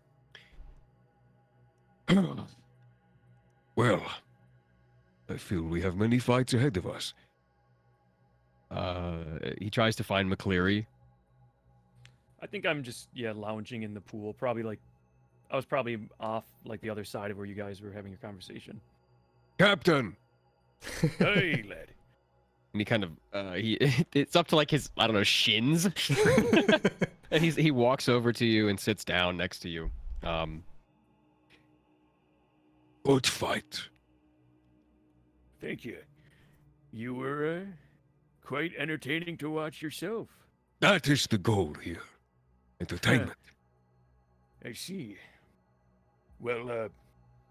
Well, I feel we have many fights ahead of us. He tries to find McCleary. I think I'm just lounging in the pool. Probably like I was probably off like the other side of where you guys were having your conversation. Captain! Hey, lad. And he kind of it's up to like his, I don't know, shins. And he walks over to you and sits down next to you. Good fight. Thank you. You were quite entertaining to watch yourself. That is the goal here. Entertainment. I see. Well,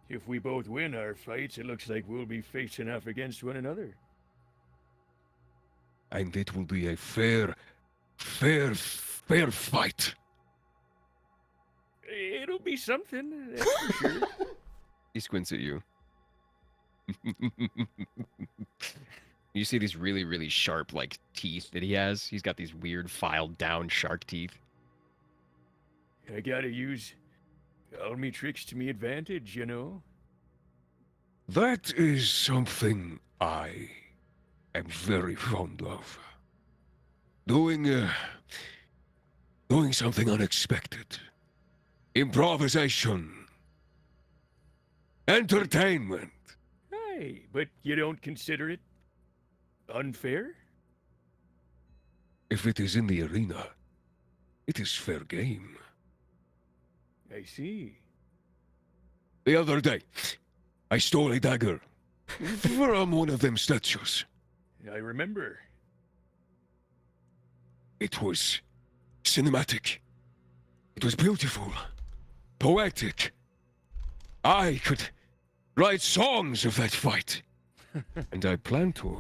if we both win our fights, it looks like we'll be facing off against one another. And it will be a fair fight. It'll be something, that's for sure. He squints at you. You see these really, really sharp, like, teeth that he has. He's got these weird, filed down shark teeth. I gotta use all me tricks to me advantage, you know? That is something I am very fond of. Doing something unexpected. Improvisation. Entertainment. Hey, but you don't consider it unfair? If it is in the arena, it is fair game. I see. The other day, I stole a dagger from one of them statues. I remember. It was cinematic. It was beautiful. Poetic. I could write songs of that fight. And I plan to.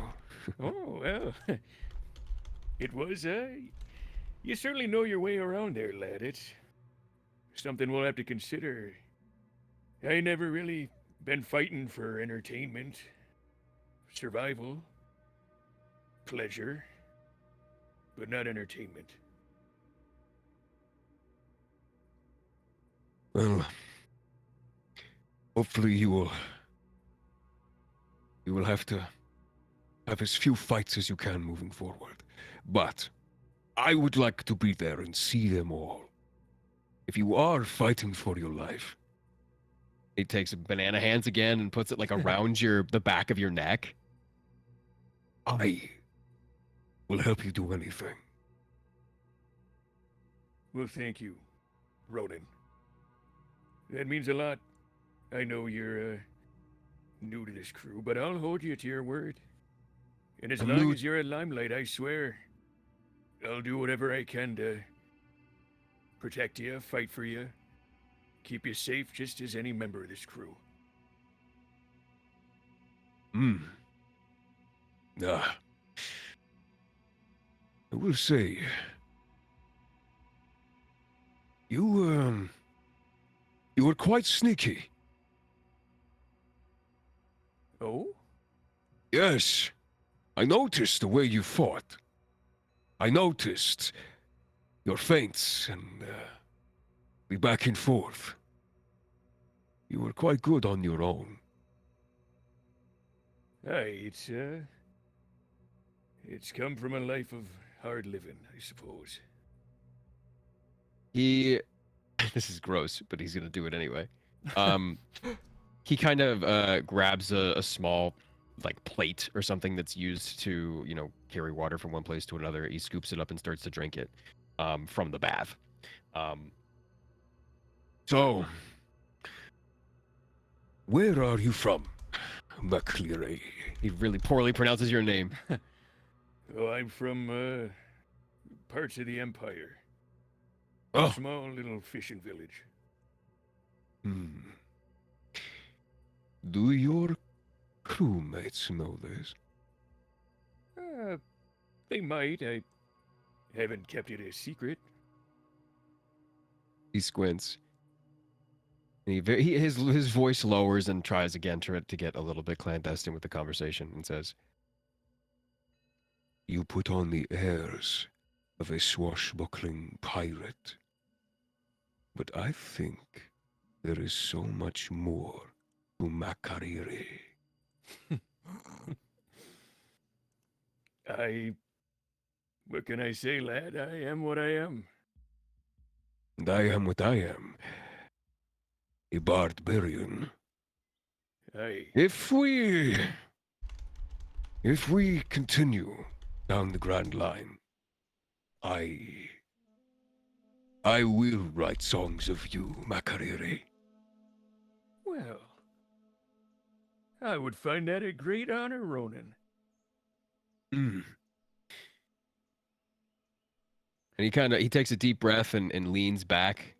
Oh, well. It was, you certainly know your way around there, lad. It's something we'll have to consider. I never really been fighting for entertainment, survival, pleasure, but not entertainment. Well, hopefully you will have to have as few fights as you can moving forward. But I would like to be there and see them all. If you are fighting for your life. He takes banana hands again and puts it like around the back of your neck. I will help you do anything. Well, thank you, Ronan. That means a lot. I know you're, new to this crew, but I'll hold you to your word. And as long as you're at Limelight, I swear, I'll do whatever I can to protect you, fight for you, keep you safe just as any member of this crew. I will say, you were quite sneaky. Oh? Yes, I noticed the way you fought. I noticed your feints and the back and forth. You were quite good on your own. Aye, it's come from a life of hard living, I suppose. This is gross, but he's gonna do it anyway. He kind of grabs a small like plate or something that's used to, carry water from one place to another. He scoops it up and starts to drink it from the bath. So, where are you from, McCleary? He really poorly pronounces your name. Oh, I'm from, parts of the Empire. Oh. A small little fishing village. Do your crewmates know this? They might. Haven't kept it a secret. He squints. His voice lowers and tries again to get a little bit clandestine with the conversation and says, You put on the airs of a swashbuckling pirate. But I think there is so much more to Makariri. What can I say, lad? I am what I am. And I am what I am. A barbarian. Aye. If we continue down the Grand Line, I will write songs of you, Makariri. Well, I would find that a great honor, Ronan. And he takes a deep breath and leans back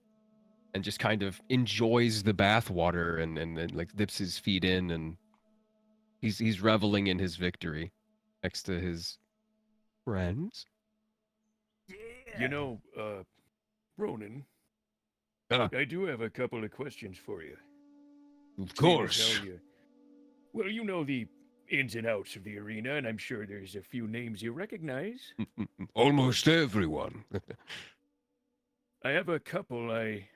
and just kind of enjoys the bathwater and like dips his feet in, and he's reveling in his victory next to his friends. You know, Ronan, I do have a couple of questions for you. Of course. Well, you know the ins and outs of the arena, and I'm sure there's a few names you recognize. Almost everyone. I have a couple I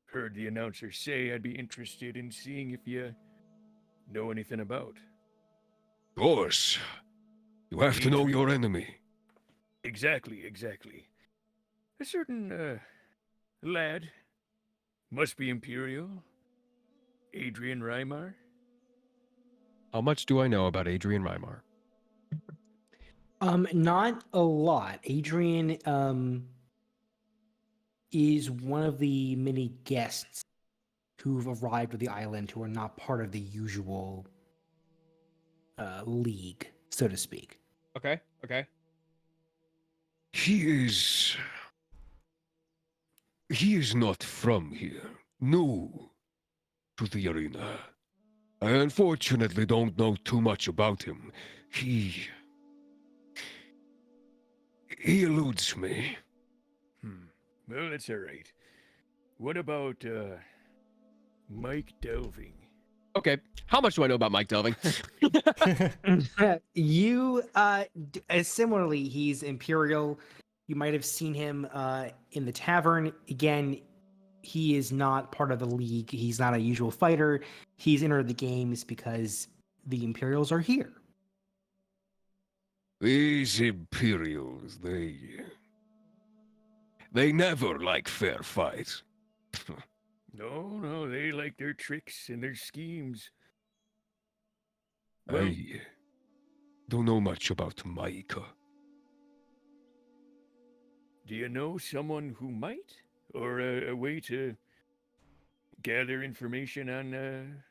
heard the announcer say I'd be interested in seeing if you know anything about. Of course. You have to know your enemy. Exactly. A certain, lad. Must be Imperial. Adrian Rymar. How much do I know about Adrian Rymar? Not a lot. Adrian, is one of the many guests who've arrived at the island who are not part of the usual, league, so to speak. Okay. He is not from here. New to the arena. I unfortunately don't know too much about him. He eludes me. Well, that's all right. What about, Mike Delving? Okay. How much do I know about Mike Delving? You, similarly, he's Imperial. You might have seen him in the tavern. Again, he is not part of the league. He's not a usual fighter. He's entered the games because the Imperials are here. These Imperials, they never like fair fights. No, they like their tricks and their schemes. Well, I don't know much about Micah. Do you know someone who might? Or a way to gather information on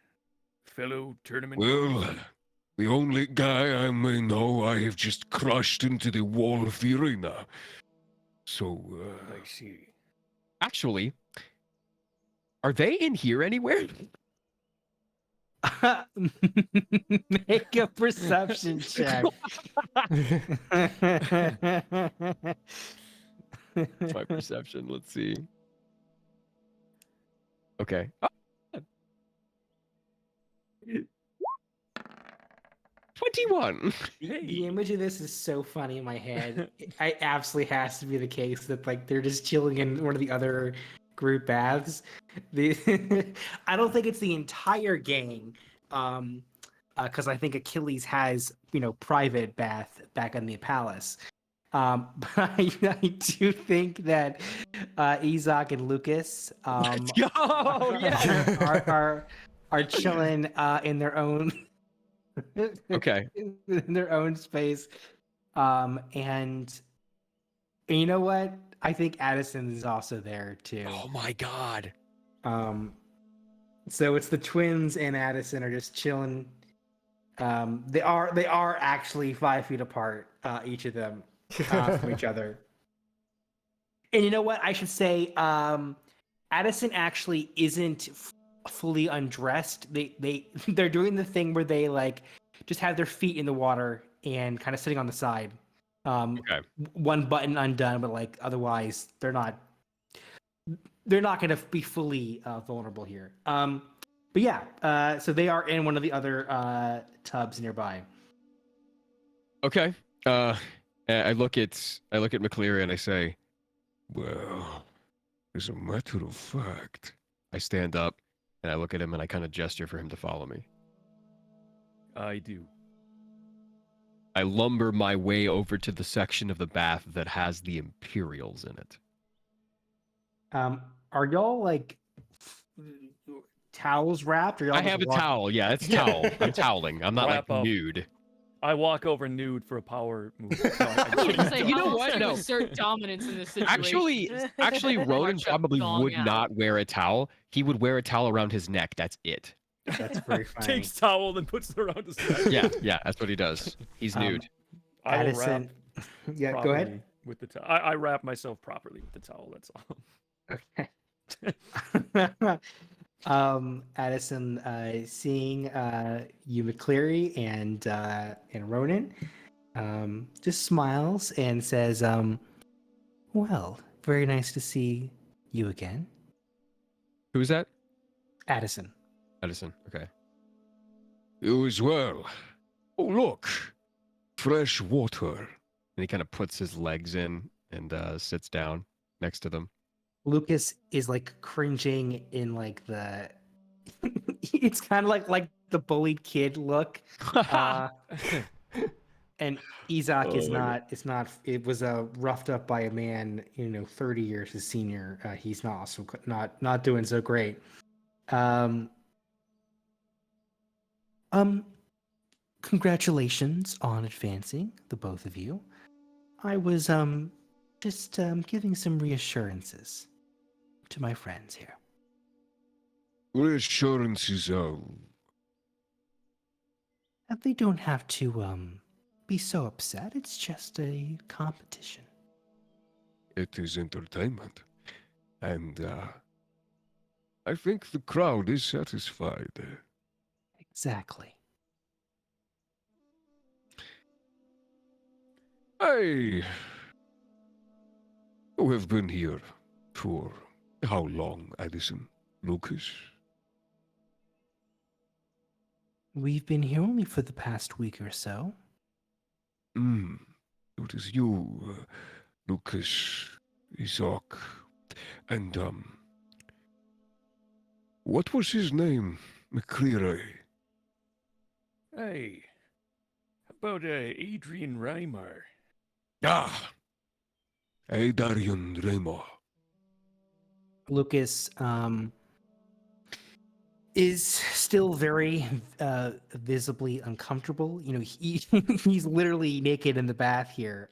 fellow tournament? Well, the only guy I may know I have just crushed into the wall of the arena. So, I see. Actually, are they in here anywhere? Make a perception check. That's my perception. Let's see. Okay. 21. The image of this is so funny in my head. It absolutely has to be the case that like they're just chilling in one of the other group baths. I don't think it's the entire gang, because I think Achilles has private bath back in the palace. But I do think that Izak and Lucas Let's go! Yeah. are chilling in their own Okay. in their own space. And you know what? I think Addison is also there too. Oh my god. So it's the twins and Addison are just chilling. They are actually 5 feet apart, each of them. From each other. And you know what? I should say, Addison actually isn't fully undressed. They're doing the thing where they like just have their feet in the water and kind of sitting on the side. Okay. One button undone, but like otherwise they're not going to be fully vulnerable here. But yeah, so they are in one of the other tubs nearby. Okay. I look at McCleary and I say, Well, as a matter of fact, I stand up and I look at him and I kind of gesture for him to follow me. I do. I lumber my way over to the section of the bath that has the Imperials in it. Are y'all like towels wrapped? Or y'all I just have a walk- towel. Yeah, it's towel. I'm toweling. I'm not Wrap like up. nude. I walk over nude for a power move. No, I was gonna say, You know I'll what? also No. assert dominance in this situation. Actually, Ronan March up probably thong would out. not wear a towel. He would wear a towel around his neck. That's it. That's very funny. Takes towel, then puts it around his neck. Yeah, that's what he does. He's nude. I will Addison. wrap Yeah, go ahead. properly with the towel. I wrap myself properly with the towel. That's all. Okay. Addison, seeing you, McCleary, and Ronan, just smiles and says, "Well, very nice to see you again, Who's that? Addison." Edison. Okay. you as well. Oh, look, fresh water. And he kind of puts his legs in and sits down next to them. Lucas is like cringing in like the. It's kind of like the bullied kid look. And Isaac is not. It's not. It was roughed up by a man, 30 years his senior. He's not also not doing so great. Congratulations on advancing, the both of you. I was just giving some reassurances to my friends here. Reassurances of. That they don't have to be so upset. It's just a competition. It is entertainment. And I think the crowd is satisfied. Exactly. You have been here for how long, Addison? Lucas? We've been here only for the past week or so. It is you, Lucas, Isaac, and what was his name? McCleary. Hey, how about Adrian Reimer? Ah, Adarian Remo. Lucas is still very visibly uncomfortable. He's literally naked in the bath here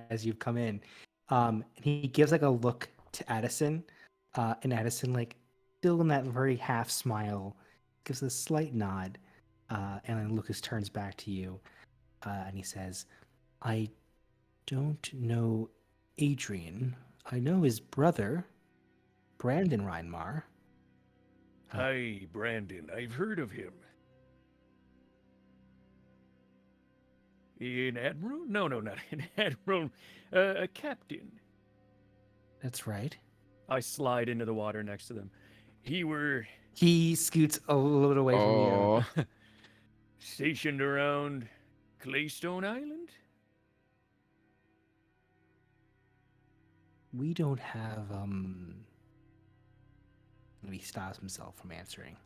as you've come in. And he gives like a look to Addison, and Addison, like, still in that very half smile, gives a slight nod, and then Lucas turns back to you, and he says, "I don't know Adrian. I know his brother, Brandon Reinmar." Hi, Brandon. I've heard of him. An admiral? No, not an admiral. A captain. That's right. I slide into the water next to them. He scoots a little bit away from you. Stationed around Claystone Island? We don't have He stops himself from answering.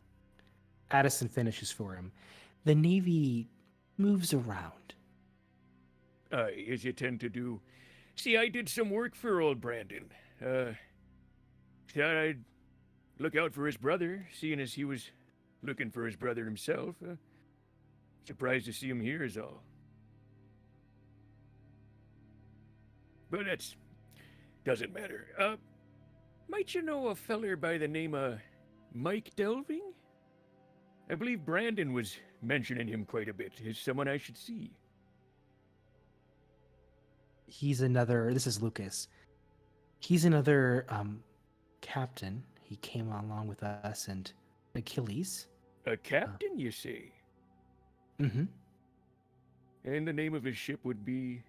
Addison finishes for him. The Navy moves around. As you tend to do. See, I did some work for old Brandon. Thought I'd look out for his brother, seeing as he was looking for his brother himself. Surprised to see him here is all. But that's doesn't matter. Might you know a feller by the name of Mike Delving? I believe Brandon was mentioning him quite a bit. Is someone I should see? This is Lucas. He's another captain. He came along with us and Achilles. A captain, you say? Mm-hmm. And the name of his ship would be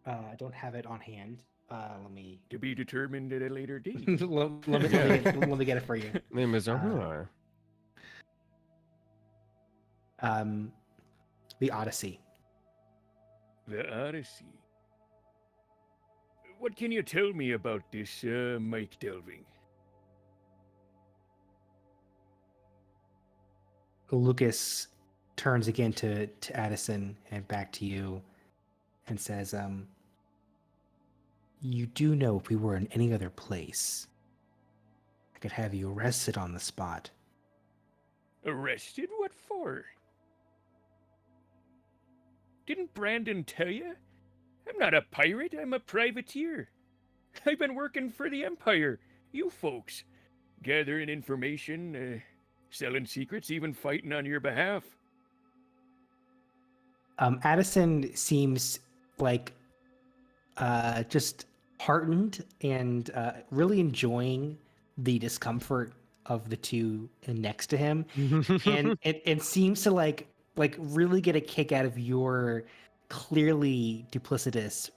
I don't have it on hand. Let me To be determined at a later date. let me get it for you. Name is The Odyssey. The Odyssey. What can you tell me about this, Mike Delving? Lucas turns again to Addison and back to you and says, you do know if we were in any other place, I could have you arrested on the spot. Arrested? What for? Didn't Brandon tell you? I'm not a pirate, I'm a privateer. I've been working for the Empire, you folks. Gathering information, selling secrets, even fighting on your behalf. Addison seems like just heartened and really enjoying the discomfort of the two next to him, and it seems to like really get a kick out of your clearly duplicitous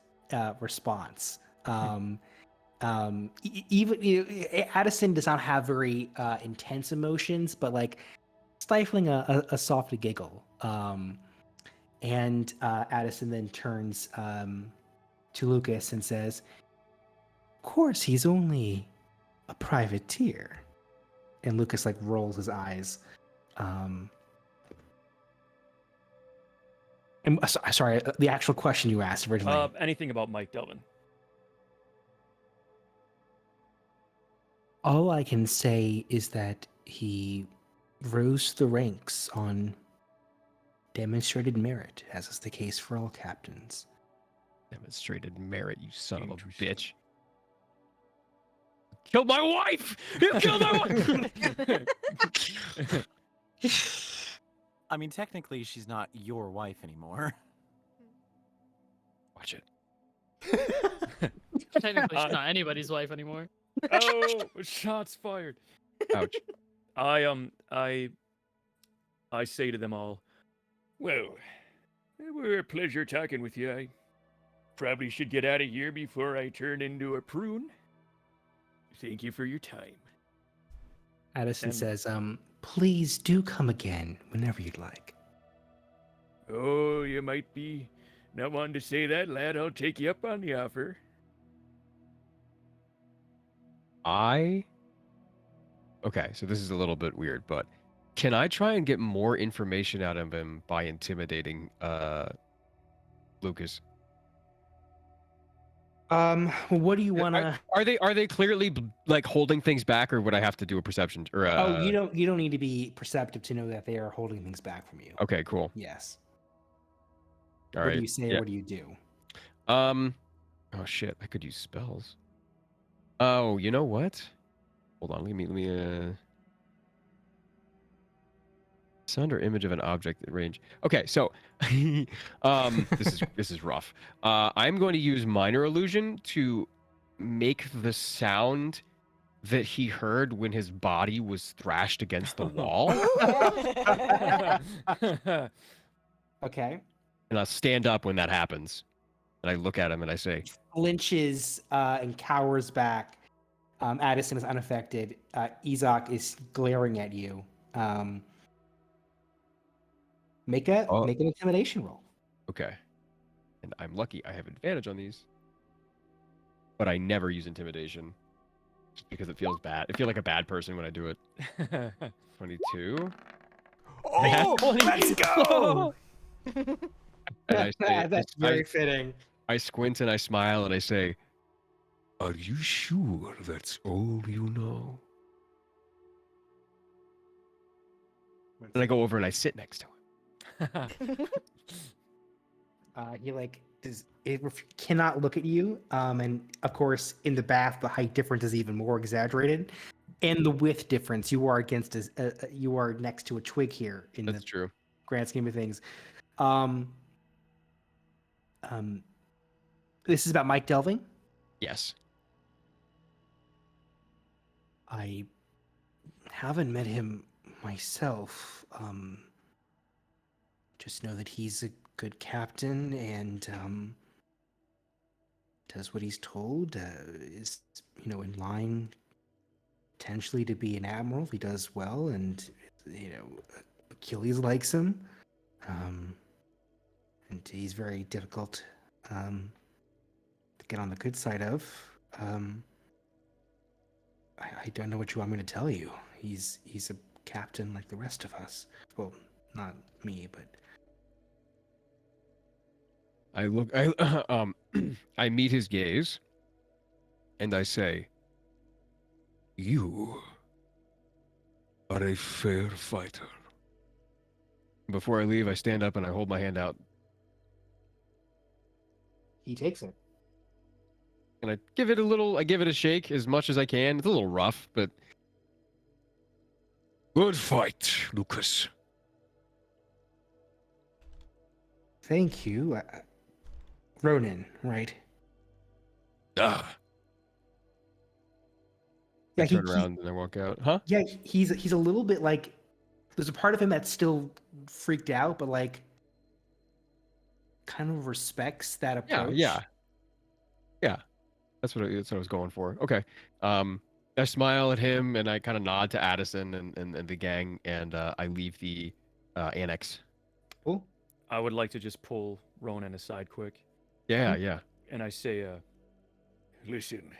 response. Even Addison does not have very intense emotions, but like stifling a soft giggle. And Addison then turns to Lucas and says, "Of course, he's only a privateer." And Lucas like rolls his eyes. And, sorry, the actual question you asked originally. Anything about Mike Delvin? All I can say is that he rose the ranks on demonstrated merit, as is the case for all captains. Demonstrated merit, you son of a bitch. Killed my wife! You killed my wife! I mean, technically, she's not your wife anymore. Watch it. Technically, she's not anybody's wife anymore. Oh, shots fired. Ouch. I say to them all, well, it were a pleasure talking with you. I probably should get out of here before I turn into a prune. Thank you for your time. Addison And- says, please do come again whenever you'd like. Oh, you might be not wanting to say that, lad. I'll take you up on the offer. Okay, so this is a little bit weird, but can I try and get more information out of him by intimidating Lucas? What do you want to? Are they clearly like holding things back, or would I have to do a perception or you don't need to be perceptive to know that they are holding things back from you. Okay, cool. Yes. All what right. do you say? Yeah. What do you do? Oh shit, I could use spells. Oh, you know what? Hold on, let me sound or image of an object at range. Okay, so this is rough. I'm going to use minor illusion to make the sound that he heard when his body was thrashed against the wall. Okay. And I'll stand up when that happens. And I look at him and I say, Flinches and cowers back. Addison is unaffected. Izak is glaring at you. Make an intimidation roll. okay. And I'm lucky I have advantage on these. But I never use intimidation. Just because it feels bad. I feel like a bad person when I do it. 22. Oh, let's go! And I say, That's very fitting. I squint and I smile and I say, Are you sure that's all you know? and I go over and I sit next to him. He cannot look at you. And of course, in the bath, the height difference is even more exaggerated, and the width difference. You are you are next to a twig here in That's the true. grand scheme of things. This is about Mike Delving. Yes. I haven't met him myself. Just know that he's a good captain, and does what he's told, is in line potentially to be an admiral if he does well, and Achilles likes him, and he's very difficult to get on the good side of. I don't know what you want me to tell you. He's a captain like the rest of us. Well, not me, but I meet his gaze, and I say, "You are a fair fighter." Before I leave, I stand up and I hold my hand out, he takes it. and I give it a shake as much as I can. It's a little rough, but good fight, Lucas. Thank you. Ronan, right? Ah. Yeah, I turn around and I walk out. Huh? Yeah, he's a little bit like, there's a part of him that's still freaked out, but like kind of respects that approach. Yeah. That's what I was going for. Okay. I smile at him and I kind of nod to Addison and the gang, and I leave the annex. Cool. I would like to just pull Ronan aside quick. Yeah. And I say, Listen,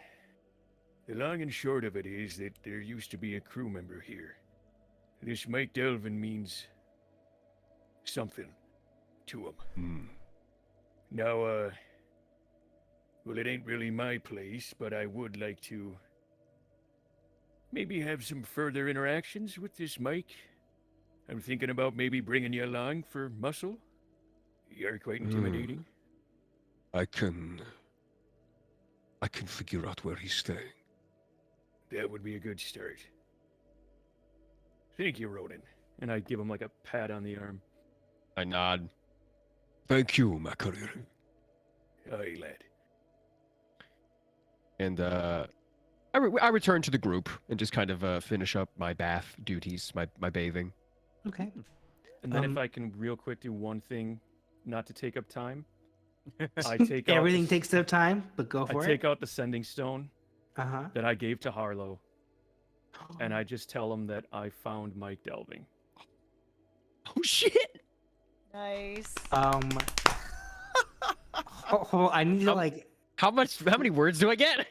the long and short of it is that there used to be a crew member here. This Mike Delvin means something to him. Now, well, it ain't really my place, but I would like to maybe have some further interactions with this Mike. I'm thinking about maybe bringing you along for muscle. You're quite intimidating. I can figure out where he's staying. That would be a good start. Thank you, Ronan. and I give him like a pat on the arm. I nod. Thank you, my career. Aye, lad. And I return to the group and just kind of finish up my bath duties, my bathing. Okay. And then if I can real quick do one thing, not to take up time. I take out Everything takes up time, but go for I it. take out the sending stone Uh-huh. that I gave to Harlow, and I just tell him that I found Mike Delving. Oh shit! Nice. Hold on, I need to like. How many words do I get?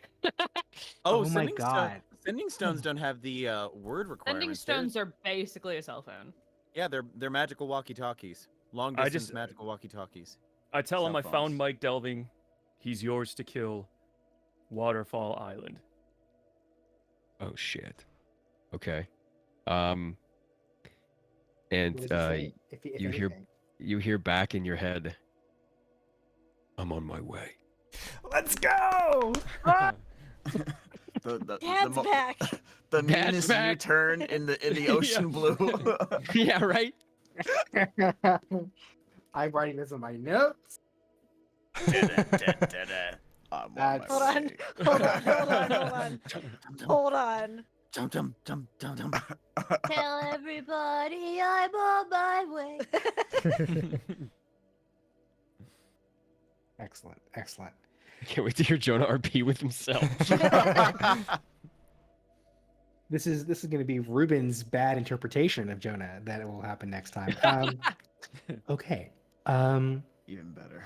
Oh my sending God. Sending stones don't have the word requirements. Sending stones are basically a cell phone. Yeah, they're magical walkie-talkies. Long distance magical walkie-talkies. I tell him Cell I found phones. Mike Delving. He's yours to kill. Waterfall Island. Oh shit. Okay. And What does it say, if you hear anything? you hear back in your head. I'm on my way. Let's go! Dad's back. The Dad's meanest back. U-turn in the ocean blue. Yeah, right. I'm writing this in my notes. I'm That's- Hold on. Hold on. Dum dum dum dum dum. Tell everybody I'm on my way. Excellent. I can't wait to hear Jonah RP with himself. This is going to be Ruben's bad interpretation of Jonah that will happen next time. Okay. Even better.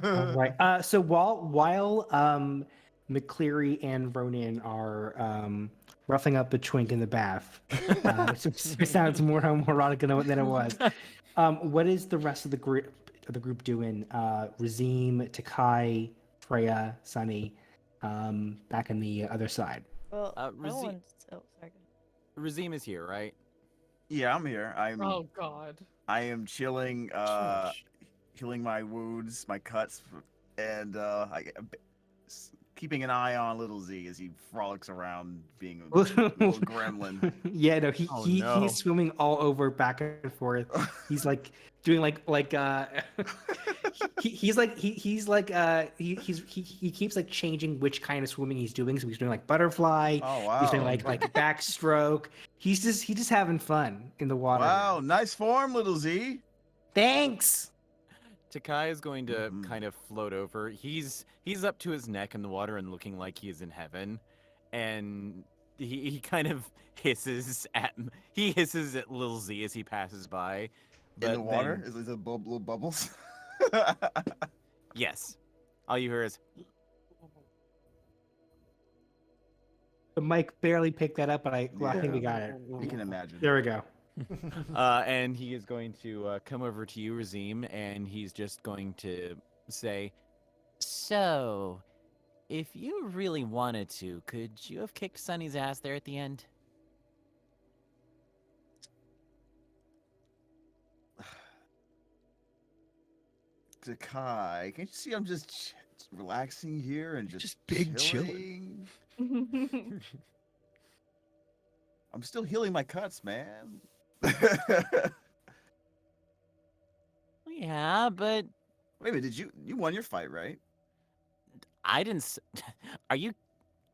All right. So while McCleary and Ronan are roughing up the twink in the bath, it sounds more homoerotic than it was. What is the rest of the group doing? Razim, Takai, Freya, Sunny, back on the other side. Well, no Razim- one's. Oh, sorry. Razim is here, right? Yeah, I'm here. Oh God. I am chilling, healing my wounds, my cuts, and keeping an eye on little Z as he frolics around being a little gremlin. Yeah, no, Oh, no. he's swimming all over back and forth. He's like doing he keeps like changing which kind of swimming he's doing. So he's doing like butterfly. Oh wow! He's doing like backstroke. He's just having fun in the water. Wow, nice form, little Z. Thanks. Takai is going to Mhm. kind of float over. He's up to his neck in the water and looking like he is in heaven, and he kind of hisses at Lil Z as he passes by. In the but water? then- Is it little bubbles? yes, all you hear is The mic barely picked that up, but I think we got it. You can imagine. There we go. and he is going to come over to you, Razim, and he's just going to say, "So, if you really wanted to, could you have kicked Sonny's ass there at the end?" Takai, can't you see I'm just relaxing here and just big chilling. chilling? I'm still healing my cuts, man. Yeah, but Wait a minute, you won your fight, right? I didn't. Are you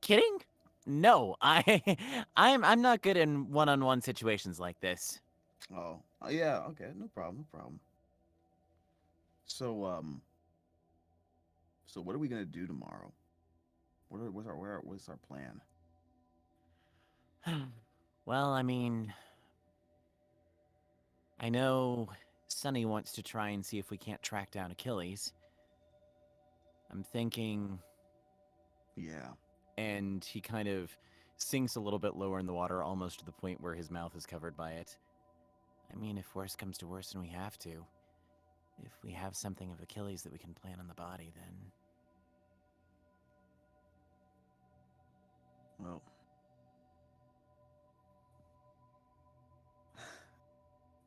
kidding? No, I'm not good in one-on-one situations like this. Oh, yeah, okay, no problem. So so what are we gonna do tomorrow? What's our plan? Well, I mean, I know Sonny wants to try and see if we can't track down Achilles. I'm thinking, Yeah, and he kind of sinks a little bit lower in the water, almost to the point where his mouth is covered by it. I mean, if worse comes to worse and we have to, if we have something of Achilles that we can plant on the body, then well.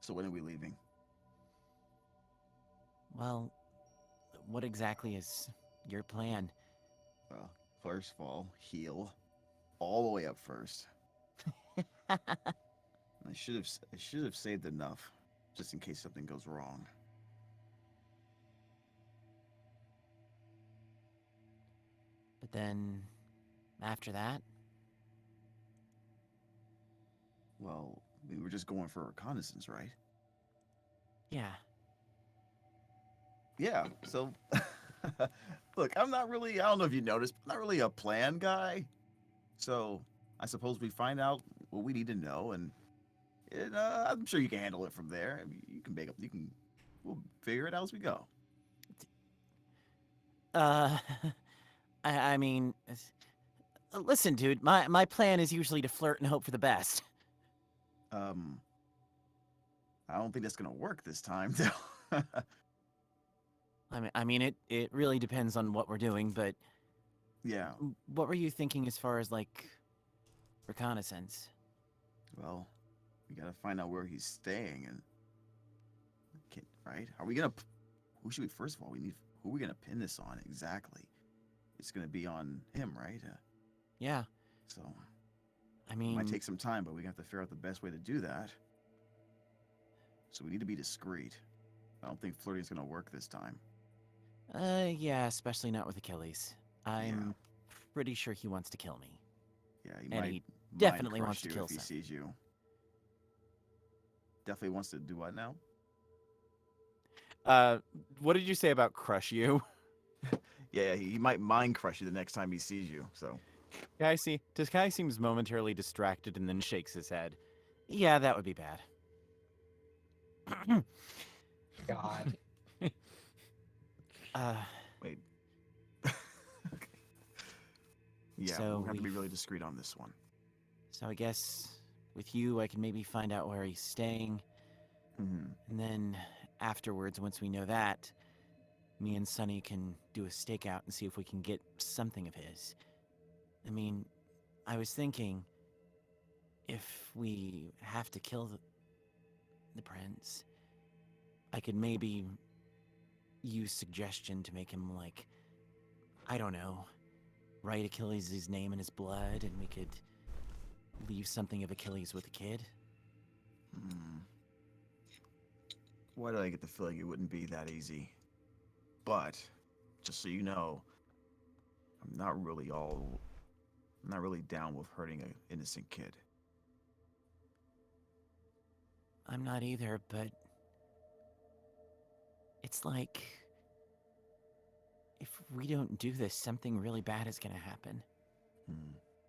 So when are we leaving? well, what exactly is your plan? Well, first of all, heal all the way up first. I should have saved enough just in case something goes wrong. But then, after that, Well, we were just going for reconnaissance, right? yeah. Yeah. So, look, I don't know if you noticed, but I'm not really a plan guy. So, I suppose we find out what we need to know, and I'm sure you can handle it from there. I mean, we'll figure it out as we go. I mean, listen, dude, my plan is usually to flirt and hope for the best. I don't think that's gonna work this time, though. I mean, it really depends on what we're doing, but Yeah. what were you thinking as far as, like, reconnaissance? Well, we gotta find out where he's staying, and right? Are we gonna? Who should we? First of all, who are we gonna pin this on exactly? It's gonna be on him, right? Yeah, So I it mean, might take some time, but we have to figure out the best way to do that. So we need to be discreet. I don't think flirting's gonna work this time. yeah, especially not with Achilles. I'm pretty sure he wants to kill me. Yeah, he And might he mind definitely crush wants to you kill if he Sonny. sees you. Definitely wants to do what now? What did you say about crush you? Yeah, he might mind crush you the next time he sees you. So Yeah, I see. Takai seems momentarily distracted and then shakes his head. Yeah, that would be bad. God. wait. Okay. Yeah, So we have to be we- really discreet on this one. So I guess with you, I can maybe find out where he's staying. Mm-hmm. And then afterwards, once we know that, me and Sonny can do a stakeout and see if we can get something of his. I mean, I was thinking, if we have to kill the prince, I could maybe use suggestion to make him, like, I don't know, write Achilles' name in his blood, and we could leave something of Achilles with the kid. Hmm. Why do I get the feeling it wouldn't be that easy? But just so you know, I'm not really down with hurting an innocent kid. I'm not either, but it's like if we don't do this, something really bad is gonna happen.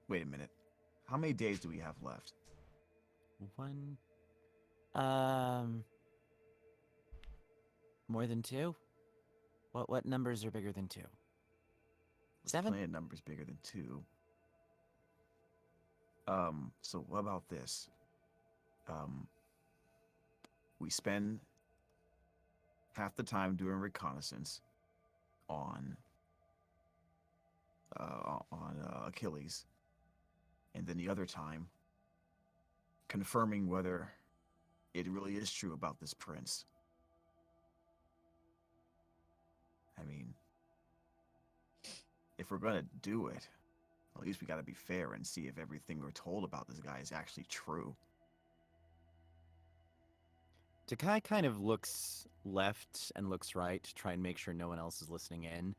Wait a minute. How many days do we have left? One. More than 2? What numbers are bigger than 2? There's 7? plenty of numbers bigger than 2. So what about this? We spend half the time doing reconnaissance on Achilles, and then the other time confirming whether it really is true about this prince. I mean, if we're gonna do it, at least we gotta be fair and see if everything we're told about this guy is actually true. Takai kind of looks left and looks right to try and make sure no one else is listening in.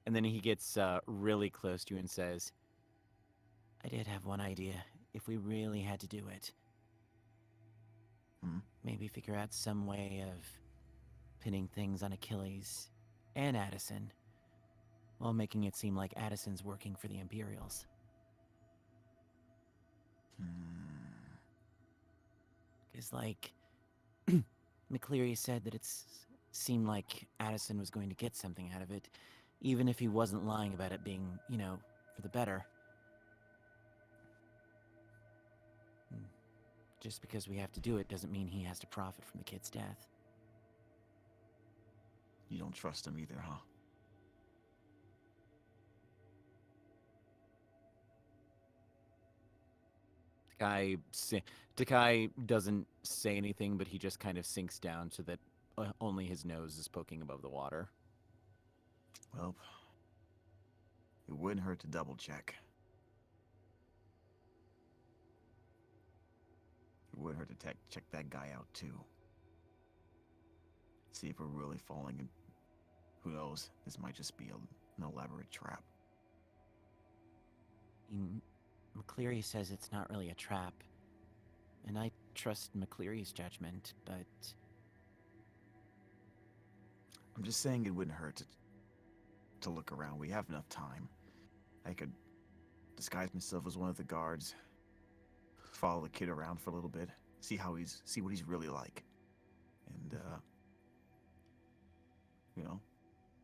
And then he gets really close to you and says, I did have one idea. If we really had to do it, maybe figure out some way of pinning things on Achilles and Addison while making it seem like Addison's working for the Imperials. Because, like, McCleary said that seemed like Addison was going to get something out of it, even if he wasn't lying about it being, for the better. Just because we have to do it doesn't mean he has to profit from the kid's death. You don't trust him either, huh? Takai doesn't say anything, but he just kind of sinks down so that only his nose is poking above the water. Well, it wouldn't hurt to double check. It wouldn't hurt to check that guy out too. See if we're really falling in. Who knows? This might just be an elaborate trap. McCleary says it's not really a trap, and I trust McCleary's judgment, but I'm just saying it wouldn't hurt to look around. We have enough time. I could disguise myself as one of the guards, follow the kid around for a little bit, see what he's really like, and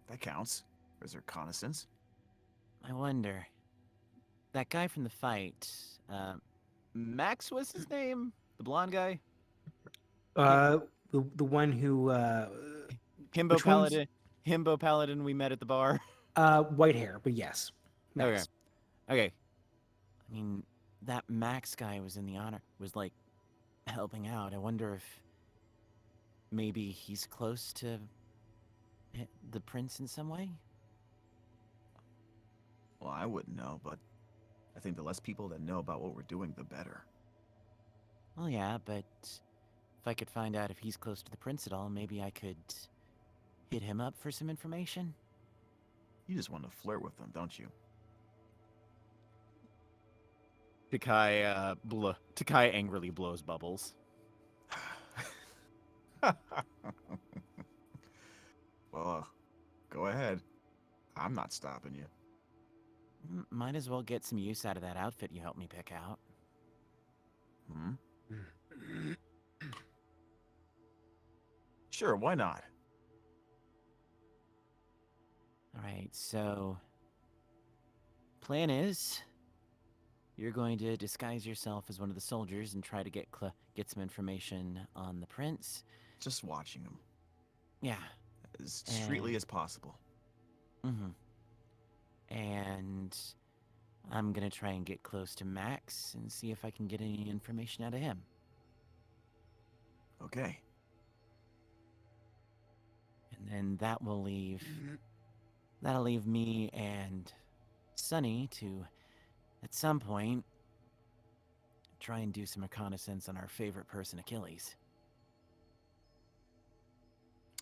that counts as reconnaissance. I wonder. That guy from the fight, Max was his name? The blonde guy? The one who Himbo Paladin. Himbo Paladin we met at the bar. White hair, but yes. Max. Okay. I mean, that Max guy was like helping out. I wonder if maybe he's close to the prince in some way? Well, I wouldn't know, but I think the less people that know about what we're doing, the better. Well, yeah, but if I could find out if he's close to the prince at all, maybe I could hit him up for some information. You just want to flirt with them, don't you? Takai angrily blows bubbles. Well, go ahead. I'm not stopping you. Might as well get some use out of that outfit you helped me pick out. Sure, why not? Alright, so plan is you're going to disguise yourself as one of the soldiers and try to get some information on the prince. Just watching him. Yeah. As discreetly as possible. And I'm gonna try and get close to Max and see if I can get any information out of him. Okay. And then that'll leave me and Sunny to, at some point, try and do some reconnaissance on our favorite person, Achilles.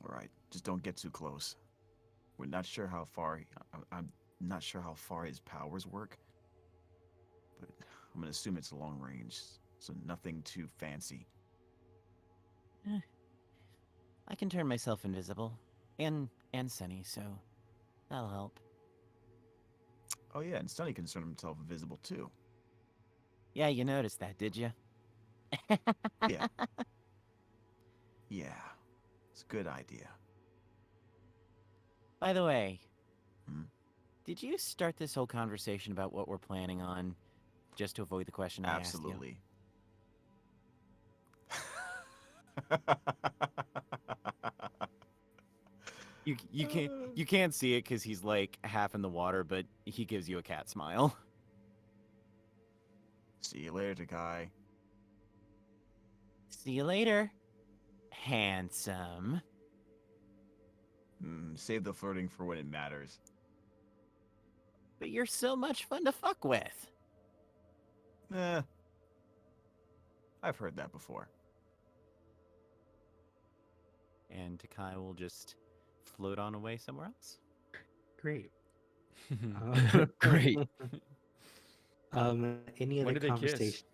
All right, just don't get too close. We're not sure how far. I'm not sure how far his powers work, but I'm gonna assume it's long range, so nothing too fancy. I can turn myself invisible, and Sunny, so That'll help. Oh yeah, and Sunny can turn himself invisible too. Yeah, you noticed that, did you? Yeah. Yeah. It's a good idea. By the way, Hmm? did you start this whole conversation about what we're planning on just to avoid the question I asked you? Absolutely. You can't see it because he's like half in the water, but he gives you a cat smile. See you later, Takai. See you later, handsome. Save the flirting for when it matters. But you're so much fun to fuck with. I've heard that before. And Takai will just float on away somewhere else. Great. Great. Any When other did they kiss? conversation?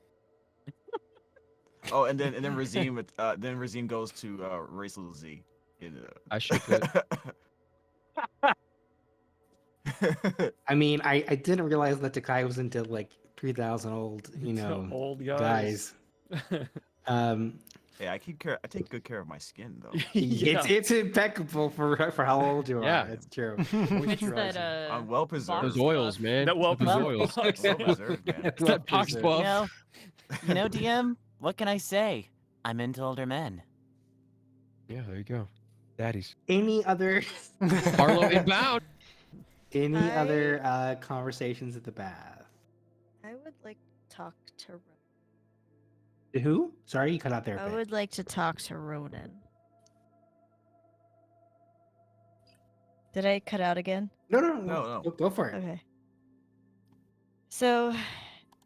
Oh, and then Razim goes to Racial Z. I shook it. I mean, I didn't realize that Takai was into like 3,000 old, Old guys. Hey, I take good care of my skin though. Yeah. It's impeccable for how old you are. Yeah. It's true. It's Moisturizing. that I'm well preserved. Those oils, man. That well Those oils. preserved. Well preserved, man. It's that box buff. You know, DM, what can I say? I'm into older men. Yeah, there you go. Daddies. Any other Harlow inbound. any I- other conversations at the bath? I would like to talk to. Who? Sorry, you cut out there. a I bit. would like to talk to Ronan. Did I cut out again? No. No. Go for it. Okay. So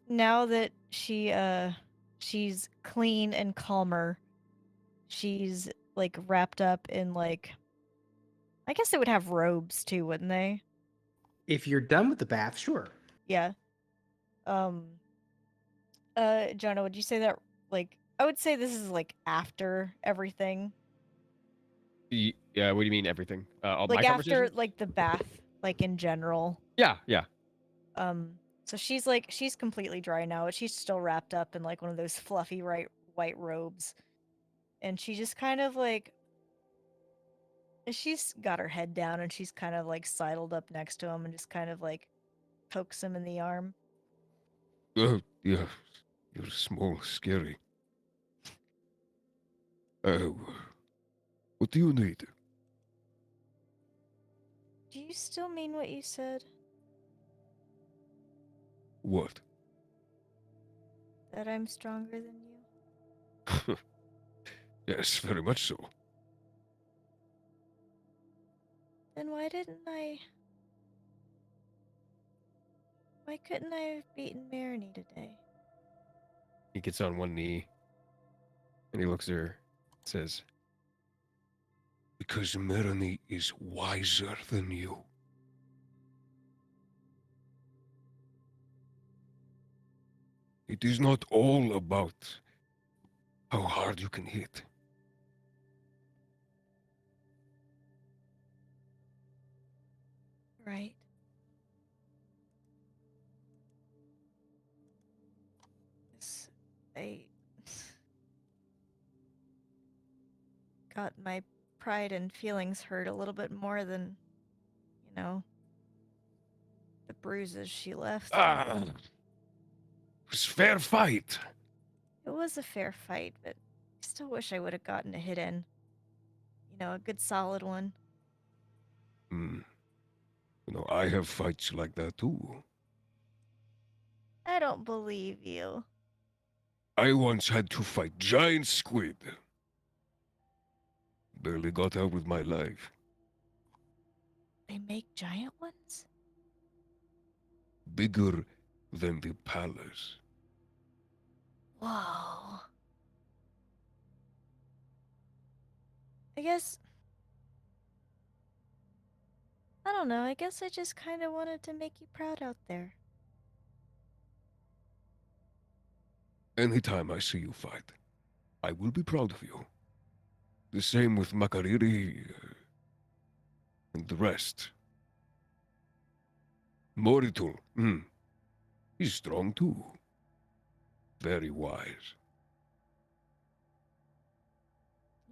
now that she's clean and calmer, she's like wrapped up in like, I guess they would have robes too, wouldn't they? If you're done with the bath, sure. Yeah. Jonah, would you say that like I would say this is like after everything? Yeah, what do you mean everything? All Like my after conversations? like the bath, like in general. Yeah, yeah. So she's completely dry now, but she's still wrapped up in like one of those fluffy white robes. And she just kind of like she's got her head down and she's kind of like sidled up next to him and just kind of like pokes him in the arm. Yeah, you're small, scary. Oh, what do you need? Do you still mean what you said? What? That I'm stronger than you? Yes, very much so. Then why couldn't I have beaten Marini today? He gets on one knee and he looks at her, says, Because Marini is wiser than you. It is not all about how hard you can hit. Right. I got my pride and feelings hurt a little bit more than, the bruises she left. Ah! It's fair fight. It was a fair fight, but I still wish I would have gotten a hit in. A good solid one. I have fights like that too. I don't believe you. I once had to fight giant squid. Barely got out with my life. They make giant ones? Bigger than the palace. Whoa. I guess. I don't know. I guess I just kind of wanted to make you proud out there. Anytime I see you fight, I will be proud of you. The same with Makariri and the rest. Moritul. He's strong too. Very wise.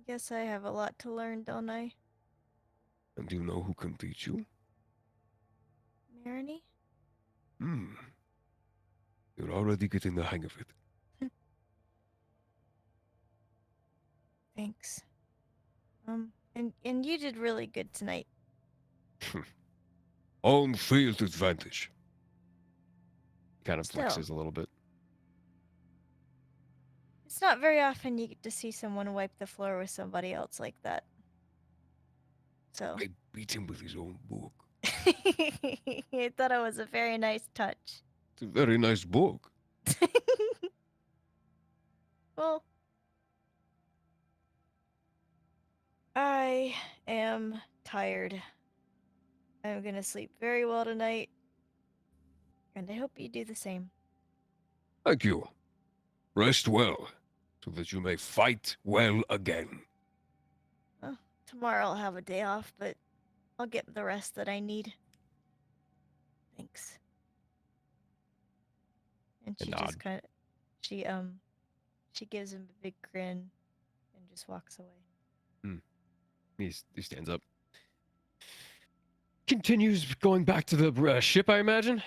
Guess I have a lot to learn, don't I? And do you know who can teach you? Marini? You're already getting the hang of it. Thanks. And you did really good tonight. Own field advantage. Kind of Still. flexes a little bit. It's not very often you get to see someone wipe the floor with somebody else like that. So. I beat him with his own book. I thought it was a very nice touch. It's a very nice book. Well, I am tired. I'm gonna sleep very well tonight. And I hope you do the same. Thank you. Rest well, so that you may fight well again. Tomorrow I'll have a day off, but I'll get the rest that I need. Thanks. And she nod. just kind of, she gives him a big grin and just walks away. He stands up. Continues going back to the ship, I imagine.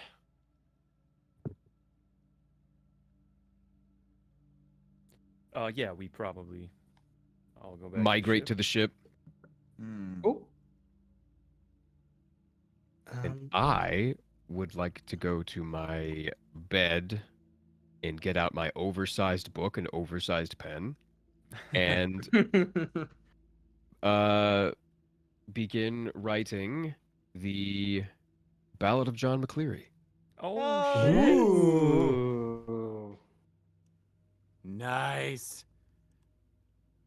Yeah, we probably. I'll go back. Migrate to the ship. Oh. And I would like to go to my bed and get out my oversized book and oversized pen and begin writing the Ballad of John McCleary. Oh, Ooh. Nice.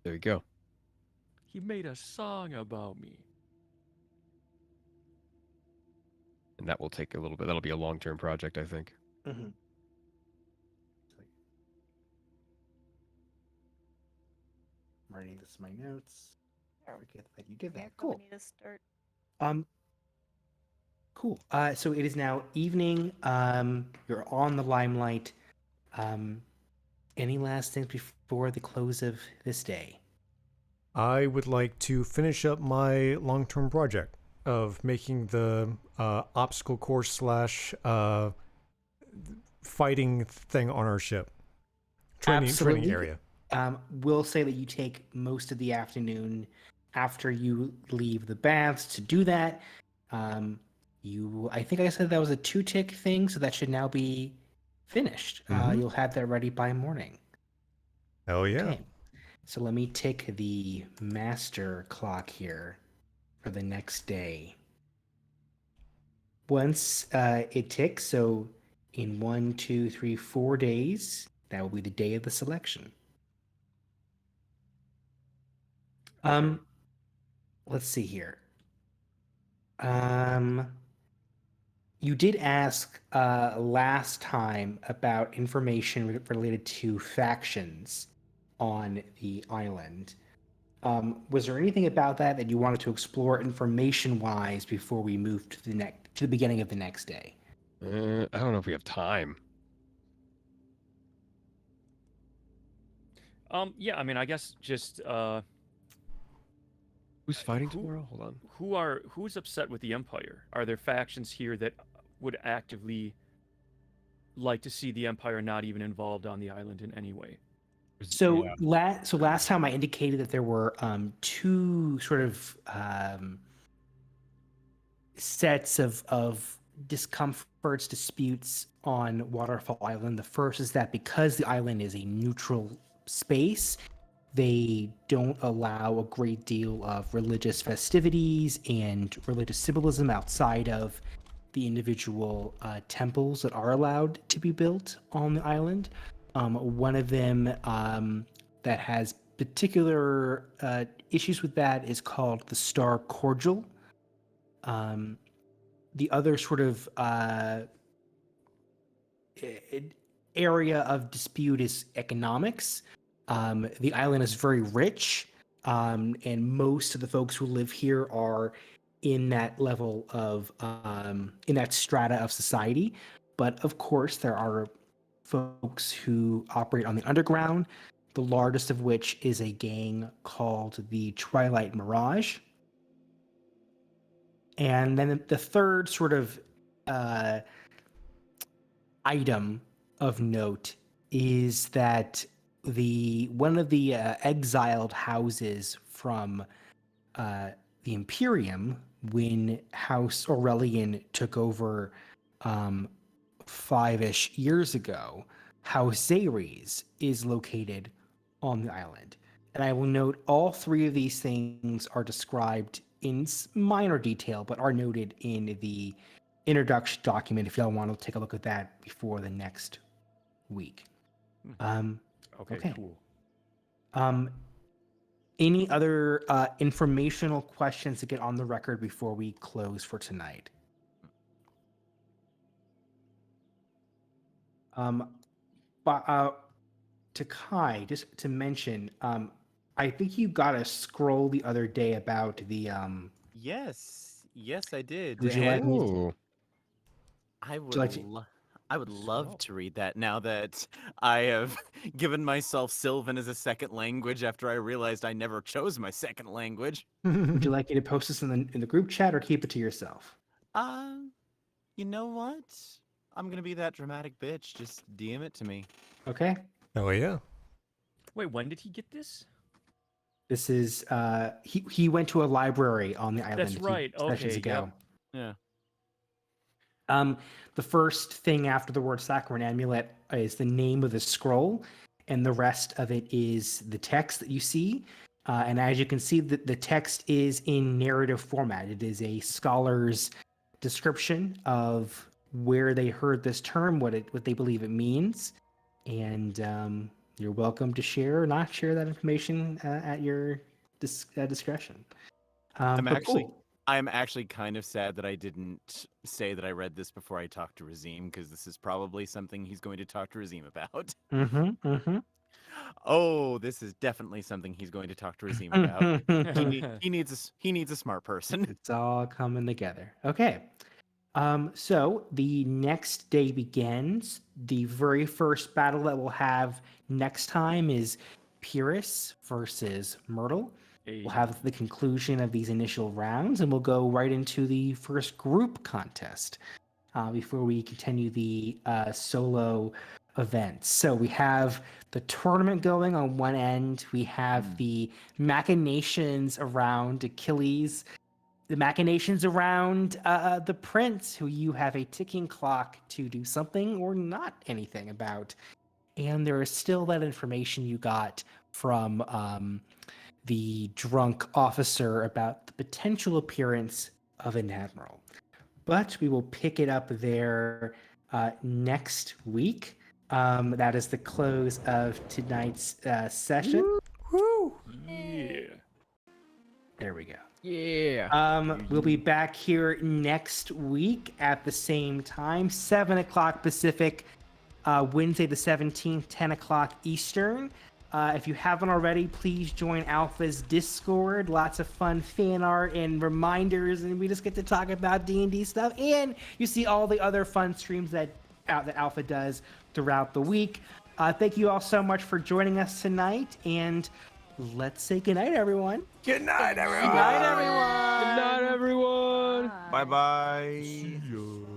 There you go. he made a song about me. And that will take a little bit. That'll be a long-term project, I think. Mhm. I'm writing this in my notes. Forget that you did that. Cool. Need to start. Cool. So it is now evening. You're on the limelight. Any last things before the close of this day? I would like to finish up my long-term project of making the obstacle course slash fighting thing on our ship. Training Absolutely. area. We'll say that you take most of the afternoon after you leave the baths to do that. I think I said that was a 2-tick thing, so that should now be finished. Mhm. You'll have that ready by morning. Hell yeah. Okay. So let me tick the master clock here for the next day. Once it ticks, so in 1, 2, 3, 4 days, that will be the day of the selection. Let's see here. You did ask last time about information related to factions on the island. Was there anything about that you wanted to explore information-wise before we move to the beginning of the next day? I don't know if we have time. Yeah, I mean, I guess just Who's fighting tomorrow? Hold on. who's upset with the Empire? Are there factions here that would actively like to see the Empire not even involved on the island in any way? So last time I indicated that there were 2 sort of sets of discomforts, disputes on Waterfall Island. The first is that because the island is a neutral space, they don't allow a great deal of religious festivities and religious symbolism outside of the individual temples that are allowed to be built on the island. One of them that has particular issues with that is called the Star Cordial. The other sort of area of dispute is economics. The island is very rich, and most of the folks who live here are in that level of in that strata of society. But of course, there are folks who operate on the underground, the largest of which is a gang called the Twilight Mirage. And then the third sort of item of note is that one of the exiled houses from the Imperium, when House Aurelian took over 5-ish years ago, House Zares is located on the island. And I will note all three of these things are described in minor detail, but are noted in the introduction document if y'all want to take a look at that before the next week. Okay, cool. Any other informational questions to get on the record before we close for tonight? To Kai, just to mention, I think you got a scroll the other day about the Yes, I did. Would you like me to- Ooh. I would, like to- I would love to read that now that I have given myself Sylvan as a second language after I realized I never chose my second language. Would you like me to post this in the group chat or keep it to yourself? You know what? I'm gonna be that dramatic bitch. Just DM it to me. Okay. Oh yeah. Wait, when did he get this? This is he went to a library on the island. That's right. Sessions Okay. ago. Yep. Yeah. The first thing after the word Saccharin Amulet is the name of the scroll, and the rest of it is the text that you see. And as you can see, the text is in narrative format. It is a scholar's description of where they heard this term, what they believe it means, and you're welcome to share or not share that information at your discretion. I'm actually kind of sad that I didn't say that I read this before I talked to Razim, because this is probably something he's going to talk to Razim about. Oh, this is definitely something he's going to talk to Razim about. he needs a smart person. It's all coming together. Okay. So the next day begins. The very first battle that we'll have next time is Pyrrhus versus Myrtle. We'll have the conclusion of these initial rounds, and we'll go right into the first group contest before we continue the solo events. So we have the tournament going on one end. We have the machinations around Achilles, the machinations around the prince, who you have a ticking clock to do something or not anything about. And there is still that information you got from the drunk officer about the potential appearance of an admiral. But we will pick it up there next week. That is the close of tonight's session. Woo! Yeah. There we go. Yeah. We'll be back here next week at the same time, 7 o'clock Pacific, Wednesday the 17th, 10 o'clock Eastern. If you haven't already, please join Alpha's Discord. Lots of fun fan art and reminders, and we just get to talk about D&D stuff. And you see all the other fun streams that Alpha does throughout the week. Thank you all so much for joining us tonight, and let's say goodnight, everyone. Good night, everyone. Good night, everyone. Good night, everyone. Bye bye. See ya.